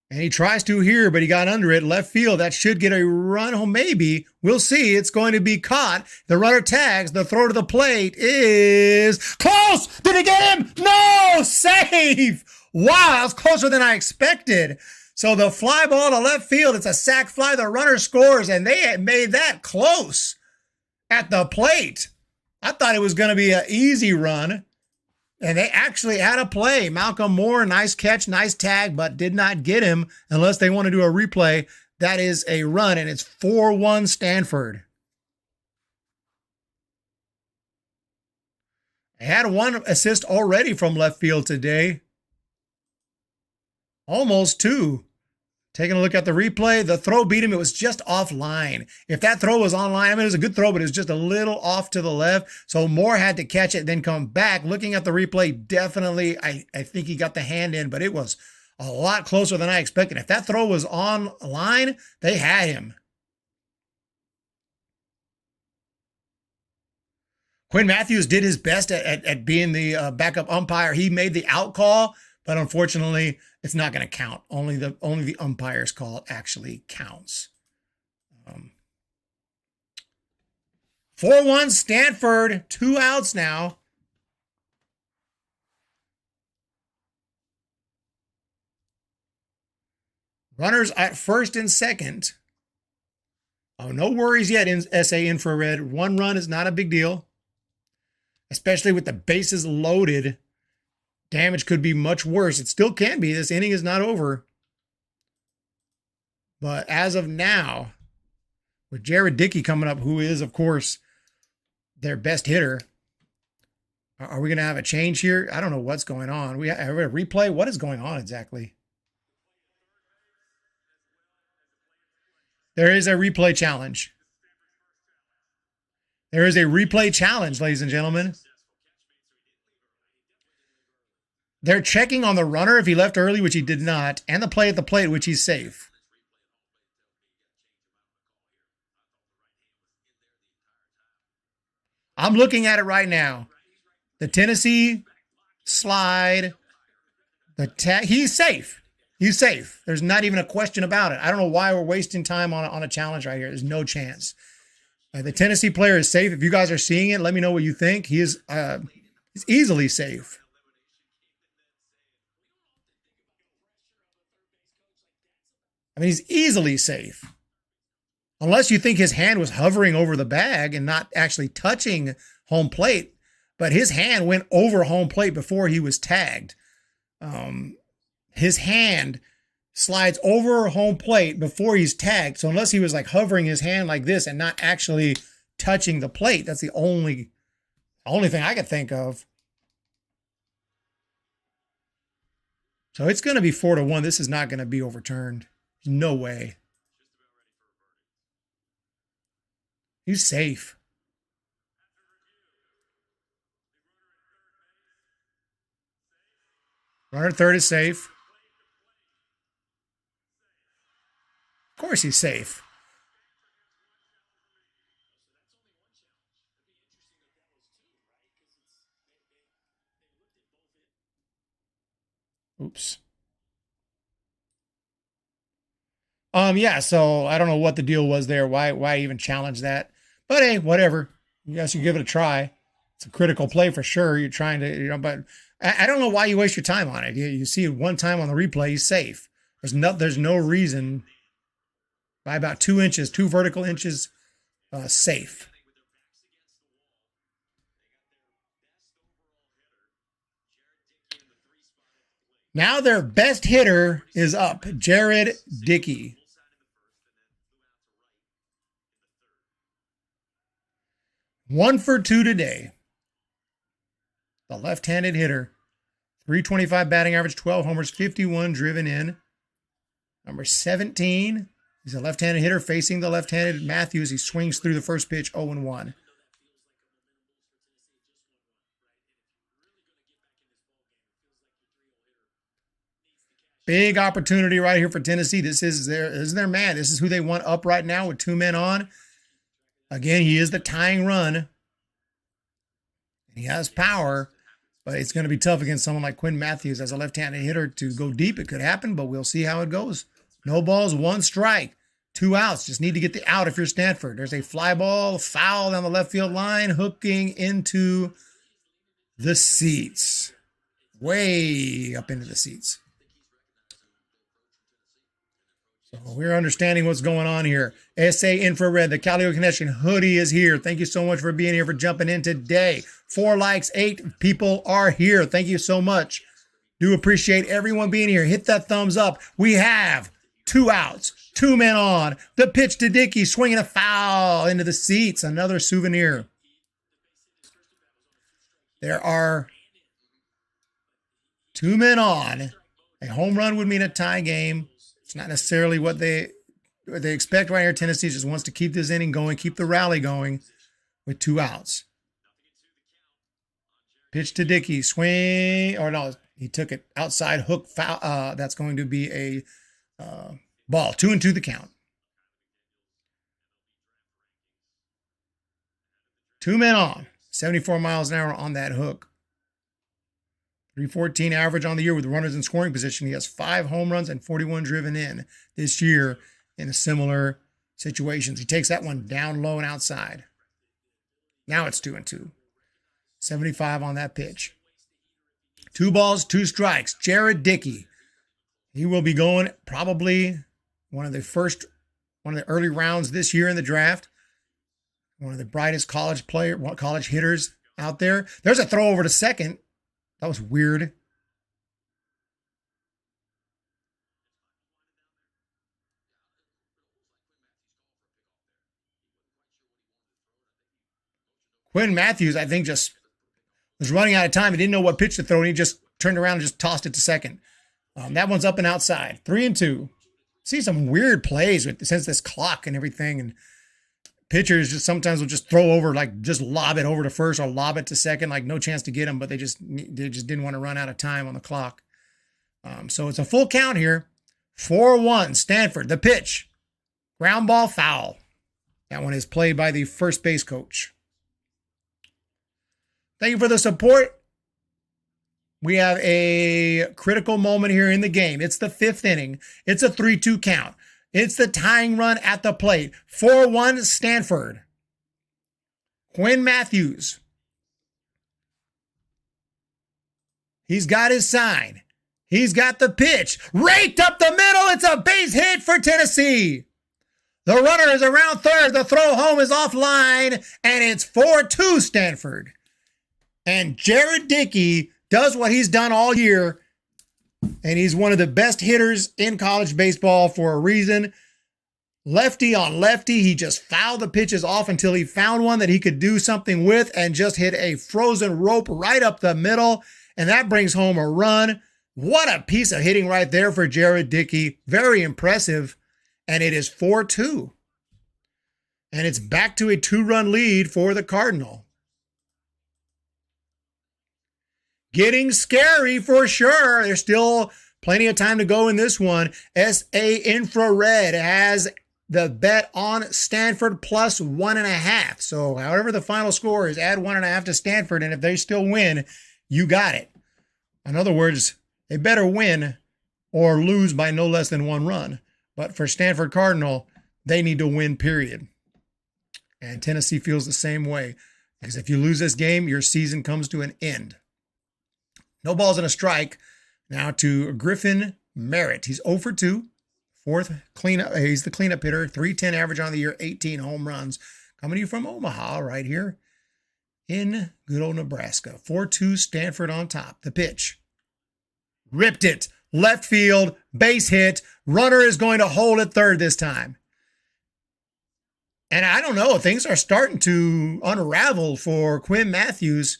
And he tries to here, but he got under it. Left field, that should get a run home, maybe. We'll see. It's going to be caught. The runner tags. The throw to the plate is close. Did he get him? No! Save! Wow, that was closer than I expected. So the fly ball to left field, it's a sac fly. The runner scores, and they had made that close at the plate. I thought it was going to be an easy run. And they actually had a play. Malcolm Moore, nice catch, nice tag, but did not get him unless they want to do a replay. That is a run, and it's 4-1 Stanford. They had 1 assist already from left field today. Almost 2. Taking a look at the replay, the throw beat him. It was just offline. If that throw was online, I mean, it was a good throw, but it was just a little off to the left. So Moore had to catch it, then come back. Looking at the replay, definitely, I think he got the hand in, but it was a lot closer than I expected. If that throw was online, they had him. Quinn Matthews did his best at being the backup umpire. He made the out call, but unfortunately, it's not going to count. Only the umpire's call actually counts. 4-1 Stanford, 2 outs now. Runners at first and second. Oh, no worries yet in SA Infrared. 1 run is not a big deal, especially with the bases loaded. Damage could be much worse. It still can be. This inning is not over. But as of now, with Jared Dickey coming up, who is, of course, their best hitter, are we going to have a change here? I don't know what's going on. We have a replay. What is going on exactly? There is a replay challenge. There is a replay challenge, ladies and gentlemen. They're checking on the runner if he left early, which he did not, and the play at the plate, which he's safe. I'm looking at it right now. The Tennessee slide. He's safe. He's safe. There's not even a question about it. I don't know why we're wasting time on a challenge right here. There's no chance. The Tennessee player is safe. If you guys are seeing it, let me know what you think. He is he's easily safe. I mean, he's easily safe. Unless you think his hand was hovering over the bag and not actually touching home plate. But his hand went over home plate before he was tagged. His hand slides over home plate before he's tagged. So unless he was like hovering his hand like this and not actually touching the plate, that's the only thing I could think of. So it's going to be 4-1. This is not going to be overturned. No way. He's safe. Runner at third is safe. Of course he's safe. Oops. Yeah, so I don't know what the deal was there. Why even challenge that? But hey, whatever. You guys should give it a try. It's a critical play for sure. You're trying to, but I don't know why you waste your time on it. You see it one time on the replay, he's safe. There's no reason. By about 2 inches, 2 vertical inches, safe. Now their best hitter is up, Jared Dickey. One for 2 today. The left-handed hitter. 325 batting average, 12 homers, 51 driven in. Number 17. He's a left-handed hitter facing the left-handed Matthews. He swings through the first pitch, 0-1. Big opportunity right here for Tennessee. This is their man. This is who they want up right now with 2 men on. Again, he is the tying run. He has power, but it's going to be tough against someone like Quinn Matthews as a left-handed hitter to go deep. It could happen, but we'll see how it goes. No balls, 1 strike, 2 outs. Just need to get the out if you're Stanford. There's a fly ball, foul down the left field line, hooking into the seats. Way up into the seats. So we're understanding what's going on here. SA Infrared, the Callio Connection hoodie is here. Thank you so much for being here, for jumping in today. 4 likes, 8 people are here. Thank you so much. Do appreciate everyone being here. Hit that thumbs up. We have 2 outs, 2 men on. The pitch to Dickey, swinging a foul into the seats. Another souvenir. There are 2 men on. A home run would mean a tie game. It's not necessarily what they expect right here. Tennessee just wants to keep this inning going, keep the rally going with 2 outs. Pitch to Dickey, swing, or no, he took it outside, hook, foul. That's going to be a ball. 2-2 the count. 2 men on, 74 miles an hour on that hook. 314 average on the year with runners in scoring position. He has 5 home runs and 41 driven in this year in similar situations. He takes that one down low and outside. Now it's 2-2. 75 on that pitch. 2 balls, 2 strikes. Jared Dickey. He will be going probably one of the early rounds this year in the draft. One of the brightest college hitters out there. There's a throw over to second. That was weird. Quinn Matthews, I think, just was running out of time. He didn't know what pitch to throw, and he just turned around and just tossed it to second. That one's up and outside. 3-2. See some weird plays since this clock and everything, and pitchers just sometimes will just throw over, like just lob it over to first or lob it to second, like no chance to get him, but they just didn't want to run out of time on the clock. So it's a full count here. 4-1, Stanford. The pitch. Ground ball, foul. That one is played by the first base coach. Thank you for the support. We have a critical moment here in the game. It's the 5th inning. It's a 3-2 count. It's the tying run at the plate. 4-1 Stanford. Quinn Matthews. He's got his sign. He's got the pitch. Raked up the middle. It's a base hit for Tennessee. The runner is around third. The throw home is offline. And it's 4-2 Stanford. And Jared Dickey does what he's done all year. And he's one of the best hitters in college baseball for a reason. Lefty on lefty. He just fouled the pitches off until he found one that he could do something with and just hit a frozen rope right up the middle. And that brings home a run. What a piece of hitting right there for Jared Dickey. Very impressive. And it is 4-2. And it's back to a 2-run lead for the Cardinal. Getting scary for sure. There's still plenty of time to go in this one. SA Infrared has the bet on Stanford plus 1.5. So however the final score is, add 1.5 to Stanford, and if they still win, you got it. In other words, they better win or lose by no less than 1 run. But for Stanford Cardinal, they need to win, period. And Tennessee feels the same way. Because if you lose this game, your season comes to an end. No balls and a strike. Now to Griffin Merritt. He's 0 for 2. 4th cleanup. He's the cleanup hitter. 310 average on the year. 18 home runs. Coming to you from Omaha right here in good old Nebraska. 4-2 Stanford on top. The pitch. Ripped it. Left field. Base hit. Runner is going to hold at third this time. And I don't know. Things are starting to unravel for Quinn Matthews.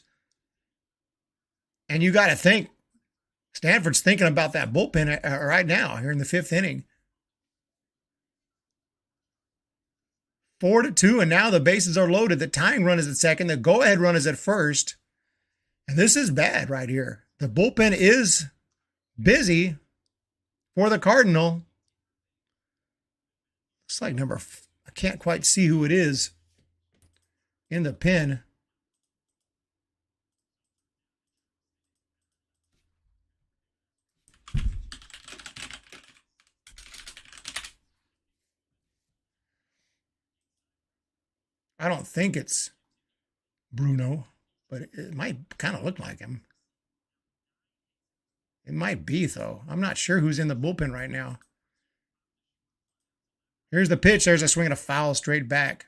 And you got to think, Stanford's thinking about that bullpen right now here in the 5th inning. 4-2, and now the bases are loaded. The tying run is at second. The go-ahead run is at first. And this is bad right here. The bullpen is busy for the Cardinal. Looks like I can't quite see who it is in the pen. I don't think it's Bruno, but it might kind of look like him. It might be, though. I'm not sure who's in the bullpen right now. Here's the pitch. There's a swing and a foul straight back.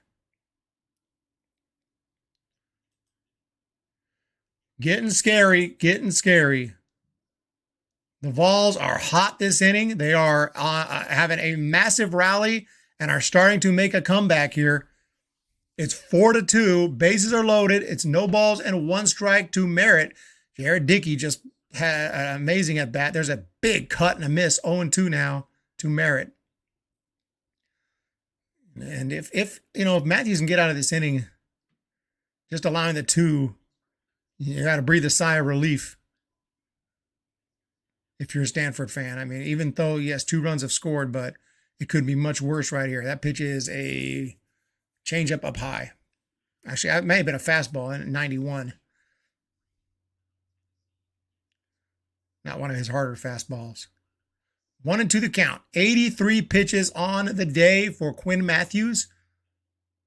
Getting scary, getting scary. The Vols are hot this inning. They are having a massive rally and are starting to make a comeback here. It's 4-2. Bases are loaded. It's no balls and 1 strike to Merritt. Jared Dickey just had an amazing at bat. There's a big cut and a miss. 0-2 now to Merritt. And if Matthews can get out of this inning, just allowing the 2, you got to breathe a sigh of relief if you're a Stanford fan. I mean, even though, yes, 2 runs have scored, but it could be much worse right here. That pitch is a changeup up high. Actually, it may have been a fastball in 91. Not one of his harder fastballs. 1-2 the count. 83 pitches on the day for Quinn Matthews.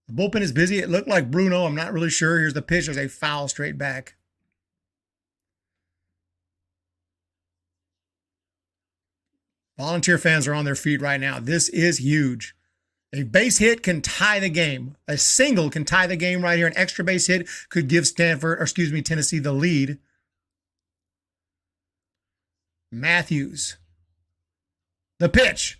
The bullpen is busy. It looked like Bruno. I'm not really sure. Here's the pitch. There's a foul straight back. Volunteer fans are on their feet right now. This is huge. A base hit can tie the game. A single can tie the game right here. An extra base hit could give Tennessee the lead. Matthews. The pitch.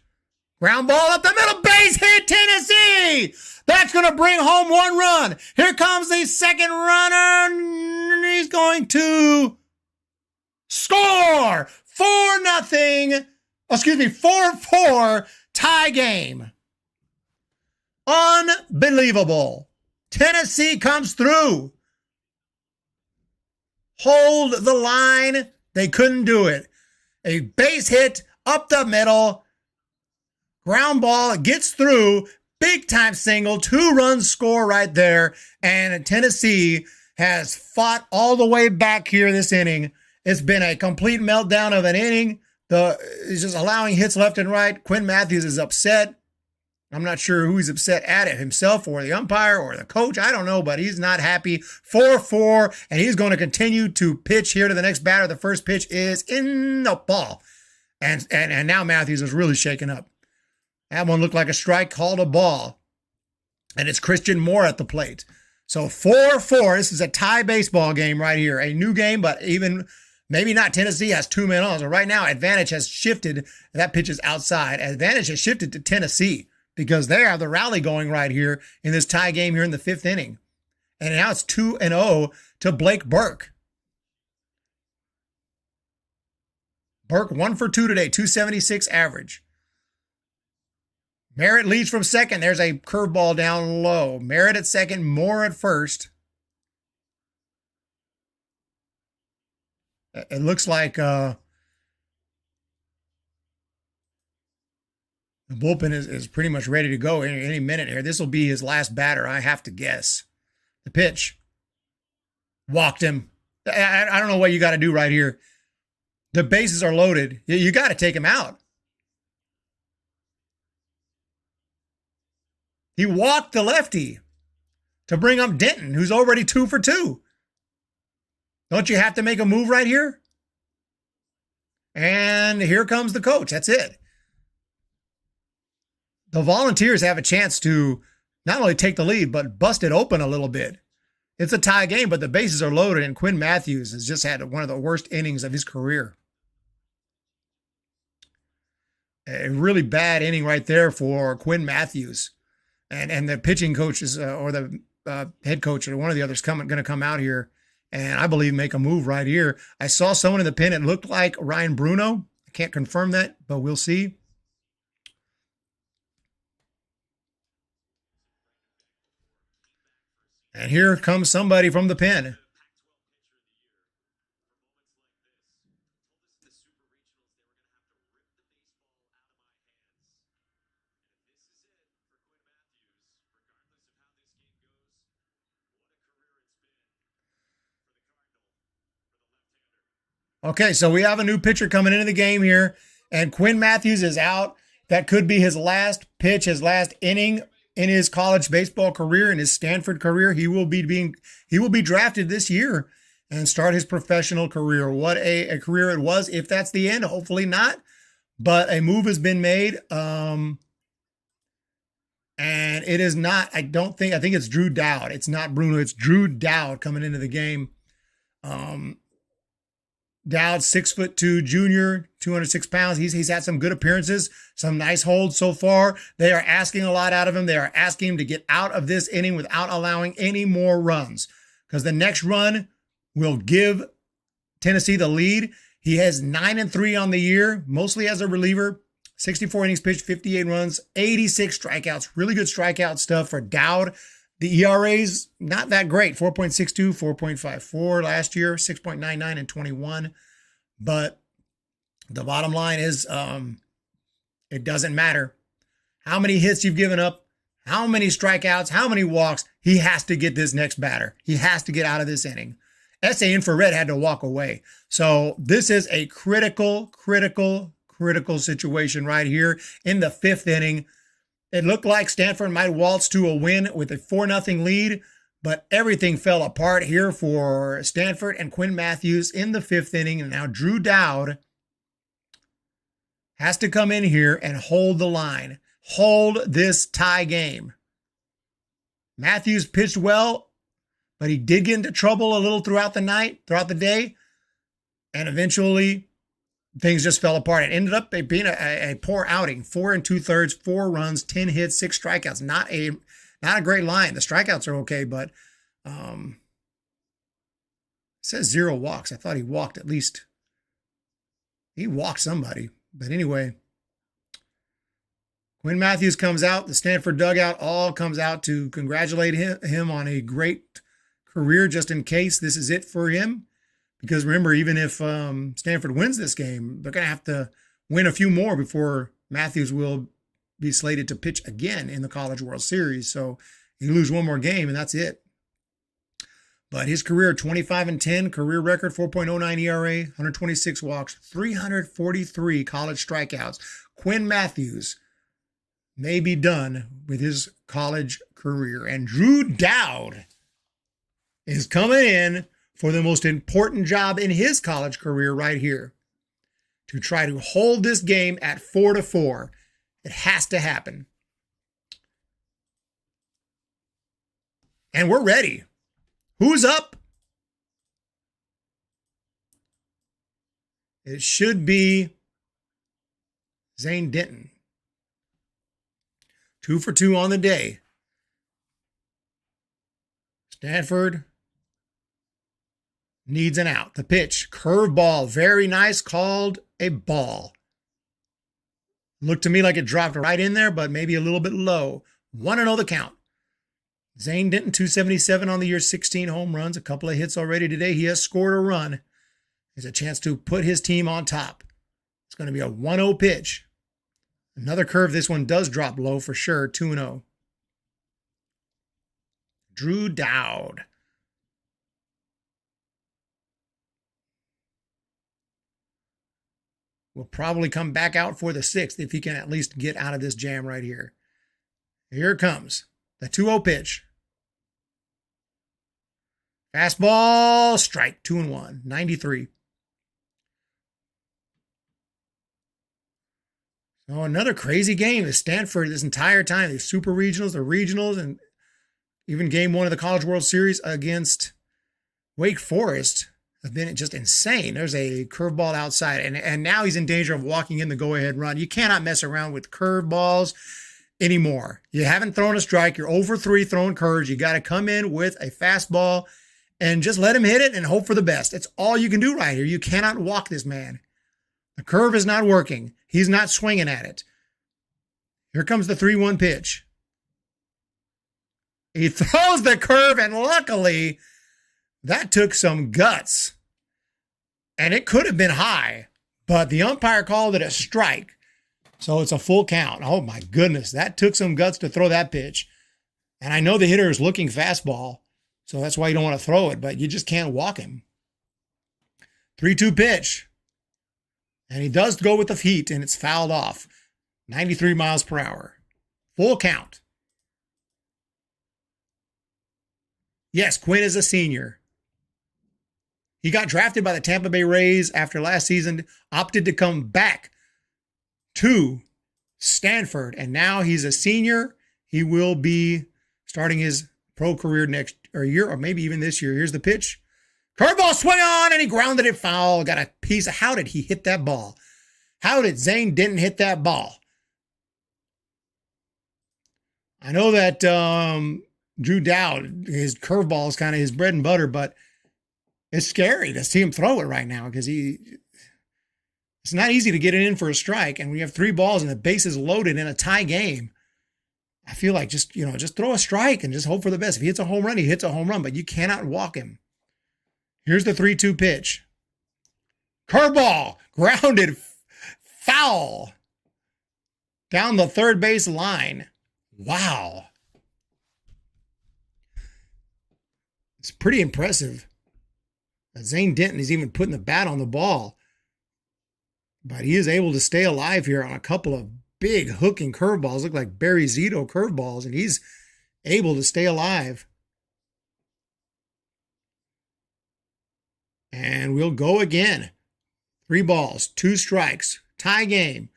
Ground ball up the middle. Base hit, Tennessee. That's going to bring home 1 run. Here comes the second runner. He's going to score. 4-0. 4-4 tie game. Unbelievable. Tennessee comes through. Hold the line. They couldn't do it. A base hit up the middle. Ground ball gets through. Big time single. 2 runs score right there. And Tennessee has fought all the way back here this inning. It's been a complete meltdown of an inning. He's just allowing hits left and right. Quinn Matthews is upset. I'm not sure who he's upset at, himself or the umpire or the coach. I don't know, but he's not happy. 4-4, and he's going to continue to pitch here to the next batter. The first pitch is in the ball. And now Matthews is really shaken up. That one looked like a strike, called a ball. And it's Christian Moore at the plate. So 4-4. This is a tie baseball game right here. A new game, but even maybe not. Tennessee has 2 men on. So right now, advantage has shifted. That pitch is outside. Advantage has shifted to Tennessee, because they have the rally going right here in this tie game here in the 5th inning. And now it's 2-0 to Blake Burke. Burke 1 for 2 today, 276 average. Merritt leads from second. There's a curveball down low. Merritt at second, Moore at first. It looks like the bullpen is pretty much ready to go any minute here. This will be his last batter, I have to guess. The pitch. Walked him. I don't know what you got to do right here. The bases are loaded. You got to take him out. He walked the lefty to bring up Denton, who's already 2 for 2. Don't you have to make a move right here? And here comes the coach. That's it. The Volunteers have a chance to not only take the lead, but bust it open a little bit. It's a tie game, but the bases are loaded, and Quinn Matthews has just had one of the worst innings of his career. A really bad inning right there for Quinn Matthews. And the pitching coaches or the head coach or one of the others going to come out here and I believe make a move right here. I saw someone in the pen. It looked like Ryan Bruno. I can't confirm that, but we'll see. And here comes somebody from the pen. Okay, so we have a new pitcher coming into the game here, and Quinn Matthews is out. That could be his last pitch, his last inning in his college baseball career, in his Stanford career. He will be drafted this year and start his professional career. What a career it was. If that's the end, hopefully not. But a move has been made. And it is not, I think it's Drew Dowd. It's not Bruno, it's Drew Dowd coming into the game. Dowd, 6'2" junior, 206 pounds. He's had some good appearances, some nice holds so far. They are asking a lot out of him. They are asking him to get out of this inning without allowing any more runs, because the next run will give Tennessee the lead. He has 9-3 on the year, mostly as a reliever, 64 innings pitched, 58 runs, 86 strikeouts. Really good strikeout stuff for Dowd. The ERA's not that great. 4.62, 4.54 last year, 6.99 and 21. But the bottom line is it doesn't matter how many hits you've given up, how many strikeouts, how many walks. He has to get this next batter. He has to get out of this inning. SA Infrared had to walk away. So this is a critical situation right here in the 5th inning. It looked like Stanford might waltz to a win with a 4-0 lead, but everything fell apart here for Stanford and Quinn Matthews in the 5th inning. And now Drew Dowd has to come in here and hold the line, hold this tie game. Matthews pitched well, but he did get into trouble a little throughout the day, and eventually things just fell apart. It ended up being a poor outing. 4 2/3, 4 runs, 10 hits, 6 strikeouts. Not a great line. The strikeouts are okay, but it says 0 walks. I thought he walked at least. He walked somebody. But anyway, Quinn Matthews comes out. The Stanford dugout all comes out to congratulate him on a great career, just in case this is it for him. Because remember, even if Stanford wins this game, they're going to have to win a few more before Matthews will be slated to pitch again in the College World Series. So you lose one more game, and that's it. But his career, 25-10, career record, 4.09 ERA, 126 walks, 343 college strikeouts. Quinn Matthews may be done with his college career. And Drew Dowd is coming in for the most important job in his college career right here, to try to hold this game at 4-4. It has to happen. And we're ready. Who's up? It should be Zane Denton. 2 for 2 on the day. Stanford needs an out. The pitch, curveball, very nice, called a ball. Looked to me like it dropped right in there, but maybe a little bit low. 1-0 the count. Zane Denton, 277 on the year, 16 home runs, a couple of hits already today. He has scored a run. There's a chance to put his team on top. It's going to be a 1-0 pitch. Another curve. This one does drop low for sure, 2-0. Drew Dowd. Will probably come back out for the 6th if he can at least get out of this jam right here. Here it comes. The 2-0 pitch. Fastball, strike, 2-1, 93. So another crazy game is Stanford this entire time. The super regionals, the regionals, and even game 1 of the College World Series against Wake Forest have been just insane. There's a curveball outside, and now he's in danger of walking in the go-ahead run. You cannot mess around with curveballs anymore. You haven't thrown a strike. You're 0 for 3 throwing curves. You got to come in with a fastball and just let him hit it and hope for the best. It's all you can do right here. You cannot walk this man. The curve is not working. He's not swinging at it. Here comes the 3-1 pitch. He throws the curve, and luckily, that took some guts. And it could have been high, but the umpire called it a strike. So it's a full count. Oh my goodness, that took some guts to throw that pitch. And I know the hitter is looking fastball, so that's why you don't want to throw it, but you just can't walk him. 3-2 pitch. And he does go with the heat, and it's fouled off. 93 miles per hour. Full count. Yes, Quinn is a senior. He got drafted by the Tampa Bay Rays after last season, opted to come back to Stanford, and now he's a senior. He will be starting his pro career next year, or maybe even this year. Here's the pitch. Curveball swing on, and he grounded it foul. Got a piece of, how did he hit that ball? How did Zane Denton hit that ball? I know that Drew Dowd, his curveball is kind of his bread and butter, but it's scary to see him throw it right now because It's not easy to get it in for a strike. And when you have 3 balls and the base is loaded in a tie game, I feel like just throw a strike and just hope for the best. If he hits a home run, he hits a home run, but you cannot walk him. Here's the 3-2 pitch. Curveball, grounded, foul. Down the third base line. Wow. It's pretty impressive. Zane Denton is even putting the bat on the ball. But he is able to stay alive here on a couple of big hooking curveballs. Look like Barry Zito curveballs, and he's able to stay alive. And we'll go again. 3 balls, 2 strikes, tie game.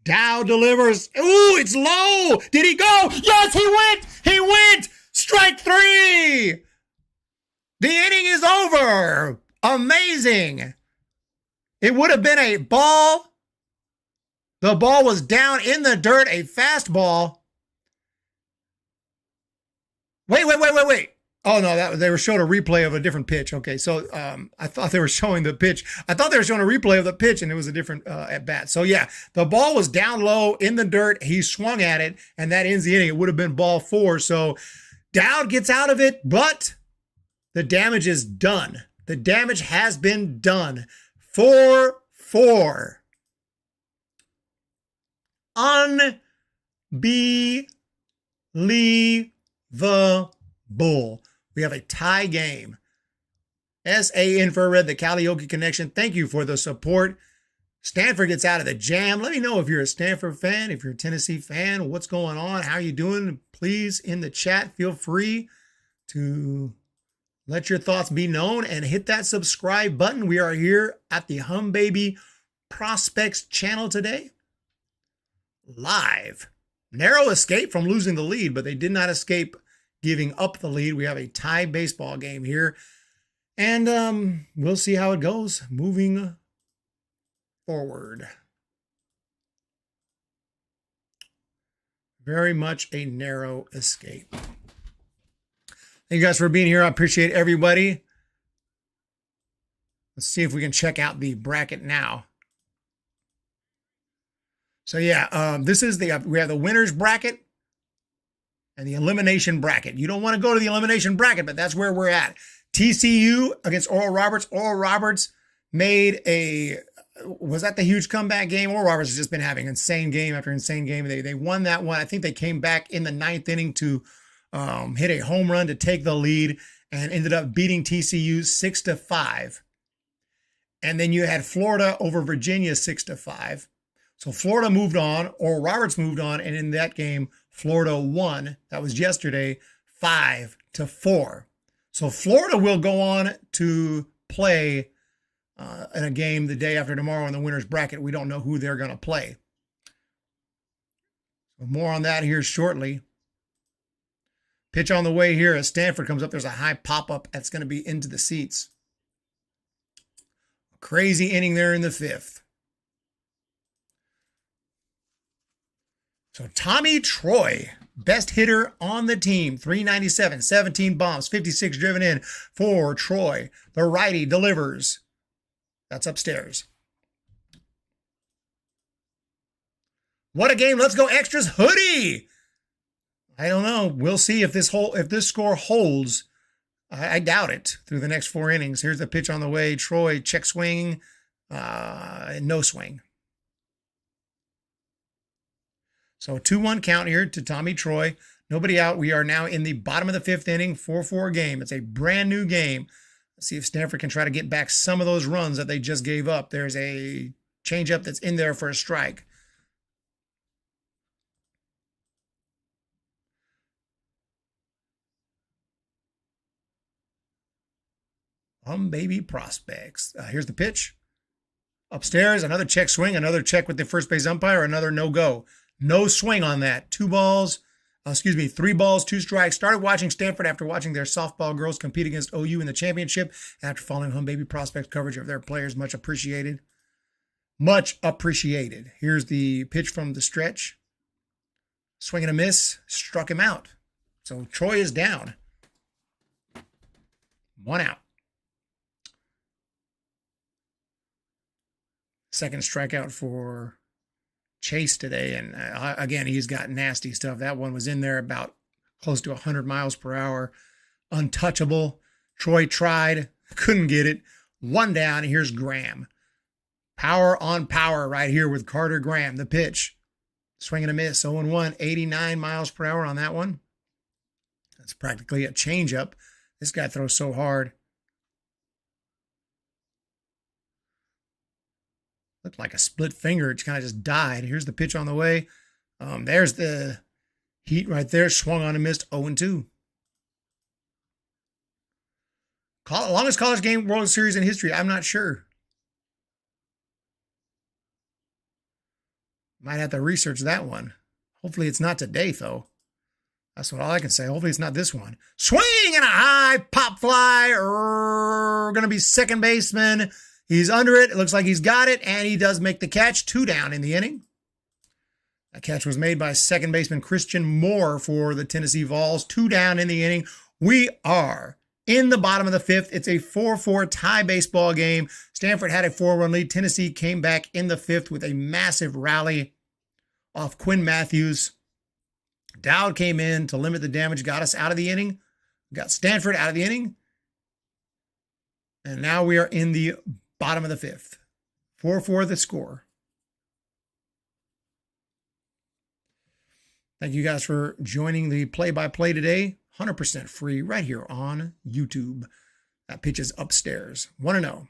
Dow delivers. Ooh, it's low. Did he go? Yes, he went. He went. Strike 3. The inning is over. Amazing. It would have been a ball. The ball was down in the dirt, a fastball. Wait. Oh, no, they were showing a replay of a different pitch. Okay, so I thought they were showing the pitch. I thought they were showing a replay of the pitch, and it was a different at-bat. So, yeah, the ball was down low in the dirt. He swung at it, and that ends the inning. It would have been ball 4. So, Dowd gets out of it, but the damage is done. The damage has been done. 4-4. Unbelievable. We have a tie game. SA Infrared, the Karaoke Connection. Thank you for the support. Stanford gets out of the jam. Let me know if you're a Stanford fan, if you're a Tennessee fan, what's going on, how you doing. Please, in the chat, feel free to let your thoughts be known and hit that subscribe button. We are here at the Hum Baby Prospects channel today. Live. Narrow escape from losing the lead, but they did not escape giving up the lead. We have a tie baseball game here. And we'll see how it goes moving forward. Very much a narrow escape. Thank you guys for being here. I appreciate everybody. Let's see if we can check out the bracket now. So yeah, this is we have the winners bracket and the elimination bracket. You don't want to go to the elimination bracket, but that's where we're at. TCU against Oral Roberts. Oral Roberts was that the huge comeback game? Oral Roberts has just been having insane game after insane game. They won that one. I think they came back in the 9th inning to hit a home run to take the lead and ended up beating TCU 6-5. And then you had Florida over Virginia 6-5. So Florida moved on, Oral Roberts moved on, and in that game, Florida won. That was yesterday, 5-4. So Florida will go on to play in a game the day after tomorrow in the winner's bracket. We don't know who they're going to play. So more on that here shortly. Pitch on the way here as Stanford comes up. There's a high pop-up that's going to be into the seats. Crazy inning there in the 5th. So Tommy Troy, best hitter on the team, 397, 17 bombs, 56 driven in for Troy. The righty delivers. That's upstairs. What a game. Let's go extras. Hoodie. I don't know. We'll see if this score holds. I doubt it through the next 4 innings. Here's the pitch on the way. Troy, check swing, no swing. So 2-1 count here to Tommy Troy. Nobody out. We are now in the bottom of the 5th inning, 4-4 game. It's a brand new game. Let's see if Stanford can try to get back some of those runs that they just gave up. There's a changeup that's in there for a strike. Baby prospects. Here's the pitch. Upstairs, another check swing, another check with the first base umpire, another no-go. No swing on that. 3 balls, 2 strikes. Started watching Stanford after watching their softball girls compete against OU in the championship. After following Hum Baby Prospects coverage of their players, much appreciated. Much appreciated. Here's the pitch from the stretch. Swing and a miss. Struck him out. So Troy is down. 1 out. Second strikeout for Chase today. And again, he's got nasty stuff. That one was in there about close to 100 miles per hour. Untouchable. Troy tried, couldn't get it. One down. Here's Graham. Power on power right here with Carter Graham. The pitch. Swing and a miss. 0-1. 89 miles per hour on that one. That's practically a changeup. This guy throws so hard. Looked like a split finger. It kind of just died. Here's the pitch on the way. There's the heat right there. Swung on and missed. 0-2. Longest college game World Series in history. I'm not sure. Might have to research that one. Hopefully it's not today, though. That's all I can say. Hopefully it's not this one. Swing and a high pop fly. Going to be second baseman. He's under it. It looks like he's got it, and he does make the catch. 2 down in the inning. That catch was made by second baseman Christian Moore for the Tennessee Vols. 2 down in the inning. We are in the bottom of the 5th. It's a 4-4 tie baseball game. Stanford had a 4-run lead. Tennessee came back in the 5th with a massive rally off Quinn Matthews. Dowd came in to limit the damage, got us out of the inning. Got Stanford out of the inning. And now we are in the bottom of the 5th. 4-4 the score. Thank you guys for joining the play-by-play today. 100% free right here on YouTube. That pitch is upstairs. 1-0.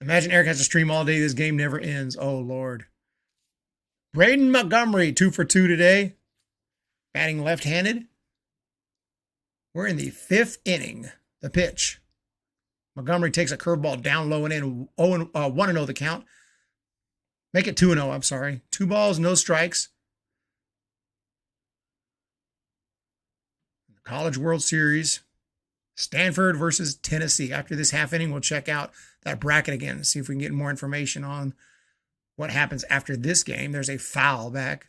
Imagine Eric has to stream all day. This game never ends. Oh, Lord. Braden Montgomery, 2 for 2 today. Batting left-handed. We're in the 5th inning. The pitch. Montgomery takes a curveball down low and in. 1-0 the count. Make it 2-0, I'm sorry. 2 balls, no strikes. College World Series. Stanford versus Tennessee. After this half inning, we'll check out that bracket again and see if we can get more information on what happens after this game. There's a foul back.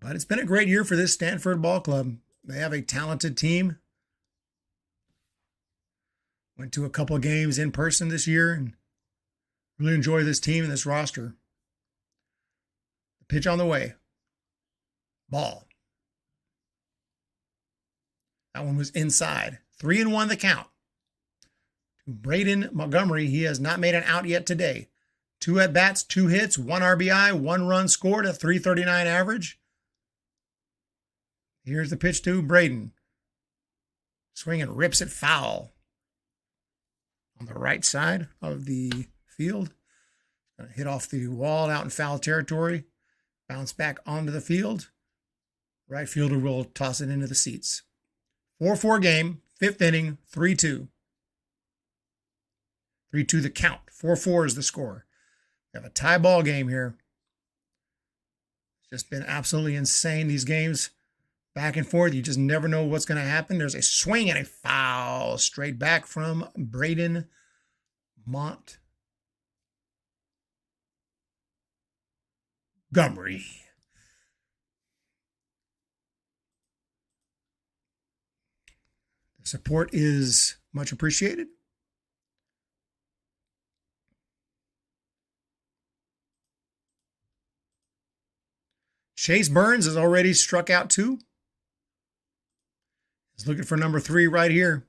But it's been a great year for this Stanford ball club. They have a talented team. Went to a couple of games in person this year and really enjoy this team and this roster. The pitch on the way. Ball. That one was inside. 3-1 the count. To Braden Montgomery, he has not made an out yet today. 2 at-bats, 2 hits, 1 RBI, 1 run scored, a .339 average. Here's the pitch to Braden. Swing and rips it foul. On the right side of the field. Going to hit off the wall out in foul territory. Bounce back onto the field. Right fielder will toss it into the seats. 4-4 game, 5th inning, 3-2. 3-2 the count. 4-4 is the score. We have a tie ball game here. It's just been absolutely insane, these games. Back and forth. You just never know what's going to happen. There's a swing and a foul straight back from Braden Montgomery. The support is much appreciated. Chase Burns has already struck out 2. He's looking for number 3 right here.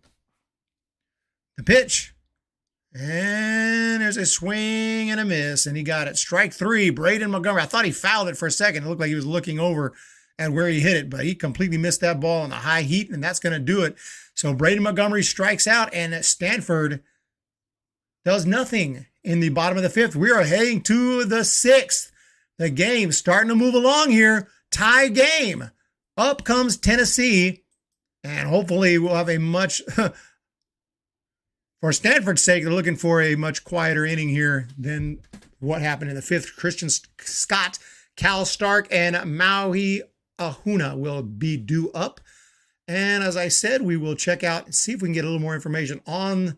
The pitch. And there's a swing and a miss, and he got it. Strike 3, Braden Montgomery. I thought he fouled it for a second. It looked like he was looking over at where he hit it, but he completely missed that ball in the high heat, and that's going to do it. So Braden Montgomery strikes out, and Stanford does nothing in the bottom of the 5th. We are heading to the 6th. The game starting to move along here. Tie game. Up comes Tennessee, and hopefully we'll have a much... For Stanford's sake, they're looking for a much quieter inning here than what happened in the 5th. Christian Scott, Cal Stark, and Maui Ahuna will be due up. And as I said, we will check out and see if we can get a little more information on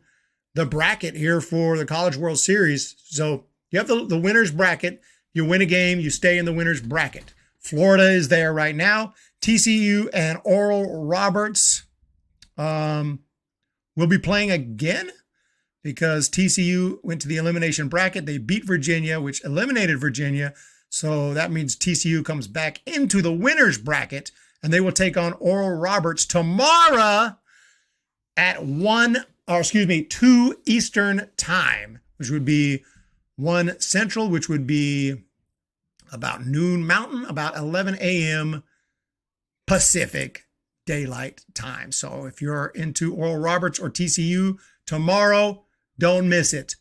the bracket here for the College World Series. So you have the winner's bracket. You win a game, you stay in the winner's bracket. Florida is there right now. TCU and Oral Roberts will be playing again because TCU went to the elimination bracket. They beat Virginia, which eliminated Virginia. So that means TCU comes back into the winner's bracket, and they will take on Oral Roberts tomorrow at 2 Eastern time, which would be 1 Central, which would be about noon Mountain, about 11 a.m. Pacific Daylight Time. So if you're into Oral Roberts or TCU tomorrow, don't miss it.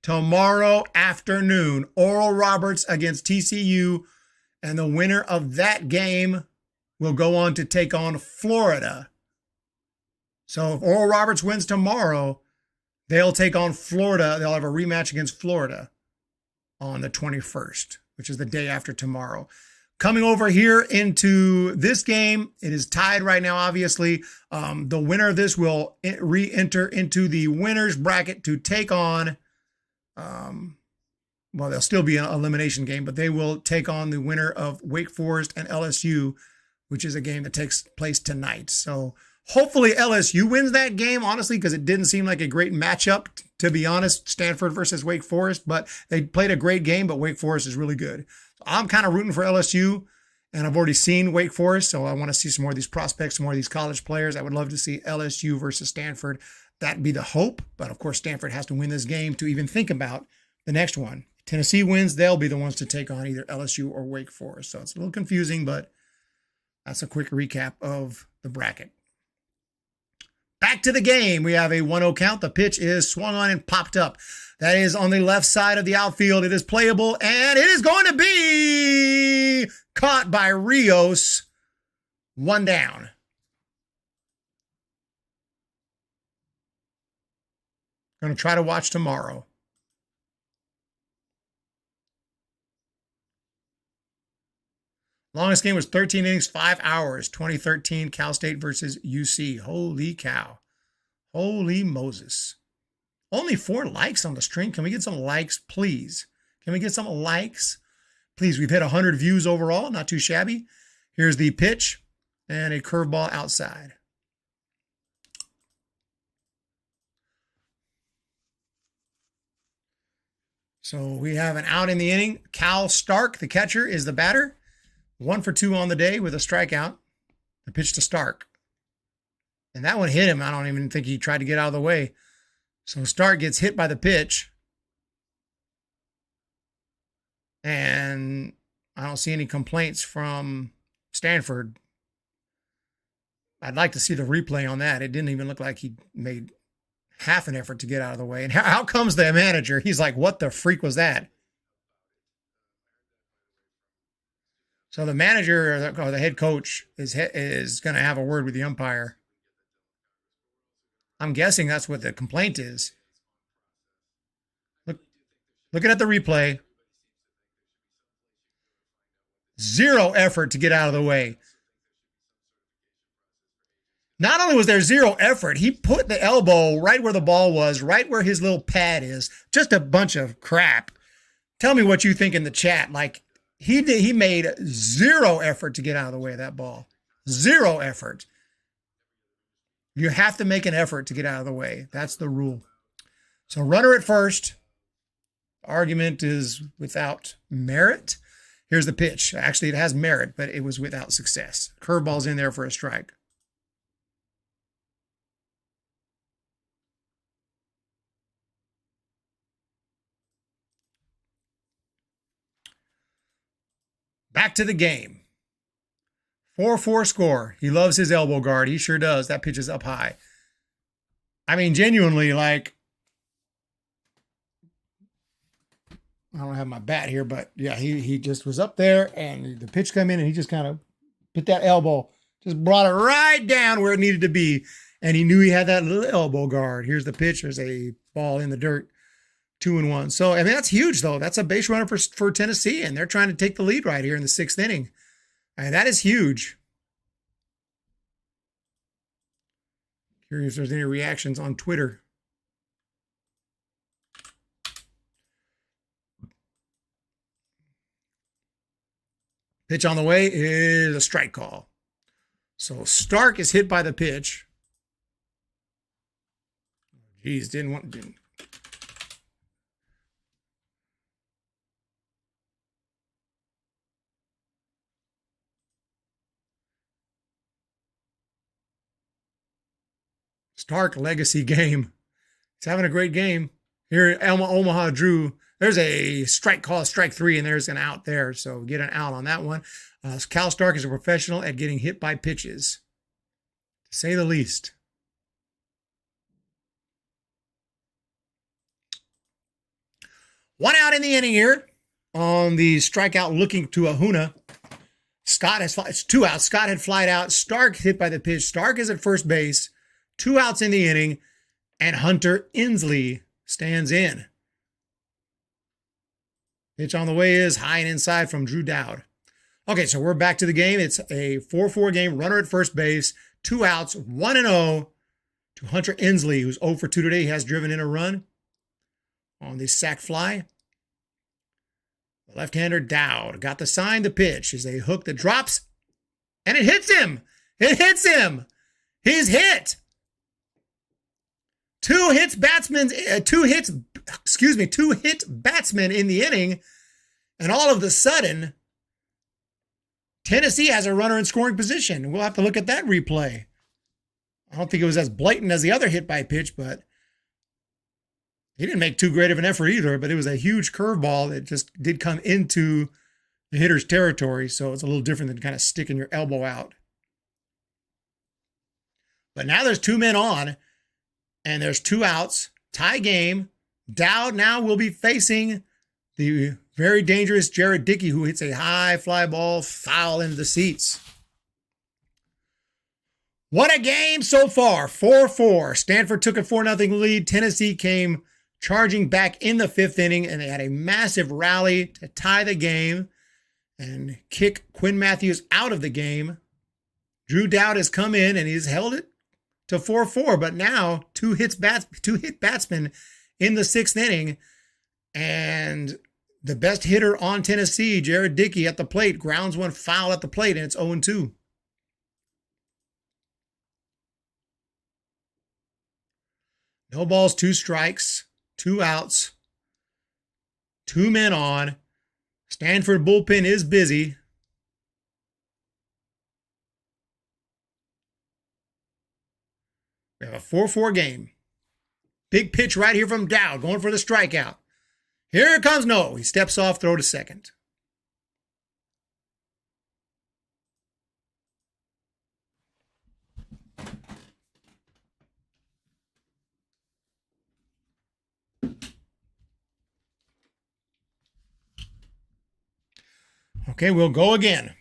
Tomorrow afternoon, Oral Roberts against TCU, and the winner of that game will go on to take on Florida. So if Oral Roberts wins tomorrow, they'll take on Florida. They'll have a rematch against Florida on the 21st, which is the day after tomorrow. Coming over here into this game, it is tied right now, obviously. The winner of this will re-enter into the winner's bracket to take on, well, there'll still be an elimination game, but they will take on the winner of Wake Forest and LSU, which is a game that takes place tonight. So hopefully LSU wins that game, honestly, because it didn't seem like a great matchup, to be honest, Stanford versus Wake Forest, but they played a great game, but Wake Forest is really good. So I'm kind of rooting for LSU, and I've already seen Wake Forest, so I want to see some more of these prospects, some more of these college players. I would love to see LSU versus Stanford. That'd be the hope, but of course Stanford has to win this game to even think about the next one. If Tennessee wins, they'll be the ones to take on either LSU or Wake Forest. So it's a little confusing, but that's a quick recap of the bracket. Back to the game. We have a 1-0 count. The pitch is swung on and popped up. That is on the left side of the outfield. It is playable, and it is going to be caught by Rios. 1 down. Going to try to watch tomorrow. Longest game was 13 innings, 5 hours, 2013 Cal State versus UC. Holy cow. Holy Moses. Only 4 likes on the stream. Can we get some likes, please? Can we get some likes? Please, we've hit 100 views overall. Not too shabby. Here's the pitch and a curveball outside. So we have an out in the inning. Cal Stark, the catcher, is the batter. 1 for 2 on the day with a strikeout. The pitch to Stark. And that one hit him. I don't even think he tried to get out of the way. So Stark gets hit by the pitch. And I don't see any complaints from Stanford. I'd like to see the replay on that. It didn't even look like he made half an effort to get out of the way. And how comes the manager? He's like, what the freak was that? So the manager or the head coach is going to have a word with the umpire. I'm guessing that's what the complaint is. Looking at the replay. 0 effort to get out of the way. Not only was there 0 effort, he put the elbow right where the ball was, right where his little pad is. Just a bunch of crap. Tell me what you think in the chat. Like, he made 0 effort to get out of the way of that ball. 0 effort. You have to make an effort to get out of the way. That's the rule. So runner at first. Argument is without merit. Here's the pitch. Actually, it has merit, but it was without success. Curveball's in there for a strike. Back to the game. 4-4 score. He loves his elbow guard. He sure does. That pitch is up high. I mean, genuinely, like, I don't have my bat here, but yeah, he just was up there and the pitch come in and he just kind of put that elbow, just brought it right down where it needed to be. And he knew he had that little elbow guard. Here's the pitch. There's a ball in the dirt. 2-1. So, I mean, that's huge, though. That's a base runner for Tennessee, and they're trying to take the lead right here in the 6th inning. And that is huge. Curious if there's any reactions on Twitter. Pitch on the way is a strike call. So Stark is hit by the pitch. Geez, didn't. Stark legacy game. He's having a great game. Here, Omaha drew. There's a strike call, strike 3, and there's an out there. So get an out on that one. Cal Stark is a professional at getting hit by pitches, to say the least. One out in the inning here on the strikeout looking to Ahuna. Scott has it's 2 outs. Scott had flied out. Stark hit by the pitch. Stark is at first base. 2 outs in the inning, and Hunter Inslee stands in. Pitch on the way is high and inside from Drew Dowd. Okay, so we're back to the game. It's a 4-4 game. Runner at first base. 2 outs, 1-0 to Hunter Inslee, who's 0 for 2 today. He has driven in a run on the sac fly. The left-hander Dowd got the sign to pitch. Is a hook that drops, and it hits him. It hits him. He's hit. Two hit batsmen in the inning, and all of a sudden, Tennessee has a runner in scoring position. We'll have to look at that replay. I don't think it was as blatant as the other hit by pitch, but he didn't make too great of an effort either, but it was a huge curveball that just did come into the hitter's territory, so it's a little different than kind of sticking your elbow out. But now there's 2 men on, and there's 2 outs, tie game. Dowd now will be facing the very dangerous Jared Dickey, who hits a high fly ball foul into the seats. What a game so far, 4-4. Stanford took a 4-0 lead. Tennessee came charging back in the 5th inning, and they had a massive rally to tie the game and kick Quinn Matthews out of the game. Drew Dowd has come in, and he's held it to 4-4, but now 2 hit batsmen in the 6th inning, and the best hitter on Tennessee, Jared Dickey, at the plate, grounds one foul at the plate, and it's 0-2. No balls, 2 strikes, 2 outs, 2 men on. Stanford bullpen is busy. We have a 4-4 game. Big pitch right here from Dowd, going for the strikeout. Here it comes. No, he steps off, throw to second. Okay, we'll go again.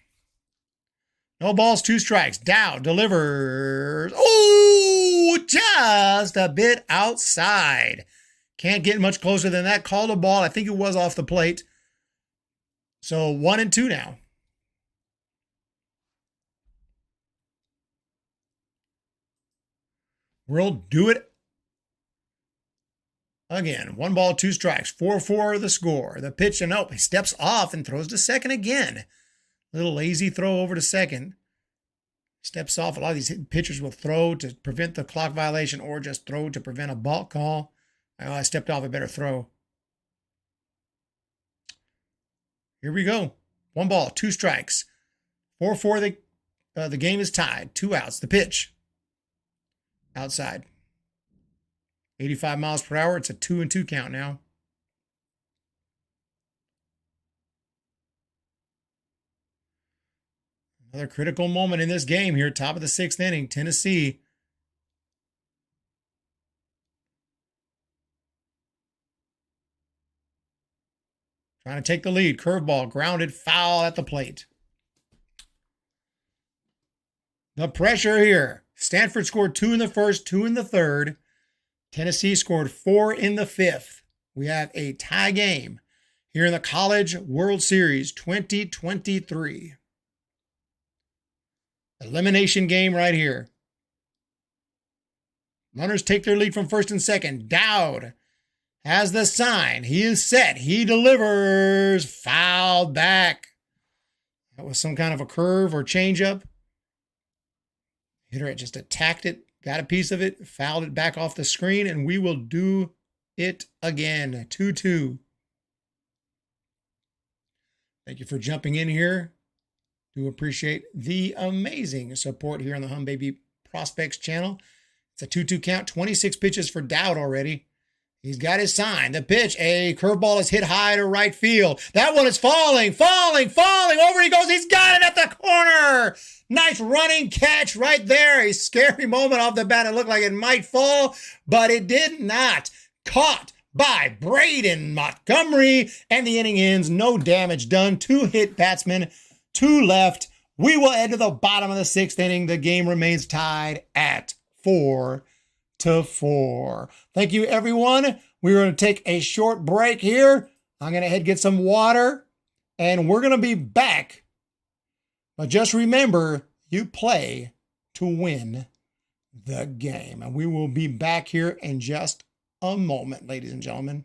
No balls, 2 strikes. Dowd delivers. Oh, just a bit outside. Can't get much closer than that. Called a ball. I think it was off the plate. So 1-2 now. We'll do it again. 1 ball, 2 strikes. 4-4 the score. The pitch, and nope, he steps off and throws to second again. Little lazy throw over to second. Steps off. A lot of these pitchers will throw to prevent the clock violation or just throw to prevent a balk call. Oh, I stepped off. A better throw. Here we go. 1 ball, 2 strikes. 4-4. The game is tied. 2 outs. The pitch. Outside. 85 miles per hour. It's a 2-2 count now. Another critical moment in this game here. Top of the 6th inning. Tennessee trying to take the lead. Curveball, grounded, foul at the plate. The pressure here. Stanford scored 2 in the first, 2 in the third. Tennessee scored 4 in the 5th. We have a tie game here in the College World Series 2023. Elimination game right here. Runners take their lead from first and second. Dowd has the sign. He is set. He delivers. Fouled back. That was some kind of a curve or changeup. Hitter just attacked it, got a piece of it, fouled it back off the screen, and we will do it again. 2-2. Thank you for jumping in here. Do appreciate the amazing support here on the Hum Baby Prospects channel. It's a 2-2 count, 26 pitches for Dowd already. He's got his sign. The pitch, a curveball is hit high to right field. That one is falling. Over he goes. He's got it at the corner. Nice running catch right there. A scary moment off the bat. It looked like it might fall, but it did not. Caught by Braden Montgomery, and the inning ends. No damage done. 2 hit batsmen, 2 left. We will head to the bottom of the 6th inning. The game remains tied at 4-4. Thank you, everyone. We're going to take a short break here. I'm going to head get some water, and we're going to be back. But just remember, you play to win the game. And we will be back here in just a moment, ladies and gentlemen.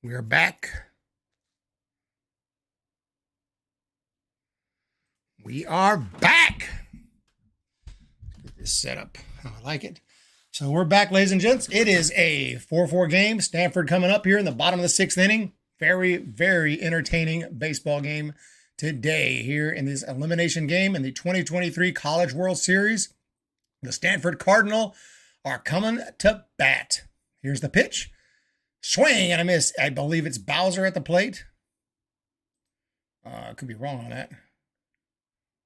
We are back. We are back. Get this set up how I like it. So we're back, ladies and gents. It is a 4-4 game. Stanford coming up here in the bottom of the 6th inning. Very, very entertaining baseball game today here in this elimination game in the 2023 College World Series. The Stanford Cardinal are coming to bat. Here's the pitch. Swing and a miss. I believe it's Bowser at the plate. I could be wrong on that.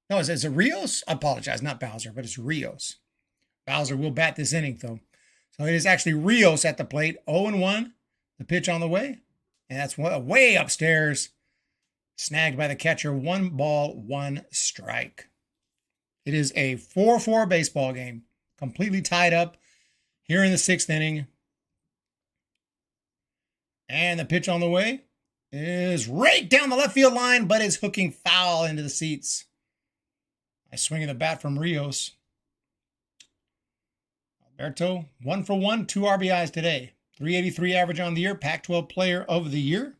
No, is it Rios? I apologize, not Bowser, but it's Rios. Bowser will bat this inning, though. So it is actually Rios at the plate. 0-1. The pitch on the way. And that's way upstairs. Snagged by the catcher. 1 ball, 1 strike. It is a 4-4 baseball game. Completely tied up here in the 6th inning. And the pitch on the way is raked down the left field line, but is hooking foul into the seats. Nice swing of the bat from Rios. Alberto, 1 for 1, 2 RBIs today. 383 average on the year, Pac-12 Player of the Year.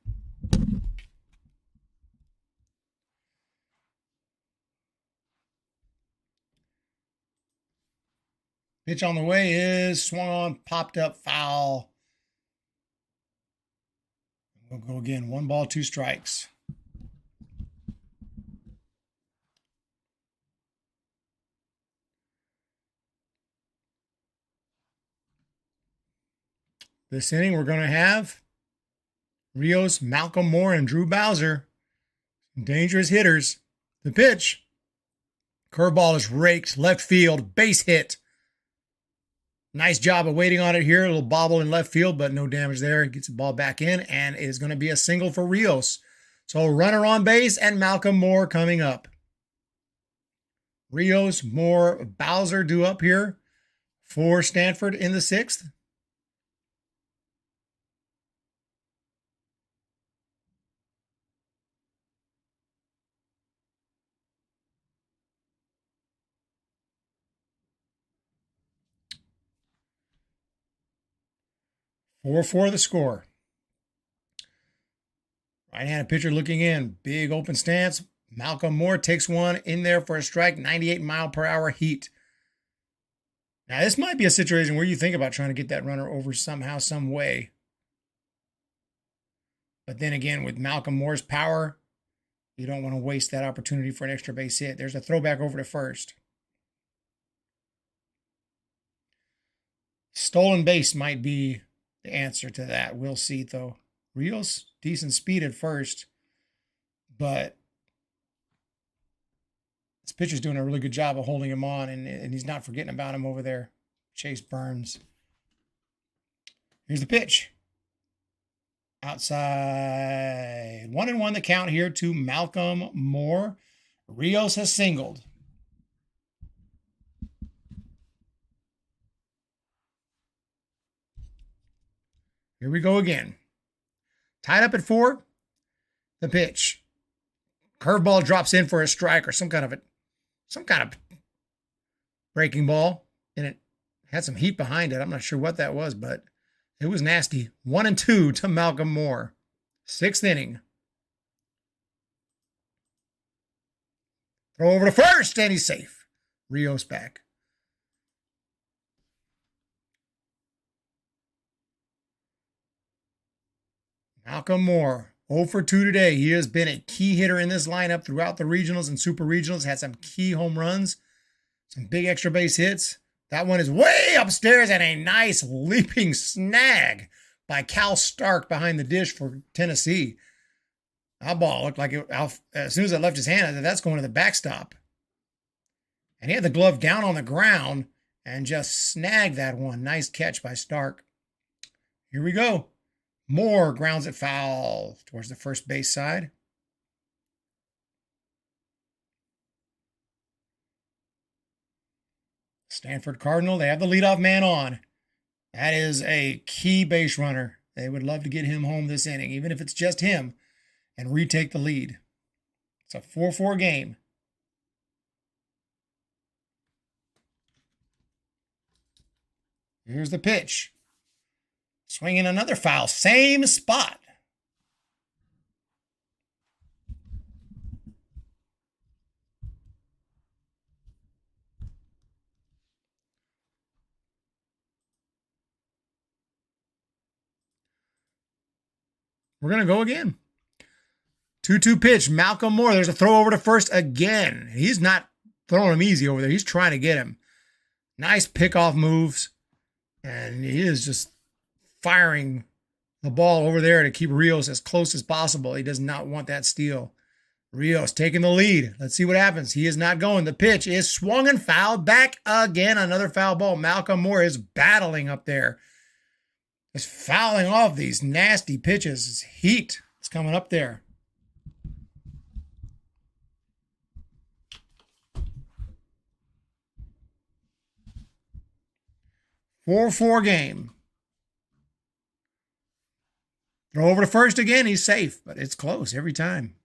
Pitch on the way is swung on, popped up, foul. We'll go again. 1 ball, 2 strikes. This inning, we're going to have Rios, Malcolm Moore, and Drew Bowser. Dangerous hitters. The pitch. Curveball is raked, left field, base hit. Nice job of waiting on it here. A little bobble in left field, but no damage there. Gets the ball back in, and it is going to be a single for Rios. So runner on base and Malcolm Moore coming up. Rios, Moore, Bowser due up here for Stanford in the 6th. For the score. Right-handed pitcher looking in. Big open stance. Malcolm Moore takes one in there for a strike, 98-mile-per-hour heat. Now, this might be a situation where you think about trying to get that runner over somehow, some way. But then again, with Malcolm Moore's power, you don't want to waste that opportunity for an extra base hit. There's a throwback over to first. Stolen base might be the answer to that. We'll see, though. Rios, decent speed at first, but this pitcher's doing a really good job of holding him on, and he's not forgetting about him over there. Chase Burns. Here's the pitch. Outside. 1-1 the count here to Malcolm Moore. Rios has singled. Here we go again. Tied up at 4. The pitch. Curveball drops in for a strike or some kind of breaking ball, and it had some heat behind it. I'm not sure what that was, but it was nasty. 1-2 to Malcolm Moore. 6th inning. Throw over to first, and he's safe. Rios back. Malcolm Moore, 0 for 2 today. He has been a key hitter in this lineup throughout the regionals and super regionals. Had some key home runs, some big extra base hits. That one is way upstairs and a nice leaping snag by Cal Stark behind the dish for Tennessee. That ball looked like it, as soon as it left his hand, I said, that's going to the backstop. And he had the glove down on the ground and just snagged that one. Nice catch by Stark. Here we go. Moore grounds it foul towards the first base side. Stanford Cardinal, they have the leadoff man on. That is a key base runner. They would love to get him home this inning, even if it's just him, and retake the lead. It's a 4-4 game. Here's the pitch. Swinging another foul, same spot. We're going to go again. 2-2 pitch, Malcolm Moore. There's a throw over to first again. He's not throwing him easy over there. He's trying to get him. Nice pickoff moves. And he is just firing the ball over there to keep Rios as close as possible. He does not want that steal. Rios taking the lead. Let's see what happens. He is not going. The pitch is swung and fouled back again. Another foul ball. Malcolm Moore is battling up there. Just fouling off these nasty pitches. It's heat. It's coming up there. Four game. Throw over to first again. He's safe, but it's close every time.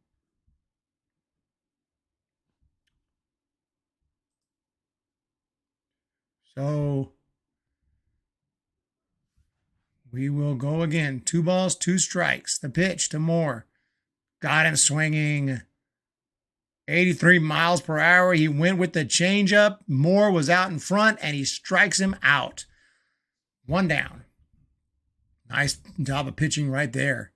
So we will go again. 2 balls, 2 strikes. The pitch to Moore. Got him swinging. 83 miles per hour. He went with the changeup. Moore was out in front, and he strikes him out. 1 down. Nice job of pitching right there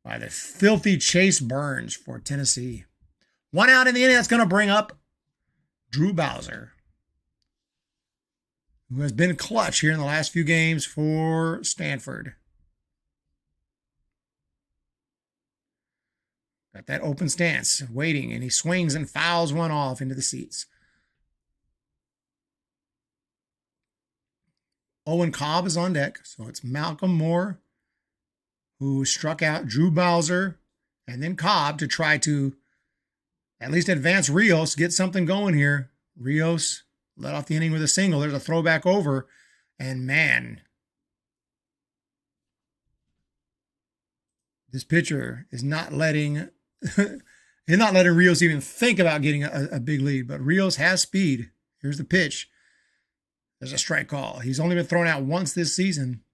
by the filthy Chase Burns for Tennessee. 1 out in the inning. That's going to bring up Drew Bowser, who has been clutch here in the last few games for Stanford. Got that open stance, waiting, and he swings and fouls one off into the seats. Owen Cobb is on deck, so it's Malcolm Moore, who struck out Drew Bowser, and then Cobb to try to at least advance Rios, get something going here. Rios let off the inning with a single. There's a throwback over, and man, this pitcher is not letting Rios even think about getting a big lead, but Rios has speed. Here's the pitch. There's a strike call. He's only been thrown out once this season.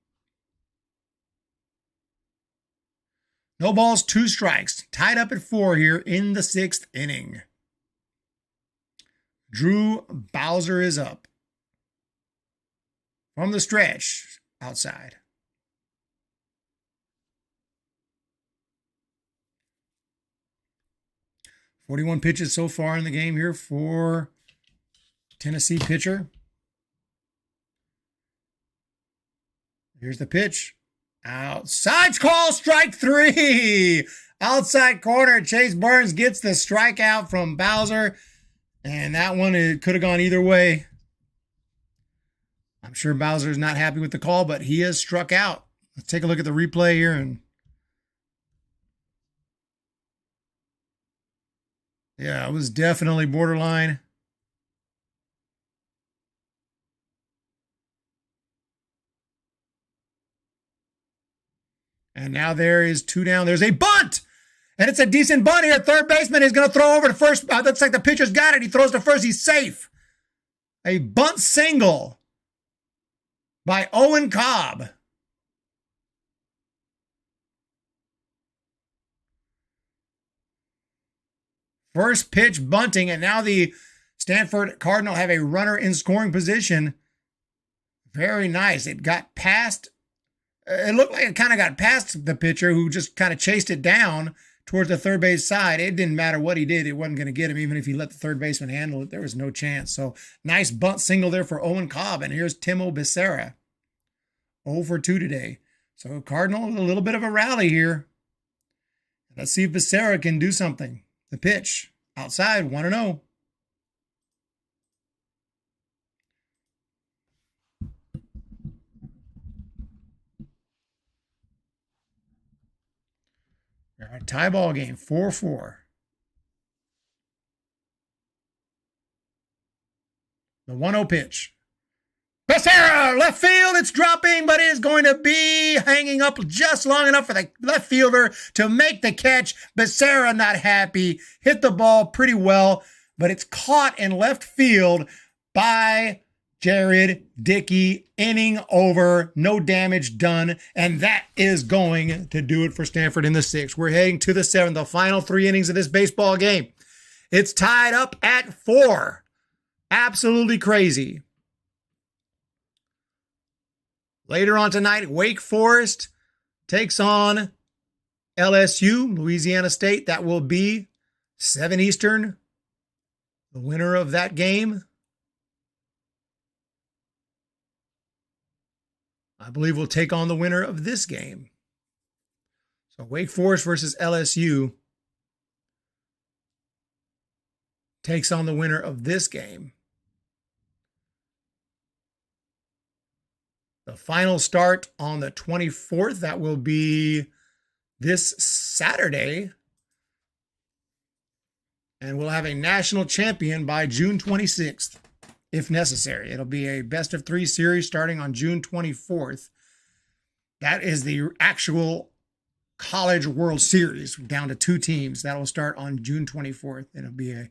No balls, 2 strikes. Tied up at 4 here in the 6th inning. Drew Bowser is up. From the stretch, outside. .41 pitches so far in the game here for Tennessee pitcher. Here's the pitch. Outside call, strike 3. Outside corner, Chase Burns gets the strikeout from Bowser. And that one, it could have gone either way. I'm sure Bowser's not happy with the call, but he has struck out. Let's take a look at the replay here. And yeah, it was definitely borderline. And now there is 2 down. There's a bunt. And it's a decent bunt here. Third baseman is going to throw over to first. Looks like the pitcher's got it. He throws to first. He's safe. A bunt single by Owen Cobb. First pitch bunting, and now the Stanford Cardinal have a runner in scoring position. Very nice. It got past. It looked like it kind of got past the pitcher, who just kind of chased it down towards the third base side. It didn't matter what he did. It wasn't going to get him. Even if he let the third baseman handle it, there was no chance. So nice bunt single there for Owen Cobb. And here's Timo Becerra. 0 for 2 today. So Cardinal, a little bit of a rally here. Let's see if Becerra can do something. The pitch outside, 1-0. All right, tie ball game, 4-4. The 1-0 pitch. Becerra, left field, it's dropping, but it is going to be hanging up just long enough for the left fielder to make the catch. Becerra not happy, hit the ball pretty well, but it's caught in left field by Jared Dickey. Inning over, no damage done, and that is going to do it for Stanford in the 6th. We're heading to the 7th, the final 3 innings of this baseball game. It's tied up at 4. Absolutely crazy. Later on tonight, Wake Forest takes on LSU, Louisiana State. That will be 7 Eastern. The winner of that game, I believe, will take on the winner of this game. So Wake Forest versus LSU takes on the winner of this game. The final start on the 24th. That will be this Saturday. And we'll have a national champion by June 26th, if necessary. It'll be a best-of-3 series starting on June 24th. That is the actual College World Series, down to 2 teams. That will start on June 24th. It'll be a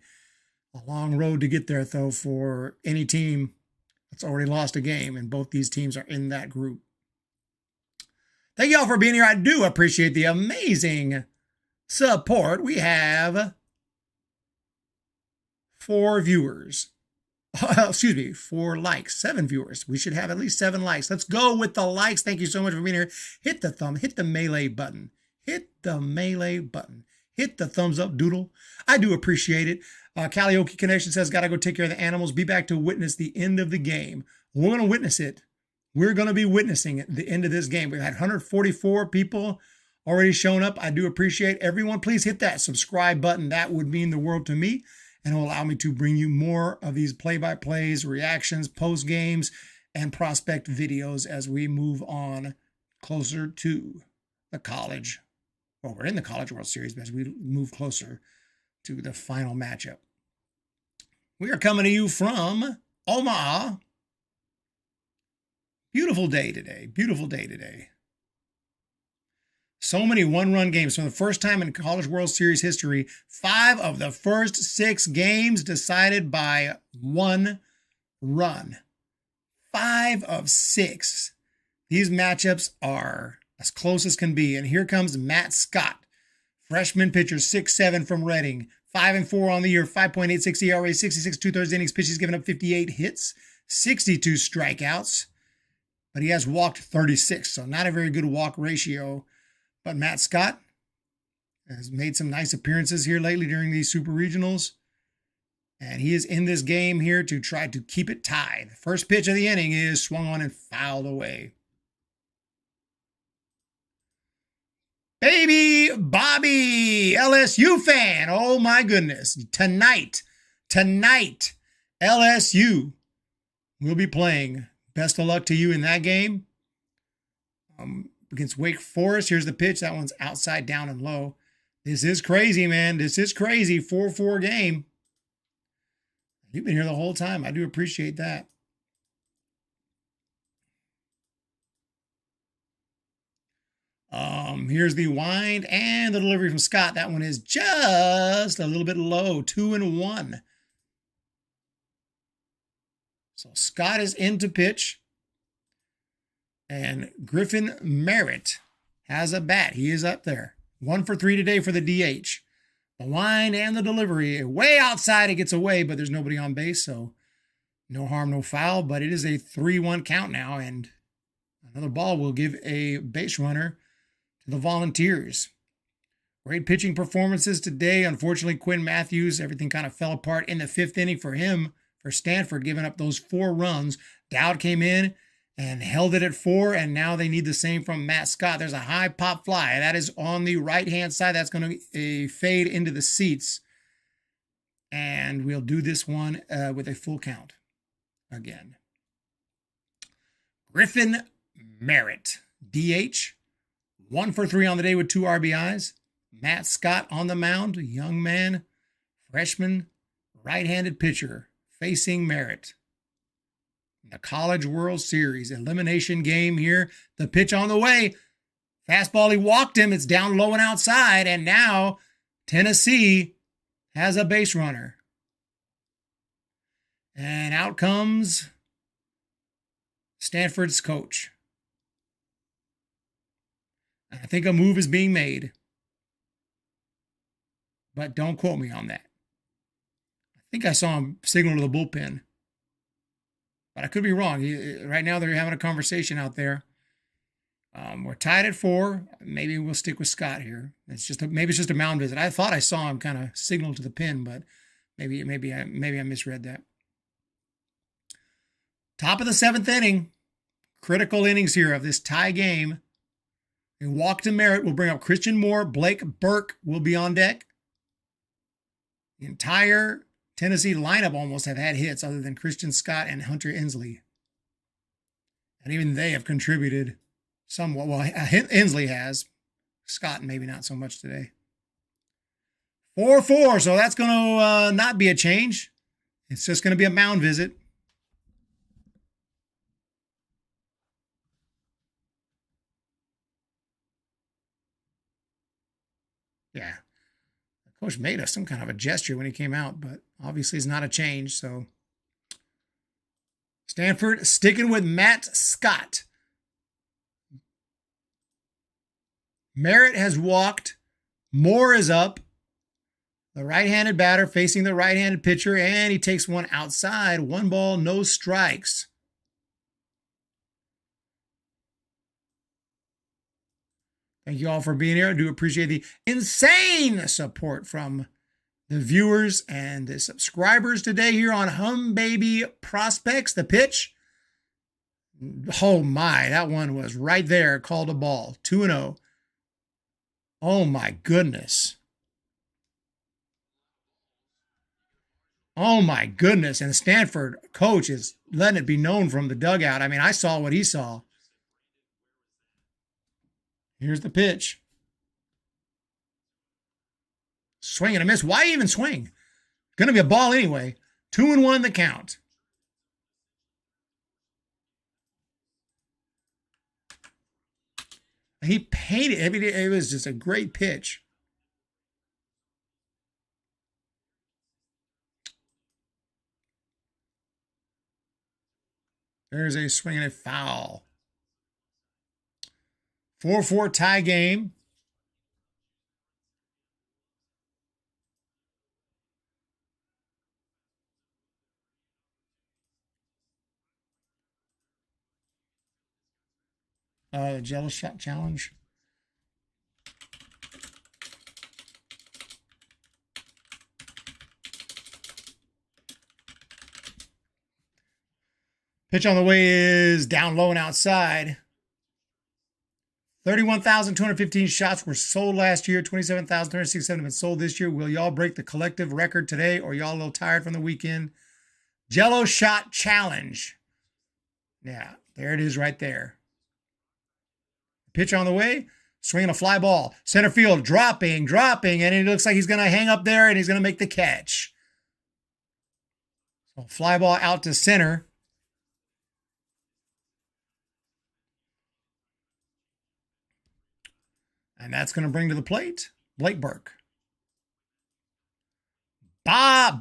long road to get there, though, for any team that's already lost a game, and both these teams are in that group. Thank you all for being here. I do appreciate the amazing support. We have 4 viewers. 4 likes, 7 viewers. We should have at least 7 likes. Let's go with the likes. Thank you so much for being here. Hit the thumb, hit the melee button. Hit the melee button. Hit the thumbs up doodle. I do appreciate it. Calliope Connection says, gotta go take care of the animals. Be back to witness the end of the game. We're going to witness it. We're going to be witnessing the end of this game. We've had 144 people already shown up. I do appreciate everyone. Please hit that subscribe button. That would mean the world to me, and it will allow me to bring you more of these play-by-plays, reactions, post-games, and prospect videos as we move on closer to the college. Well, we're in the College World Series, but as we move closer to the final matchup. We are coming to you from Omaha. Beautiful day today. Beautiful day today. So many one-run games. For the first time in College World Series history, 5 of the first 6 games decided by 1 run. 5 of 6. These matchups are as close as can be. And here comes Matt Scott, freshman pitcher, 6'7" from Reading, 5-4 on the year, 5.86 ERA, 66 2/3 innings pitched. He's given up 58 hits, 62 strikeouts, but he has walked 36, so not a very good walk ratio. But Matt Scott has made some nice appearances here lately during these super regionals, and he is in this game here to try to keep it tied. The first pitch of the inning is swung on and fouled away. Baby Bobby, LSU fan. Oh my goodness. Tonight, LSU will be playing. Best of luck to you in that game. Against Wake Forest. Here's the pitch. That one's outside, down, and low. This is crazy, man. This is crazy. 4-4 game. You've been here the whole time. I do appreciate that. Here's the wind and the delivery from Scott. That one is just a little bit low, 2-1. So Scott is in to pitch. And Griffin Merritt has a bat. He is up there. 1 for 3 today for the DH. The wind and the delivery. Way outside, it gets away, but there's nobody on base, so no harm, no foul. But it is a 3-1 count now, and another ball will give a base runner to the Volunteers. Great pitching performances today. Unfortunately, Quinn Matthews, everything kind of fell apart in the 5th inning for him, for Stanford, giving up those 4 runs. Dowd came in and held it at 4, and now they need the same from Matt Scott. There's a high pop fly. That is on the right-hand side. That's going to fade into the seats. And we'll do this one with a full count again. Griffin Merritt, DH. 1 for 3 on the day with 2 RBIs. Matt Scott on the mound, a young man, freshman, right-handed pitcher, facing Merritt. The College World Series elimination game here. The pitch on the way. Fastball, he walked him. It's down low and outside. And now Tennessee has a base runner. And out comes Stanford's coach. I think a move is being made. But don't quote me on that. I think I saw him signal to the bullpen. But I could be wrong. Right now they're having a conversation out there. We're tied at 4. Maybe we'll stick with Scott here. Maybe it's just a mound visit. I thought I saw him kind of signal to the pin, but maybe I misread that. Top of the 7th inning. Critical innings here of this tie game. A walk to Merritt will bring up Christian Moore. Blake Burke will be on deck. The entire Tennessee lineup almost have had hits other than Christian Scott and Hunter Inslee. And even they have contributed somewhat. Well, Inslee has. Scott maybe not so much today. 4-4, so that's going to not be a change. It's just going to be a mound visit. Yeah. Coach made us some kind of a gesture when he came out, but obviously it's not a change. So Stanford sticking with Matt Scott. Merritt has walked. Moore is up. The right-handed batter facing the right-handed pitcher, and he takes one outside. 1 ball, no strikes. Thank you all for being here. I do appreciate the insane support from the viewers and the subscribers today here on Hum Baby Prospects. The pitch. Oh my, that one was right there. Called a ball. 2-0. Oh my goodness. Oh my goodness. And the Stanford coach is letting it be known from the dugout. I mean, I saw what he saw. Here's the pitch. Swing and a miss. Why even swing? Going to be a ball anyway. 2-1 the count. He painted. I mean, it was just a great pitch. There's a swing and a foul. 4-4 tie game. Jello shot challenge. Pitch on the way is down low and outside. 31,215 shots were sold last year. 27,367 have been sold this year. Will y'all break the collective record today, or y'all a little tired from the weekend? Jello shot challenge. Yeah, there it is right there. Pitch on the way, swinging a fly ball. Center field, dropping, and it looks like he's going to hang up there and he's going to make the catch. So fly ball out to center. And that's going to bring to the plate Blake Burke.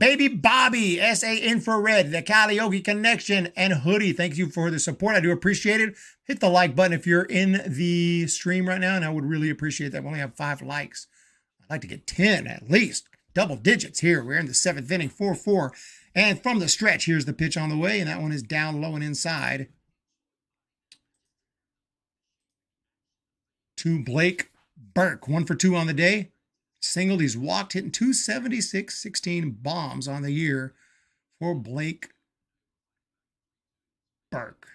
Baby Bobby, SA Infrared, the Karaoke Connection, and Hoodie. Thank you for the support. I do appreciate it. Hit the like button if you're in the stream right now, and I would really appreciate that. We only have 5 likes. I'd like to get 10 at least. Double digits here. We're in the 7th inning, 4-4. And from the stretch, here's the pitch on the way, and that one is down low and inside. To Blake Burke. 1 for 2 on the day. Singled, he's walked, hitting 276, 16 bombs on the year for Blake Burke.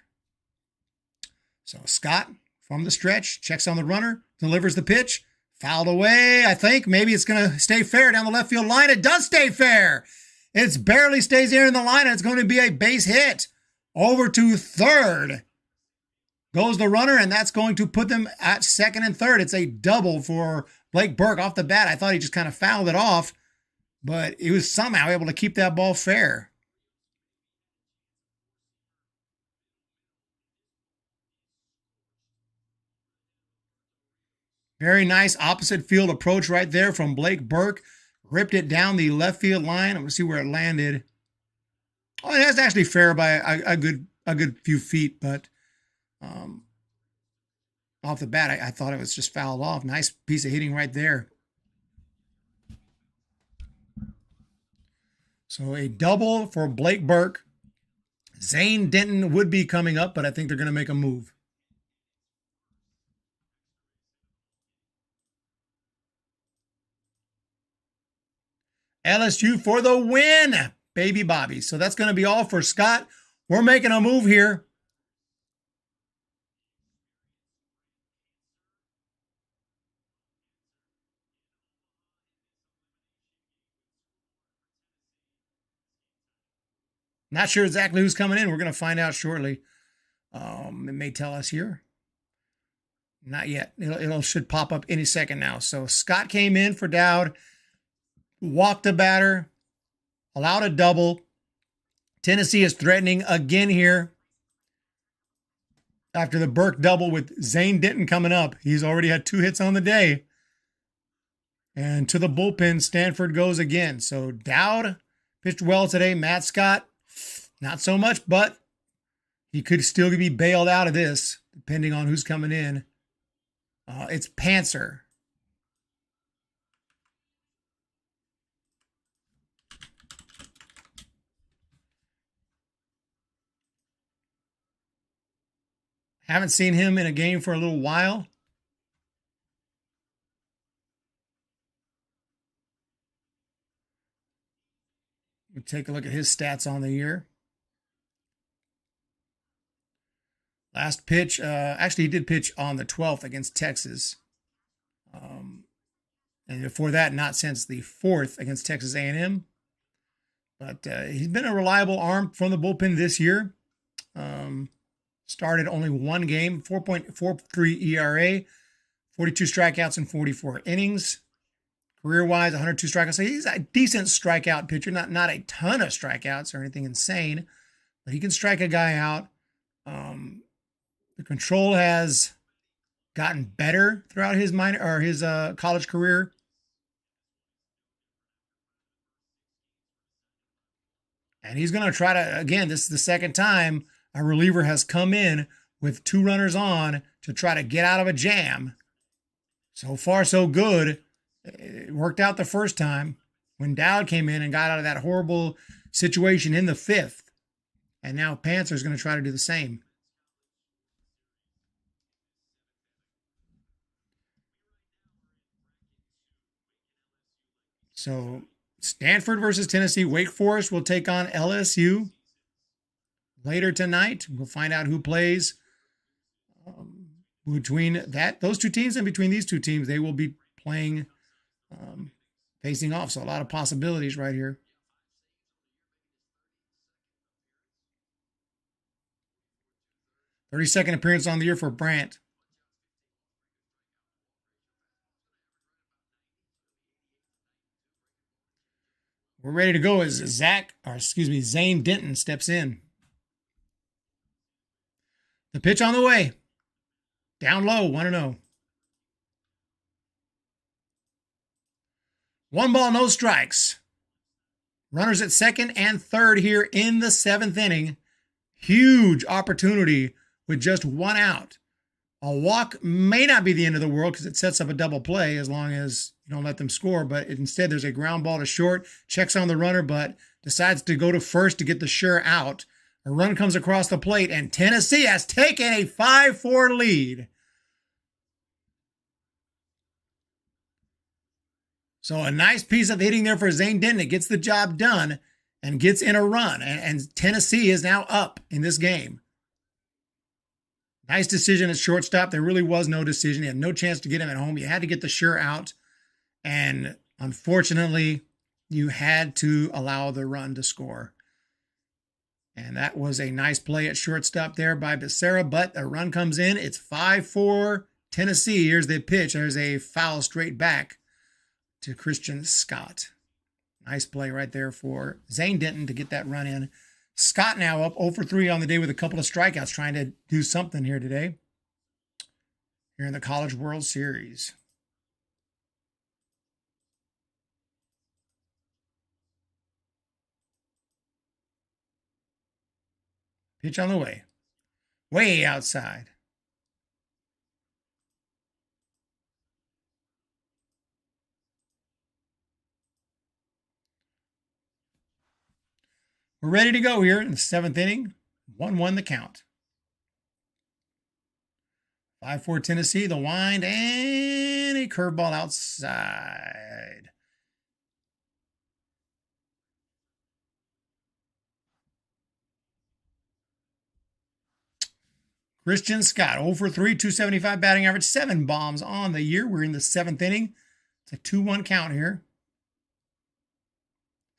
So Scott from the stretch, checks on the runner, delivers the pitch, fouled away. I think maybe it's going to stay fair down the left field line. It does stay fair. It barely stays there in the line, and it's going to be a base hit. Over to third goes the runner, and that's going to put them at second and third. It's a double for Blake Burke off the bat. I thought he just kind of fouled it off, but he was somehow able to keep that ball fair. Very nice opposite field approach right there from Blake Burke. Ripped it down the left field line. I'm going to see where it landed. Oh, that's actually fair by a good few feet, but off the bat, I thought it was just fouled off. Nice piece of hitting right there. So a double for Blake Burke. Zane Denton would be coming up, but I think they're going to make a move. LSU for the win, baby Bobby. So that's going to be all for Scott. We're making a move here. Not sure exactly who's coming in. We're going to find out shortly. It may tell us here. Not yet. It should pop up any second now. So Scott came in for Dowd, walked the batter, allowed a double. Tennessee is threatening again here. After the Burke double with Zane Denton coming up. He's already had 2 hits on the day. And to the bullpen, Stanford goes again. So Dowd pitched well today. Matt Scott, not so much, but he could still be bailed out of this, depending on who's coming in. It's Panther. Haven't seen him in a game for a little while. We'll take a look at his stats on the year. Last pitch, actually he did pitch on the 12th against Texas. And before that, not since the 4th against Texas A&M. But he's been a reliable arm from the bullpen this year. Started only 1 game, 4.43 ERA, 42 strikeouts in 44 innings. Career-wise, 102 strikeouts. So he's a decent strikeout pitcher, not a ton of strikeouts or anything insane, but he can strike a guy out. The control has gotten better throughout his college career. And he's going to try to, again, this is the second time a reliever has come in with 2 runners on to try to get out of a jam. So far, so good. It worked out the first time when Dowd came in and got out of that horrible situation in the 5th. And now Panther's going to try to do the same. So Stanford versus Tennessee. Wake Forest will take on LSU later tonight. We'll find out who plays between those 2 teams, and between these 2 teams, they will be playing, facing off. So a lot of possibilities right here. "32nd appearance on the year for Brandt. We're ready to go as Zane Denton steps in. The pitch on the way. Down low, 1-0. 1 ball, no strikes. Runners at second and third here in the 7th inning. Huge opportunity with just 1 out. A walk may not be the end of the world because it sets up a double play as long as you don't let them score, but instead there's a ground ball to short, checks on the runner, but decides to go to first to get the sure out. A run comes across the plate, and Tennessee has taken a 5-4 lead. So a nice piece of hitting there for Zane Denton. It gets the job done and gets in a run, and Tennessee is now up in this game. Nice decision at shortstop. There really was no decision. You had no chance to get him at home. You had to get the sure out. And unfortunately, you had to allow the run to score. And that was a nice play at shortstop there by Becerra, but a run comes in. It's 5-4 Tennessee. Here's the pitch. There's a foul straight back to Christian Scott. Nice play right there for Zane Denton to get that run in. Scott now up 0-for-3 on the day with a couple of strikeouts, trying to do something here today, here in the College World Series. Pitch on the way. Way outside. We're ready to go here in the 7th inning. 1-1 the count. 5-4 Tennessee, the wind, and a curveball outside. Christian Scott, 0-for-3, 275 batting average, 7 bombs on the year. We're in the 7th inning. It's a 2-1 count here.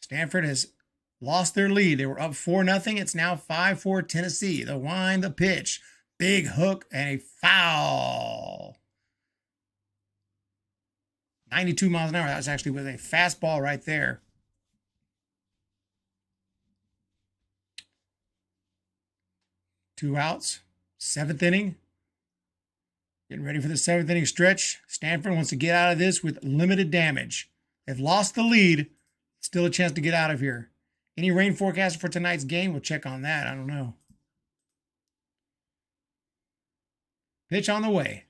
Stanford has lost their lead. They were up 4-0. It's now 5-4 Tennessee. The wind, the pitch, big hook, and a foul. 92 miles an hour. That was actually with a fastball right there. Two outs. 7th inning. Getting ready for the 7th inning stretch. Stanford wants to get out of this with limited damage. They've lost the lead. Still a chance to get out of here. Any rain forecast for tonight's game? We'll check on that. I don't know. Pitch on the way.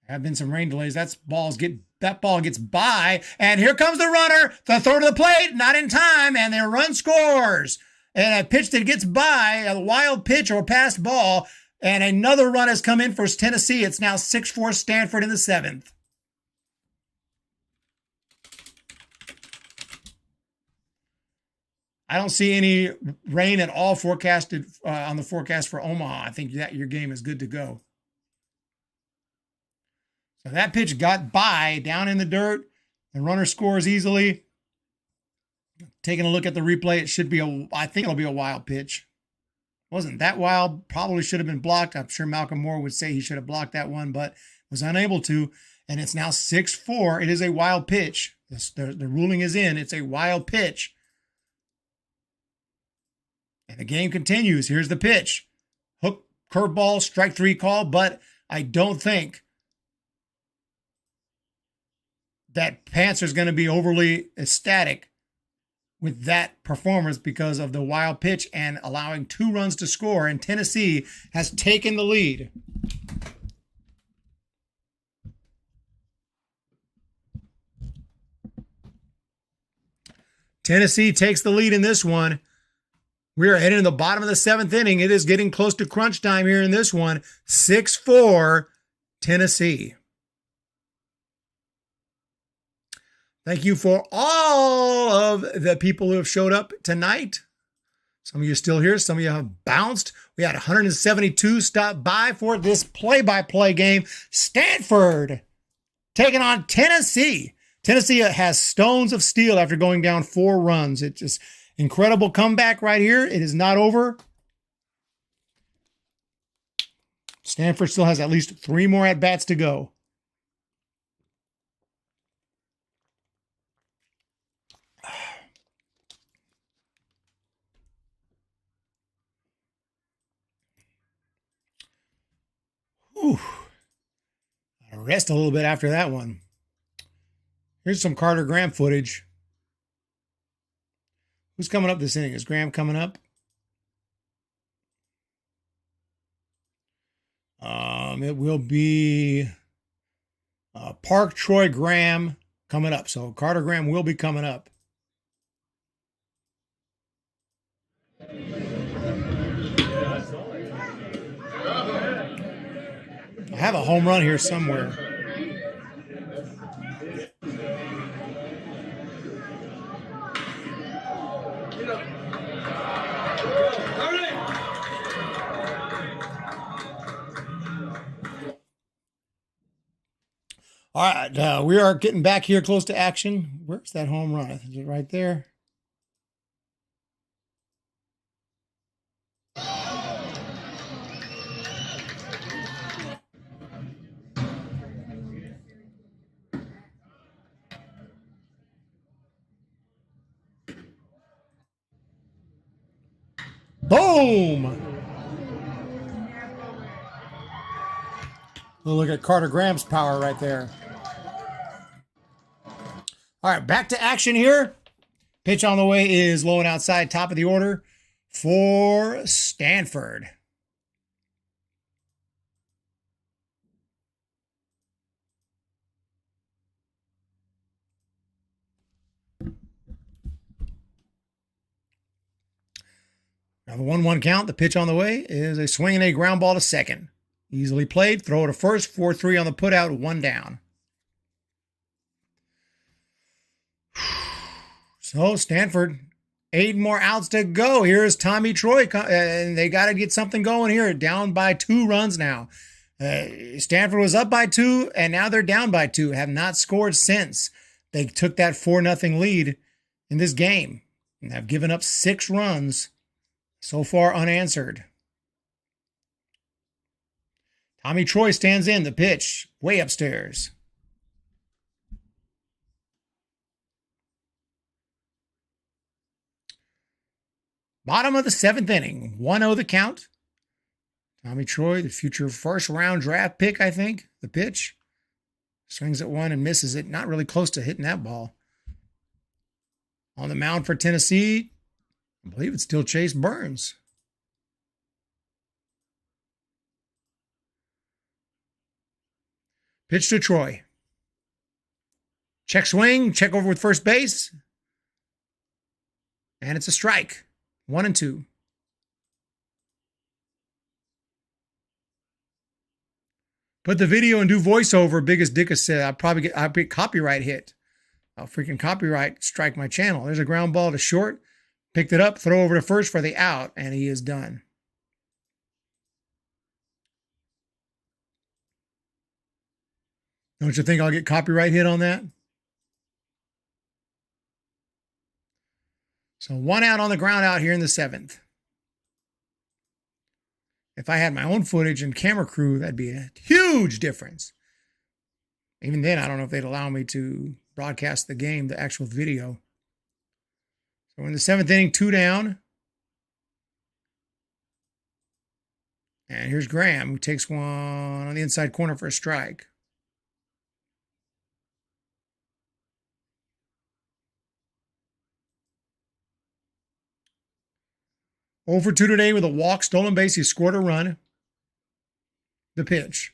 There have been some rain delays. That ball gets by, and here comes the runner. The throw to the plate, not in time, and their run scores. And a pitch that gets by, a wild pitch or passed ball, and another run has come in for Tennessee. It's now 6-4 Stanford in the 7th. I don't see any rain at all forecasted on the forecast for Omaha. I think that your game is good to go. So that pitch got by down in the dirt. The runner scores easily. Taking a look at the replay, it should be I think it'll be a wild pitch. Wasn't that wild. Probably should have been blocked. I'm sure Malcolm Moore would say he should have blocked that one, but was unable to. And it's now 6-4. It is a wild pitch. The ruling is in. It's a wild pitch. And the game continues. Here's the pitch. Hook, curveball, strike 3 call, but I don't think that Panther's going to be overly ecstatic with that performance because of the wild pitch and allowing 2 runs to score, and Tennessee has taken the lead. Tennessee takes the lead in this one. We are heading to the bottom of the 7th inning. It is getting close to crunch time here in this one. 6-4, Tennessee. Thank you for all of the people who have showed up tonight. Some of you are still here. Some of you have bounced. We had 172 stop by for this play-by-play game. Stanford taking on Tennessee. Tennessee has stones of steel after going down 4 runs. It's just incredible comeback right here. It is not over. Stanford still has at least 3 more at-bats to go. Whew. I'll rest a little bit after that one. Here's some Carter Graham footage. Who's coming up this inning? Is Graham coming up? It will be Park Troy Graham coming up. So Carter Graham will be coming up. I have a home run here somewhere. All right, we are getting back here close to action. Where's that home run? Is it right there? Boom! We'll look at Carter Graham's power right there. All right, back to action here. Pitch on the way is low and outside, top of the order for Stanford. Now the 1-1 count, the pitch on the way is a swing and a ground ball to second. Easily played, throw to first, 4-3 on the putout, 1 down. So Stanford, 8 more outs to go. Here's Tommy Troy, and they got to get something going here. Down by 2 runs now. Stanford was up by 2, and now they're down by 2. Have not scored since they took that 4-0 lead in this game, and have given up 6 runs so far unanswered. Tommy Troy stands in. The pitch way upstairs. Bottom of the 7th inning. 1-0 the count. Tommy Troy, the future first-round draft pick, I think. The pitch. Swings at 1 and misses it. Not really close to hitting that ball. On the mound for Tennessee, I believe it's still Chase Burns. Pitch to Troy. Check swing, check over with first base. And it's a strike. 1-2. Put the video and do voiceover. Biggest Dick has said, I'll get copyright hit. I'll freaking copyright strike my channel. There's a ground ball to short. Picked it up, throw over to first for the out, and he is done. Don't you think I'll get copyright hit on that? So 1 out on the ground out here in the 7th. If I had my own footage and camera crew, that'd be a huge difference. Even then, I don't know if they'd allow me to broadcast the game, the actual video. So in the 7th inning, 2 down. And here's Graham, who takes one on the inside corner for a strike. 0 for 2 today with a walk, stolen base. He scored a run. The pitch.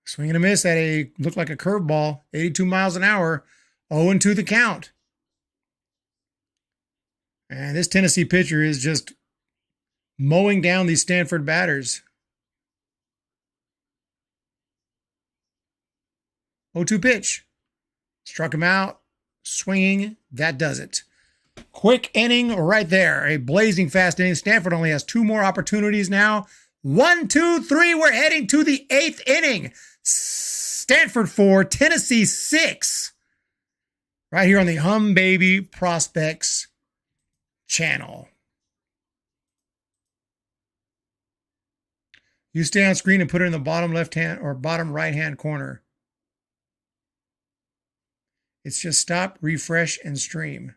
Swing and a miss at looked like a curveball, 82 miles an hour, 0-2 the count. And this Tennessee pitcher is just mowing down these Stanford batters. 0-2 pitch. Struck him out, swinging. That does it. Quick inning right there. A blazing fast inning. Stanford only has 2 more opportunities now. 1, 2, 3. We're heading to the 8th inning. Stanford 4, Tennessee 6. Right here on the Hum Baby Prospects channel. You stay on screen and put it in the bottom left hand or bottom right hand corner. It's just stop, refresh, and stream.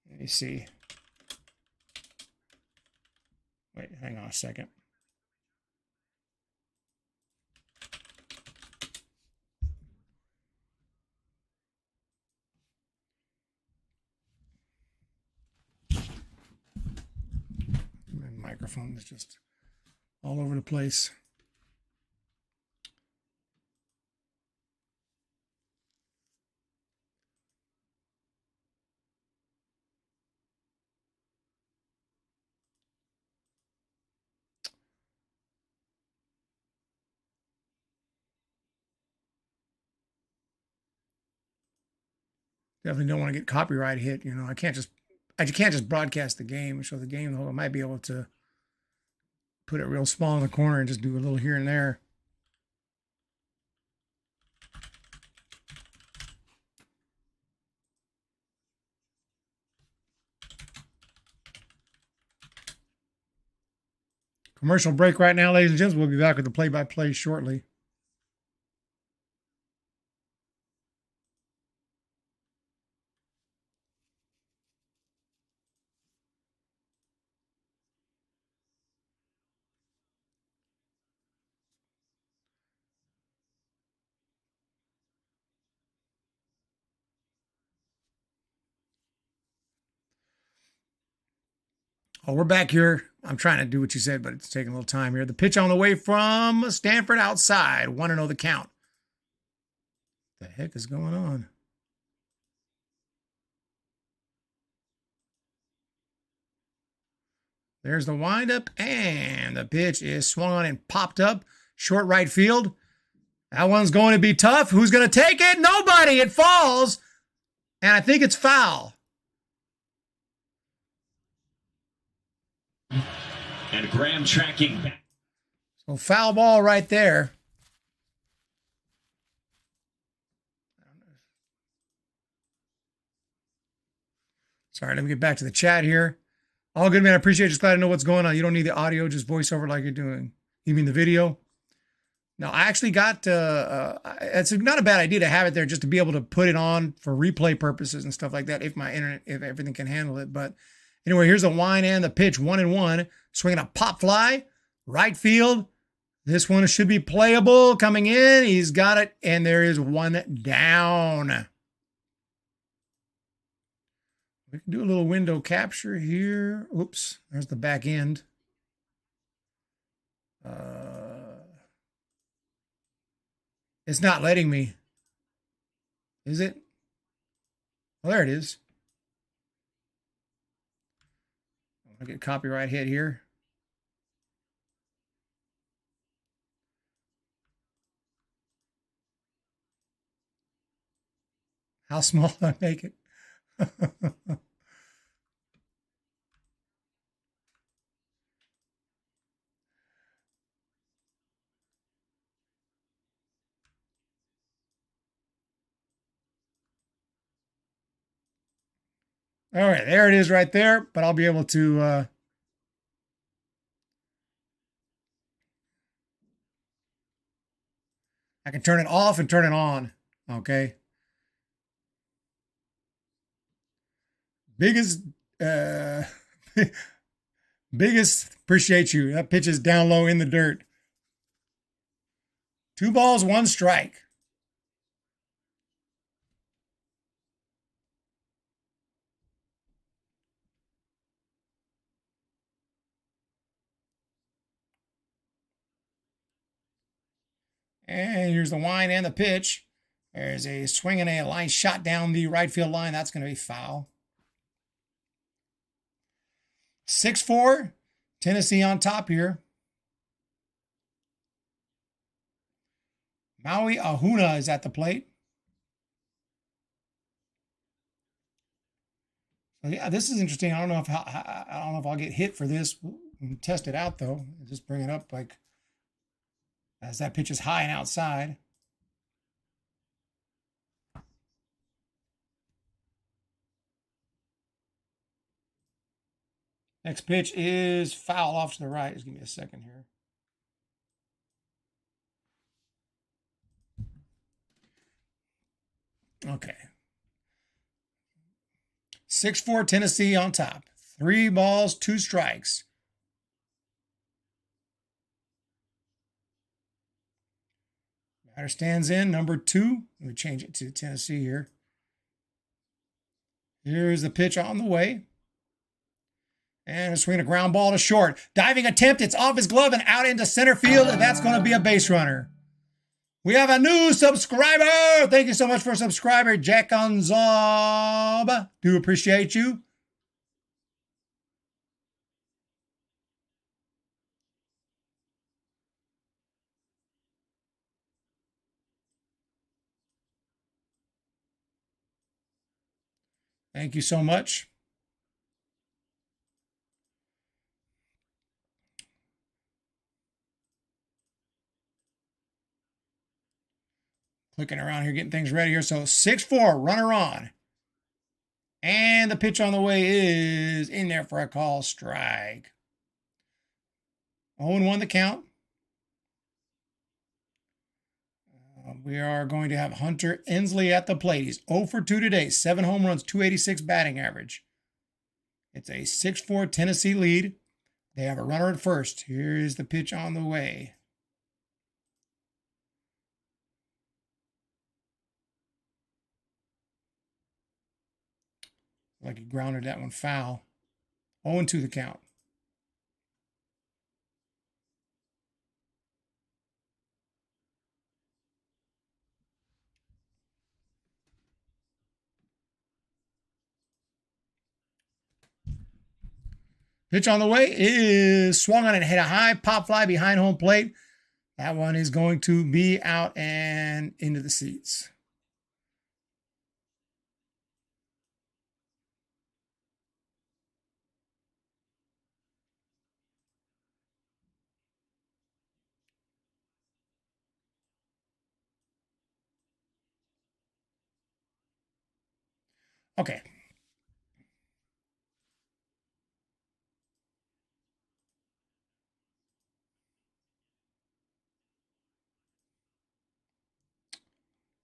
Let me see. Wait, hang on a second. My microphone is just all over the place. Definitely don't want to get copyright hit. You know, I can't just broadcast the game. So the game, I might be able to put it real small in the corner and just do a little here and there. Commercial break right now, ladies and gents. We'll be back with the play-by-play shortly. Oh, we're back here. I'm trying to do what you said, but it's taking a little time here. The pitch on the way from Stanford outside. 1-0 the count. What the heck is going on? There's the windup, and the pitch is swung on and popped up. Short right field. That one's going to be tough. Who's going to take it? Nobody. It falls, and I think it's foul. And Graham tracking back. So foul ball right there. Sorry, let me get back to the chat here. All good, man. I appreciate it. Just glad to know what's going on. You don't need the audio, just voiceover like you're doing. You mean the video? No, I actually got, it's not a bad idea to have it there just to be able to put it on for replay purposes and stuff like that if my internet, if everything can handle it. But anyway, here's the wind and the pitch, 1-1. Swinging a pop fly, right field. This one should be playable. Coming in, he's got it, and there is one down. We can do a little window capture here. Oops, there's the back end. It's not letting me. Is it? Well, there it is. I'll get copyright hit here. How small do I make it? All right, there it is right there, but I'll be able to I can turn it off and turn it on. Okay. Biggest biggest appreciate you. That pitch is down low in the dirt. 2 balls, 1 strike. And here's the wind and the pitch. There's a swing and a line shot down the right field line. That's going to be foul. 6-4. Tennessee on top here. Maui Ahuna is at the plate. So yeah, this is interesting. I don't know if I'll get hit for this. We'll test it out though. Just bring it up like as that pitch is high and outside. Next pitch is foul off to the right. Just give me a second here. Okay. 6-4 Tennessee on top. 3 balls, 2 strikes. Batter stands in, number 2. Let me change it to Tennessee here. Here's the pitch on the way. And a swing, a ground ball to short. Diving attempt, it's off his glove and out into center field, and that's going to be a base runner. We have a new subscriber. Thank you so much for subscriber, Jack Gonzob. Do appreciate you. Thank you so much. Clicking around here, getting things ready here. So 6-4, runner on. And the pitch on the way is in there for a call strike. 0-1 the count. We are going to have Hunter Ensley at the plate. He's 0 for 2 today. 7 home runs, 286 batting average. It's a 6-4 Tennessee lead. They have a runner at first. Here's the pitch on the way. Like he grounded that one foul. 0-2 the count. Pitch on the way is swung on and hit a high pop fly behind home plate. That one is going to be out and into the seats. Okay.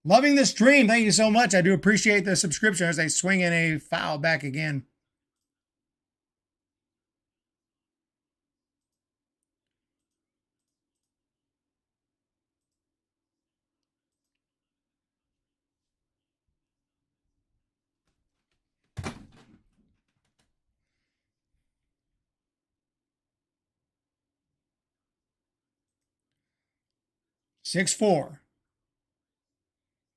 Loving the stream. Thank you so much. I do appreciate the subscription as they swing in a foul back again. Six, 4.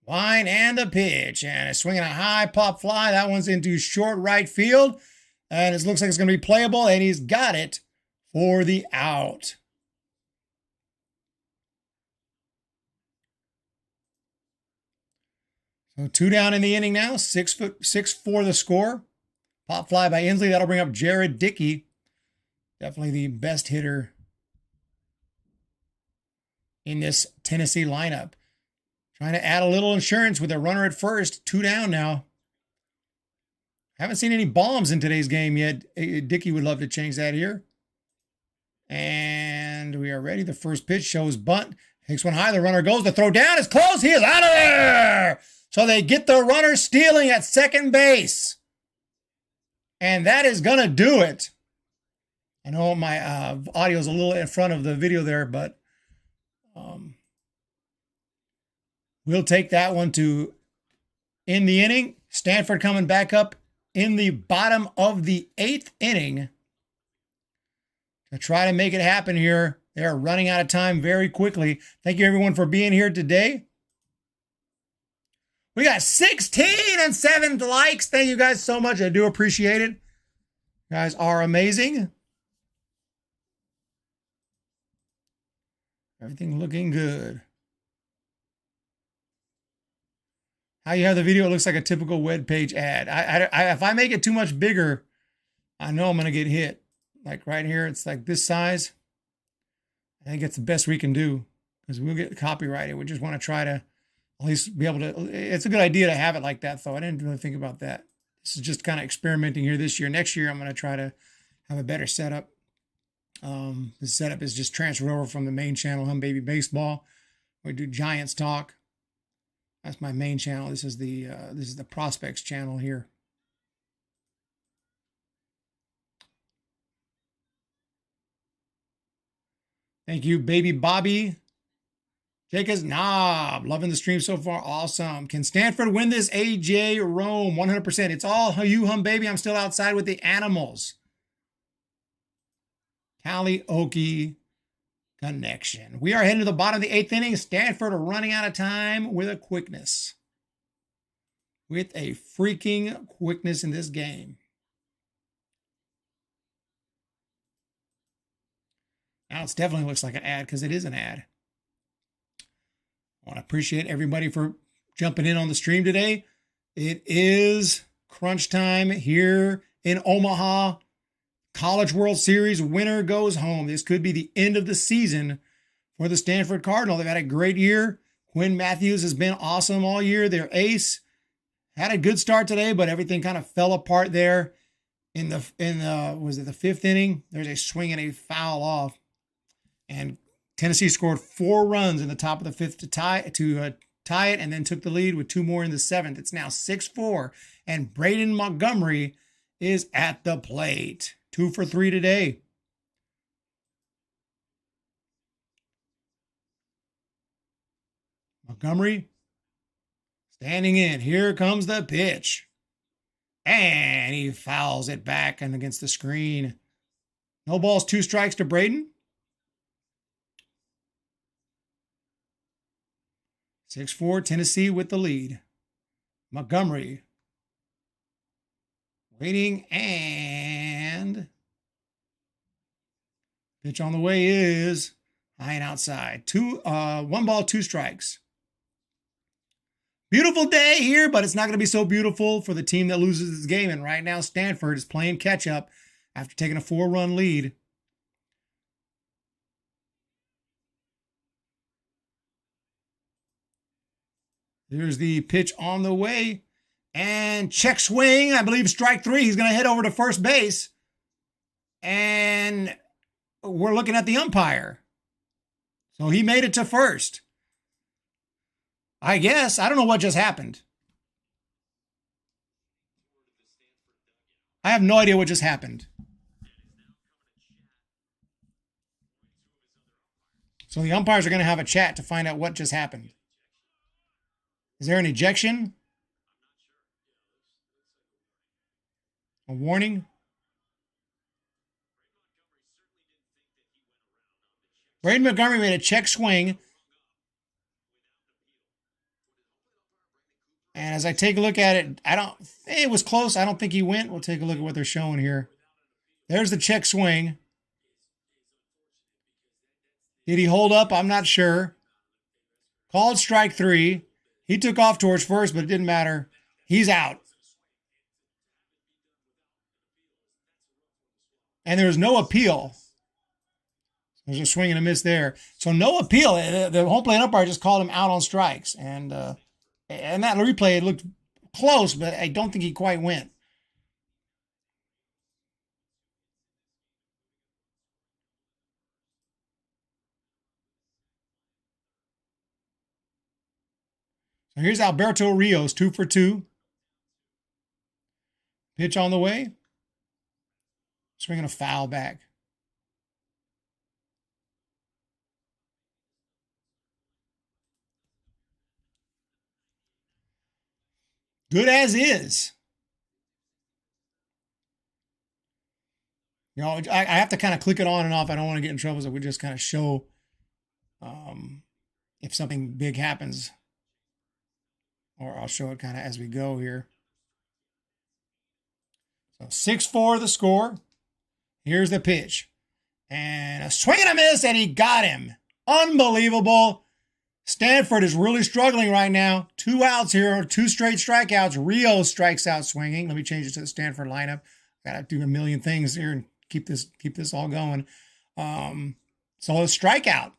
Line and the pitch. And it's swinging a high pop fly. That one's into short right field. And it looks like it's going to be playable. And he's got it for the out. So 2 down in the inning now. 6-4 the score. Pop fly by Ensley. That'll bring up Jared Dickey. Definitely the best hitter in this Tennessee lineup. Trying to add a little insurance with a runner at first. 2 down now. Haven't seen any bombs in today's game yet. Dickey would love to change that here. And we are ready. The first pitch shows bunt. Takes one high. The runner goes. The throw down is close. He is out of there. So they get the runner stealing at second base. And that is going to do it. I know my audio is a little in front of the video there, but we'll take that one to end the inning. Stanford coming back up in the bottom of the 8th inning to try to make it happen here. They are running out of time very quickly. Thank you, everyone, for being here today. We got 16 and 7 likes. Thank you guys so much. I do appreciate it. You guys are amazing. Everything looking good. How you have the video, it looks like a typical web page ad. If I make it too much bigger, I know I'm going to get hit. Like right here, it's like this size. I think it's the best we can do because we'll get copyrighted. We just want to try to at least be able to. It's a good idea to have it like that, though. I didn't really think about that. This is just kind of experimenting here this year. Next year, I'm going to try to have a better setup. The setup is just transferred over from the main channel, Hum Baby Baseball. We do Giants Talk. That's my main channel. This is the Prospects channel here. Thank you, Baby Bobby. Jacobs Knob, loving the stream so far. Awesome. Can Stanford win this? AJ Rome, 100%. It's all you, Hum Baby. I'm still outside with the animals. Karaoke connection. We are heading to the bottom of the 8th inning. Stanford are running out of time with a quickness. With a freaking quickness in this game. Now it definitely looks like an ad because it is an ad. I want to appreciate everybody for jumping in on the stream today. It is crunch time here in Omaha. College World Series winner goes home. This could be the end of the season for the Stanford Cardinal. They've had a great year. Quinn Matthews has been awesome all year. Their ace had a good start today, but everything kind of fell apart there in the was it the 5th inning? There's a swing and a foul off, and Tennessee scored 4 runs in the top of the 5th to tie it, and then took the lead with 2 more in the 7th. It's now 6-4, and Braden Montgomery is at the plate. 2 for 3 today. Montgomery standing in. Here comes the pitch. And he fouls it back and against the screen. No balls, 2 strikes to Braden. 6-4, Tennessee with the lead. Montgomery waiting, and pitch on the way is high and outside. 1 ball, 2 strikes. Beautiful day here, but it's not going to be so beautiful for the team that loses this game. And right now, Stanford is playing catch up after taking a 4-run lead. There's the pitch on the way. And check swing, I believe strike 3. He's going to head over to first base. And we're looking at the umpire. So he made it to first. I guess. I don't know what just happened. I have no idea what just happened. So the umpires are going to have a chat to find out what just happened. Is there an ejection? A warning? Braden Montgomery made a check swing. And as I take a look at it, it was close. I don't think he went. We'll take a look at what they're showing here. There's the check swing. Did he hold up? I'm not sure. Called strike 3. He took off towards first, but it didn't matter. He's out. And there's no appeal. There's a swing and a miss there. So no appeal. The home plate umpire just called him out on strikes. And that replay, it looked close, but I don't think he quite went. So here's Alberto Rios, 2 for 2. Pitch on the way. Swinging a foul back. Good as is. You know, I have to kind of click it on and off. I don't want to get in trouble, so we just kind of show if something big happens. Or I'll show it kind of as we go here. So 6-4 the score. Here's the pitch. And a swing and a miss, and he got him. Unbelievable. Stanford is really struggling right now. 2 outs here, 2 straight strikeouts. Rio strikes out swinging. Let me change it to the Stanford lineup. Got to do a million things here and keep this all going. So a strikeout,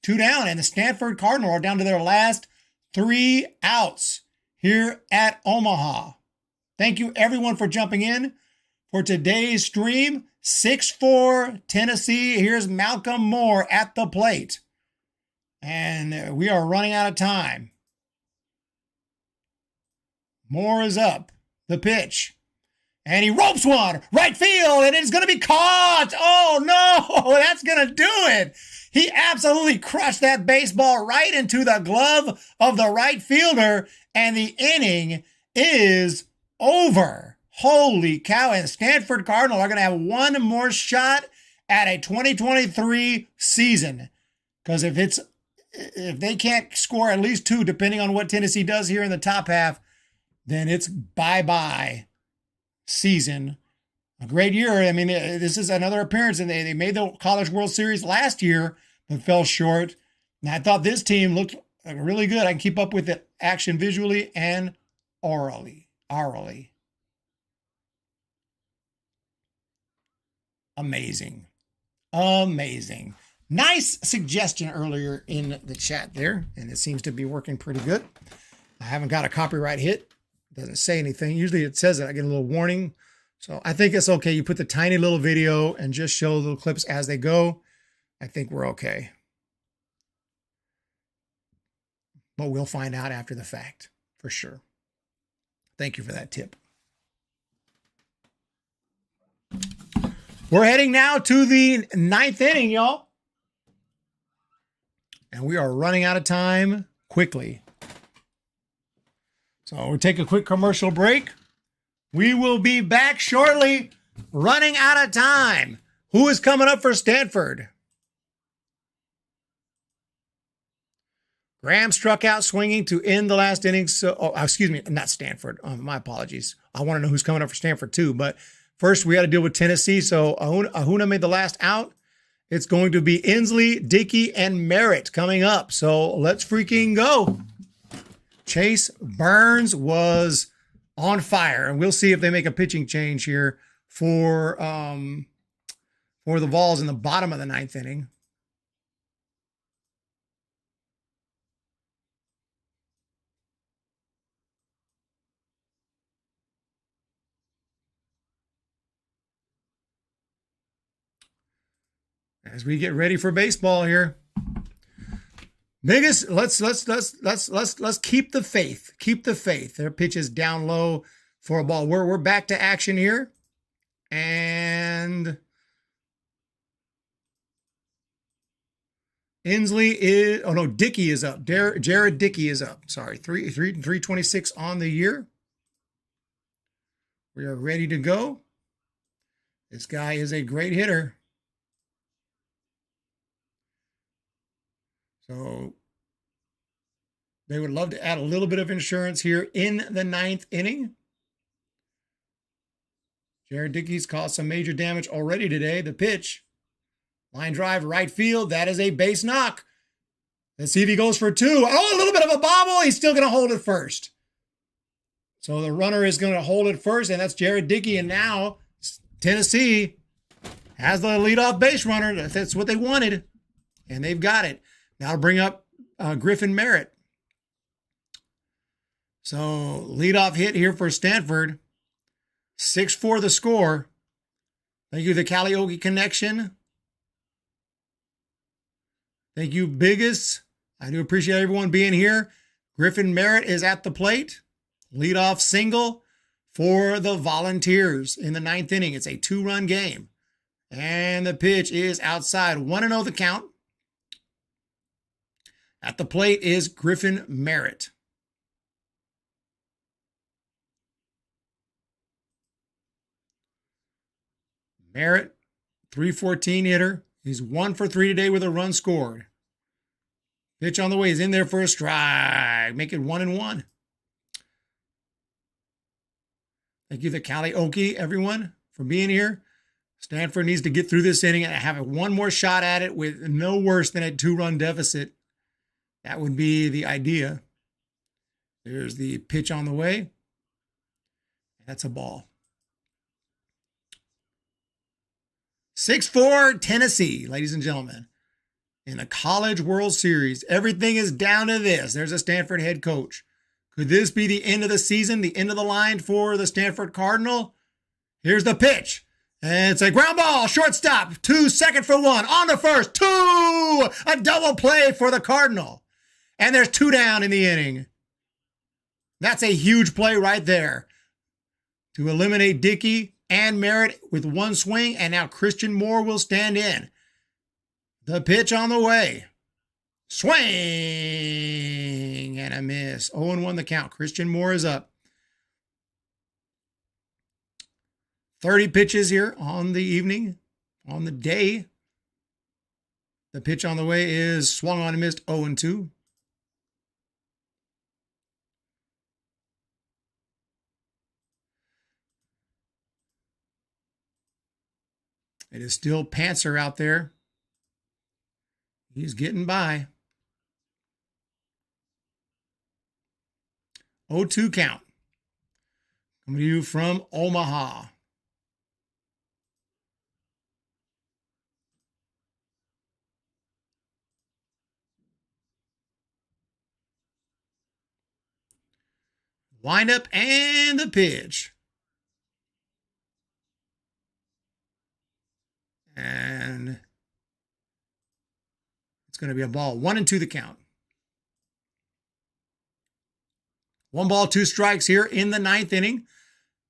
2 down, and the Stanford Cardinal are down to their last 3 outs here at Omaha. Thank you everyone for jumping in for today's stream. 6-4 Tennessee. Here's Malcolm Moore at the plate. And we are running out of time. Moore is up. The pitch. And he ropes one. Right field. And it's going to be caught. Oh, no. That's going to do it. He absolutely crushed that baseball right into the glove of the right fielder. And the inning is over. Holy cow. And Stanford Cardinal are going to have one more shot at a 2023 season. Because if they can't score at least 2, depending on what Tennessee does here in the top half, then it's bye-bye season. A great year. I mean, this is another appearance, and they made the College World Series last year, but fell short. And I thought this team looked really good. I can keep up with the action visually and orally. Amazing. Nice suggestion earlier in the chat there, and it seems to be working pretty good. I haven't got a copyright hit. It doesn't say anything. Usually it says it. I get a little warning. So I think it's okay. You put the tiny little video and just show little clips as they go. I think we're okay. But we'll find out after the fact for sure. Thank you for that tip. We're heading now to the 9th inning, y'all. And we are running out of time quickly. So we'll take a quick commercial break. We will be back shortly. Running out of time. Who is coming up for Stanford? Graham struck out swinging to end the last inning. So, excuse me, not Stanford. My apologies. I want to know who's coming up for Stanford too. But first, we got to deal with Tennessee. So Ahuna made the last out. It's going to be Inslee, Dickey, and Merritt coming up. So let's freaking go. Chase Burns was on fire, and we'll see if they make a pitching change here for the Vols in the bottom of the 9th inning. As we get ready for baseball here. Biggest, let's keep the faith. Keep the faith. Their pitch is down low for a ball. We're back to action here. And Inslee is, oh no, Dickey is up. Jared Dickey is up. Sorry, 326 on the year. We are ready to go. This guy is a great hitter. So they would love to add a little bit of insurance here in the 9th inning. Jared Dickey's caused some major damage already today. The pitch, line drive, right field. That is a base knock. Let's see if he goes for 2. Oh, a little bit of a bobble. He's still going to hold it first. So the runner is going to hold it first, and that's Jared Dickey. And now Tennessee has the leadoff base runner. That's what they wanted, and they've got it. Now to bring up Griffin Merritt. So leadoff hit here for Stanford. 6-4 the score. Thank you, the Calliope Connection. Thank you, Biggest. I do appreciate everyone being here. Griffin Merritt is at the plate. Leadoff single for the Volunteers in the 9th inning. It's a 2-run game. And the pitch is outside. 1-0 the count. At the plate is Griffin Merritt. Merritt .314 hitter. He's 1 for 3 today with a run scored. Pitch on the way. He's in there for a strike. Make it 1-1. Thank you to Cali Okie, everyone, for being here. Stanford needs to get through this inning and have one more shot at it with no worse than a 2-run deficit. That would be the idea. There's the pitch on the way. That's a ball. 6-4 Tennessee, ladies and gentlemen. In the College World Series, everything is down to this. There's a Stanford head coach. Could this be the end of the season, the end of the line for the Stanford Cardinal? Here's the pitch. And it's a ground ball, shortstop, 2, second for 1, on the first, 2, a double play for the Cardinal. And there's 2 down in the inning. That's a huge play right there to eliminate Dickey and Merritt with 1 swing, and now Christian Moore will stand in. The pitch on the way. Swing and a miss. 0-1 the count. Christian Moore is up. 30 pitches here on the evening, on the day. The pitch on the way is swung on and missed, 0-2. It is still Panther out there. He's getting by. 0-2 count. Coming to you from Omaha. Wind up and the pitch. And it's going to be a ball. 1-2 the count. 1 ball, 2 strikes here in the 9th inning.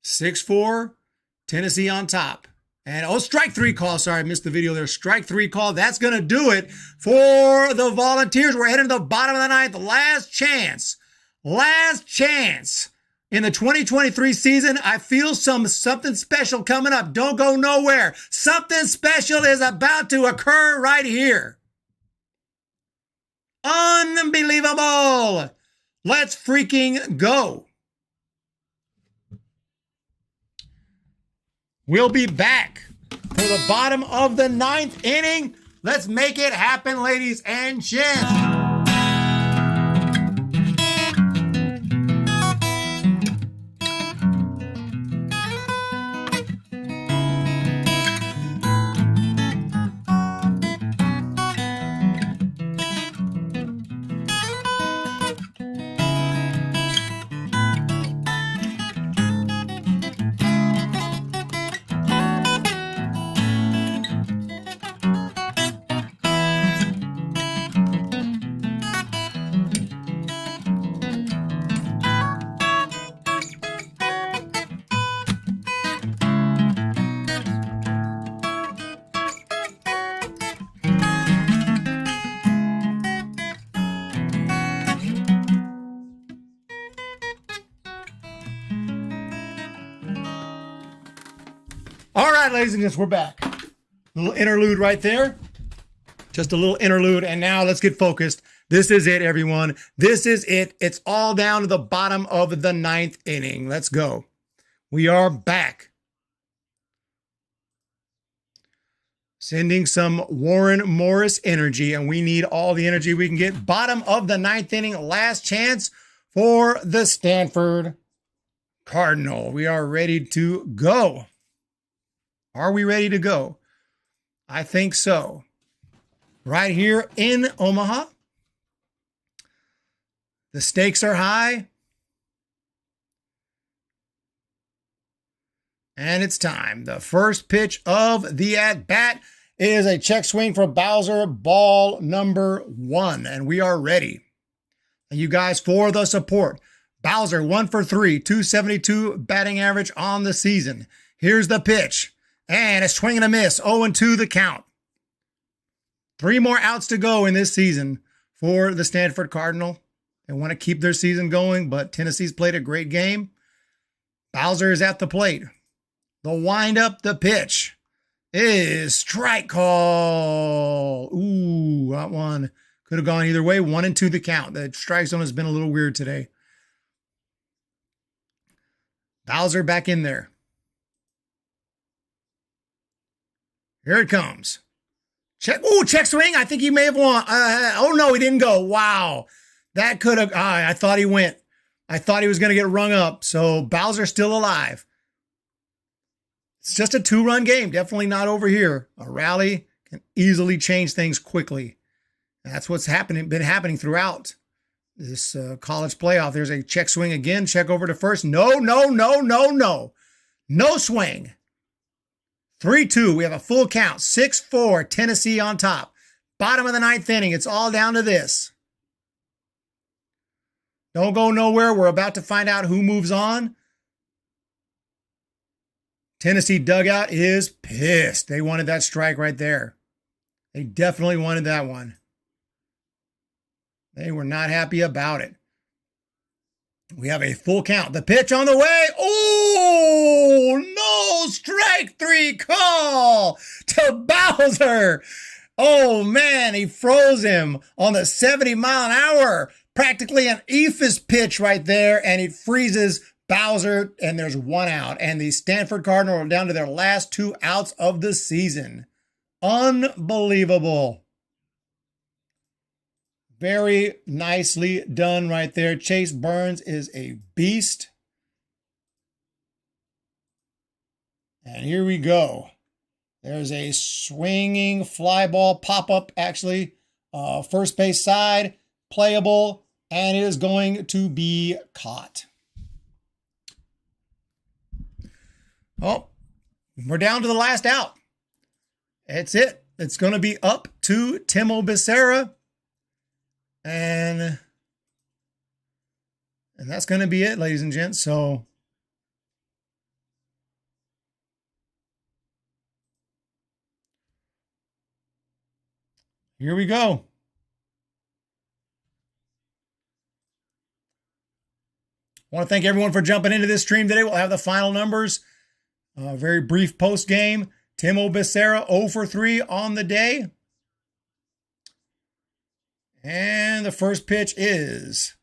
6-4, Tennessee on top. And strike 3 call. Sorry, I missed the video there. Strike 3 call. That's going to do it for the Volunteers. We're heading to the bottom of the 9th. Last chance. Last chance. In the 2023 season, I feel something special coming up. Don't go nowhere. Something special is about to occur right here. Unbelievable. Let's freaking go. We'll be back for the bottom of the 9th inning. Let's make it happen, ladies and gents. All right, ladies and gents, we're back. Little interlude right there. Just a little interlude. And now let's get focused. This is it, everyone. This is it. It's all down to the bottom of the 9th inning. Let's go. We are back. Sending some Warren Morris energy, and we need all the energy we can get. Bottom of the 9th inning, last chance for the Stanford Cardinal. We are ready to go. Are we ready to go? I think so. Right here in Omaha. The stakes are high. And it's time. The first pitch of the at-bat is a check swing for Bowser, ball number 1. And we are ready. Thank you guys for the support. Bowser, 1 for 3, 272 batting average on the season. Here's the pitch. And a swing and a miss, 0-2 the count. 3 more outs to go in this season for the Stanford Cardinal. They want to keep their season going, but Tennessee's played a great game. Bowser is at the plate. The windup, the pitch. is strike call. Ooh, that one could have gone either way. 1-2 the count. The strike zone has been a little weird today. Bowser back in there. Here it comes. Check. Ooh, check swing. I think he may have won. Oh, no, he didn't go. Wow. That could have. I thought he went. I thought he was going to get rung up. So Bowser's still alive. It's just a 2-run game. Definitely not over here. A rally can easily change things quickly. That's what's been happening throughout this college playoff. There's a check swing again. Check over to first. No. No swing. 3-2. We have a full count. 6-4. Tennessee on top. Bottom of the 9th inning. It's all down to this. Don't go nowhere. We're about to find out who moves on. Tennessee dugout is pissed. They wanted that strike right there. They definitely wanted that one. They were not happy about it. We have a full count. The pitch on the way. Oh, no, strike 3 call to Bowser. Oh, man, he froze him on the 70-mile-an-hour. Practically an eephus pitch right there, and it freezes Bowser, and there's 1 out. And the Stanford Cardinal are down to their last 2 outs of the season. Unbelievable. Very nicely done right there. Chase Burns is a beast. And here we go. There's a swinging fly ball pop-up, actually. First base side, playable, and it is going to be caught. Oh, we're down to the last out. That's it. It's going to be up to Timo Becerra. And that's going to be it, ladies and gents. So here we go. I want to thank everyone for jumping into this stream today. We'll have the final numbers. Very brief post game. Timo Becerra 0 for 3 on the day. And the first pitch is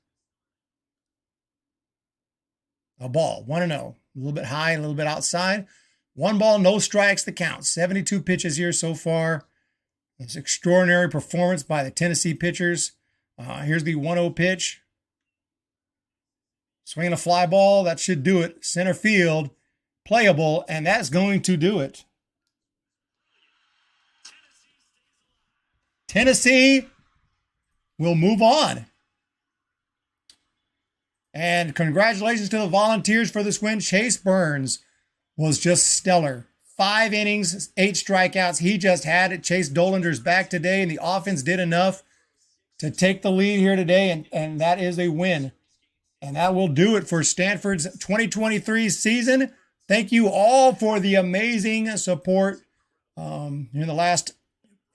a ball, 1-0. A little bit high, a little bit outside. 1 ball, no strikes, the count. 72 pitches here so far. It's extraordinary performance by the Tennessee pitchers. Here's the 1-0 pitch. Swinging a fly ball, that should do it. Center field, playable, and that's going to do it. Tennessee will move on. And congratulations to the Volunteers for this win. Chase Burns was just stellar. 5 innings, 8 strikeouts. He just had it. Chase Dolander's back today, and the offense did enough to take the lead here today, and that is a win. And that will do it for Stanford's 2023 season. Thank you all for the amazing support. In the last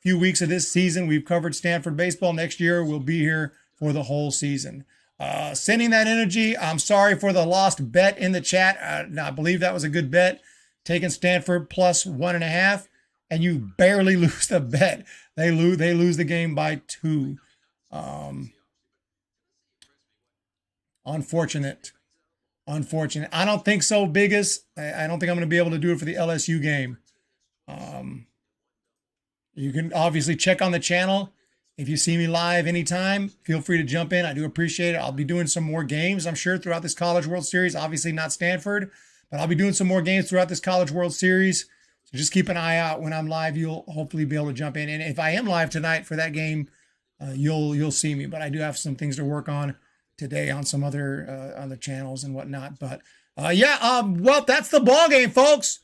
few weeks of this season, we've covered Stanford baseball. Next year, we'll be here for the whole season. Sending that energy. I'm sorry for the lost bet in the chat. I believe that was a good bet. Taking Stanford plus 1.5, and you barely lose the bet. They lose the game by 2. Unfortunate. I don't think so, Biggest. I don't think I'm going to be able to do it for the LSU game. You can obviously check on the channel. If you see me live anytime, feel free to jump in. I do appreciate it. I'll be doing some more games, I'm sure, throughout this College World Series. Obviously not Stanford, but I'll be doing some more games throughout this College World Series. So just keep an eye out. When I'm live, you'll hopefully be able to jump in. And if I am live tonight for that game, you'll see me. But I do have some things to work on today on some other on the channels and whatnot. But well, that's the ball game, folks.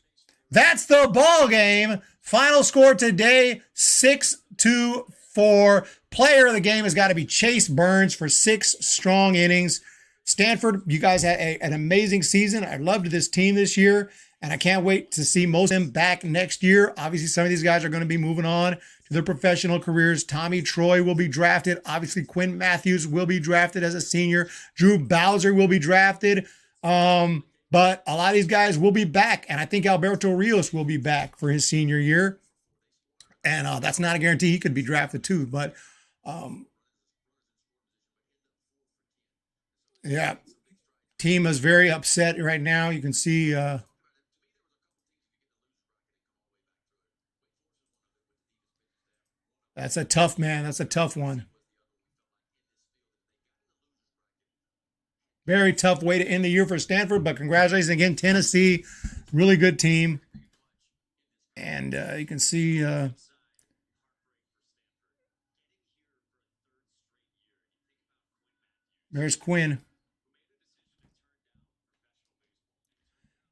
That's the ball game. Final score today, 6-4. Player of the game has got to be Chase Burns for 6 strong innings. Stanford, you guys had an amazing season. I loved this team this year, and I can't wait to see most of them back next year. Obviously, some of these guys are going to be moving on to their professional careers. Tommy Troy will be drafted. Obviously, Quinn Matthews will be drafted as a senior. Drew Bowser will be drafted. But a lot of these guys will be back, and I think Alberto Rios will be back for his senior year. And that's not a guarantee. He could be drafted too. But yeah, team is very upset right now. You can see that's a tough man. That's a tough one. Very tough way to end the year for Stanford, but congratulations again, Tennessee. Really good team. And you can see there's Quinn.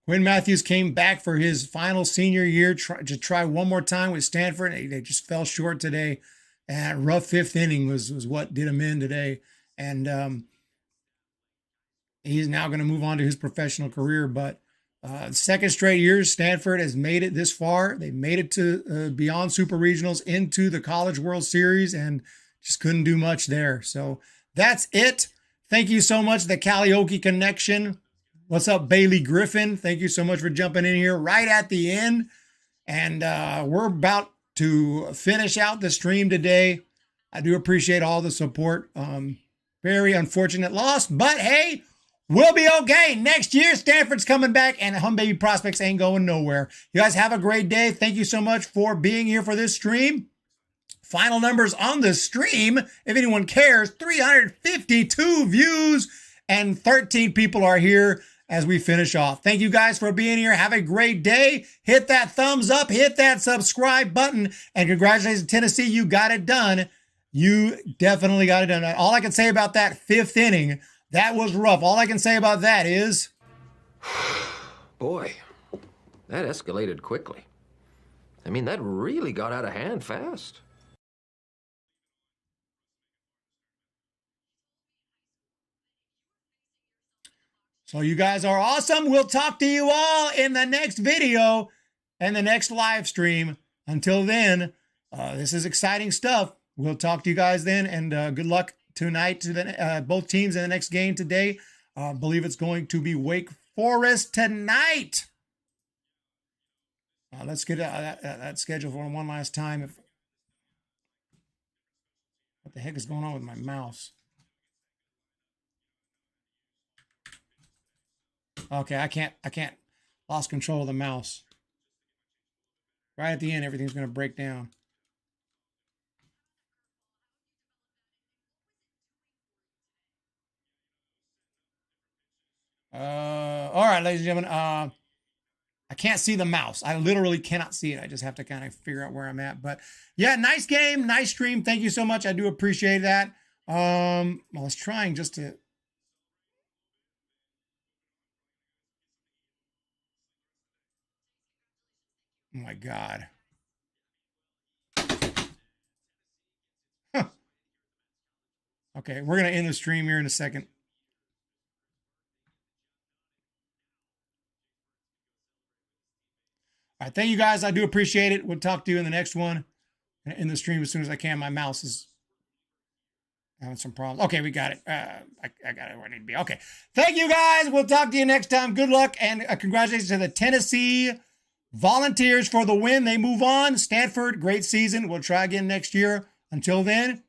Quinn Matthews came back for his final senior year to try one more time with Stanford. They just fell short today. And rough fifth inning was what did him in today. And he's now going to move on to his professional career. But second straight year, Stanford has made it this far. They made it to beyond Super Regionals into the College World Series and just couldn't do much there. So that's it. Thank you so much, the Karaoke Connection. What's up, Bailey Griffin? Thank you so much for jumping in here right at the end. And we're about to finish out the stream today. I do appreciate all the support. Very unfortunate loss, but hey, we'll be okay. Next year, Stanford's coming back, and Hum Baby Prospects ain't going nowhere. You guys have a great day. Thank you so much for being here for this stream. Final numbers on the stream, if anyone cares, 352 views, and 13 people are here as we finish off. Thank you guys for being here. Have a great day. Hit that thumbs up, hit that subscribe button, and congratulations, Tennessee. You got it done. You definitely got it done. All I can say about that fifth inning, that was rough. All I can say about that is... Boy, that escalated quickly. I mean, that really got out of hand fast. So you guys are awesome. We'll talk to you all in the next video and the next live stream. Until then, this is exciting stuff. We'll talk to you guys then, and good luck tonight to the both teams in the next game today. I believe it's going to be Wake Forest tonight. Let's get that schedule for one last time. What the heck is going on with my mouse? Okay, I can't lost control of the mouse. Right at the end, everything's going to break down. All right, ladies and gentlemen, I can't see the mouse. I literally cannot see it. I just have to kind of figure out where I'm at. But yeah, nice game, nice stream. Thank you so much. I do appreciate that. I was trying just to... Oh my God. Huh. Okay, we're going to end the stream here in a second. All right, thank you guys. I do appreciate it. We'll talk to you in the next one. In the stream as soon as I can. My mouse is having some problems. Okay, we got it. I got it where I need to be. Okay, thank you guys. We'll talk to you next time. Good luck, and congratulations to the Tennessee Volunteers for the win. They move on. Stanford, great season. We'll try again next year. Until then,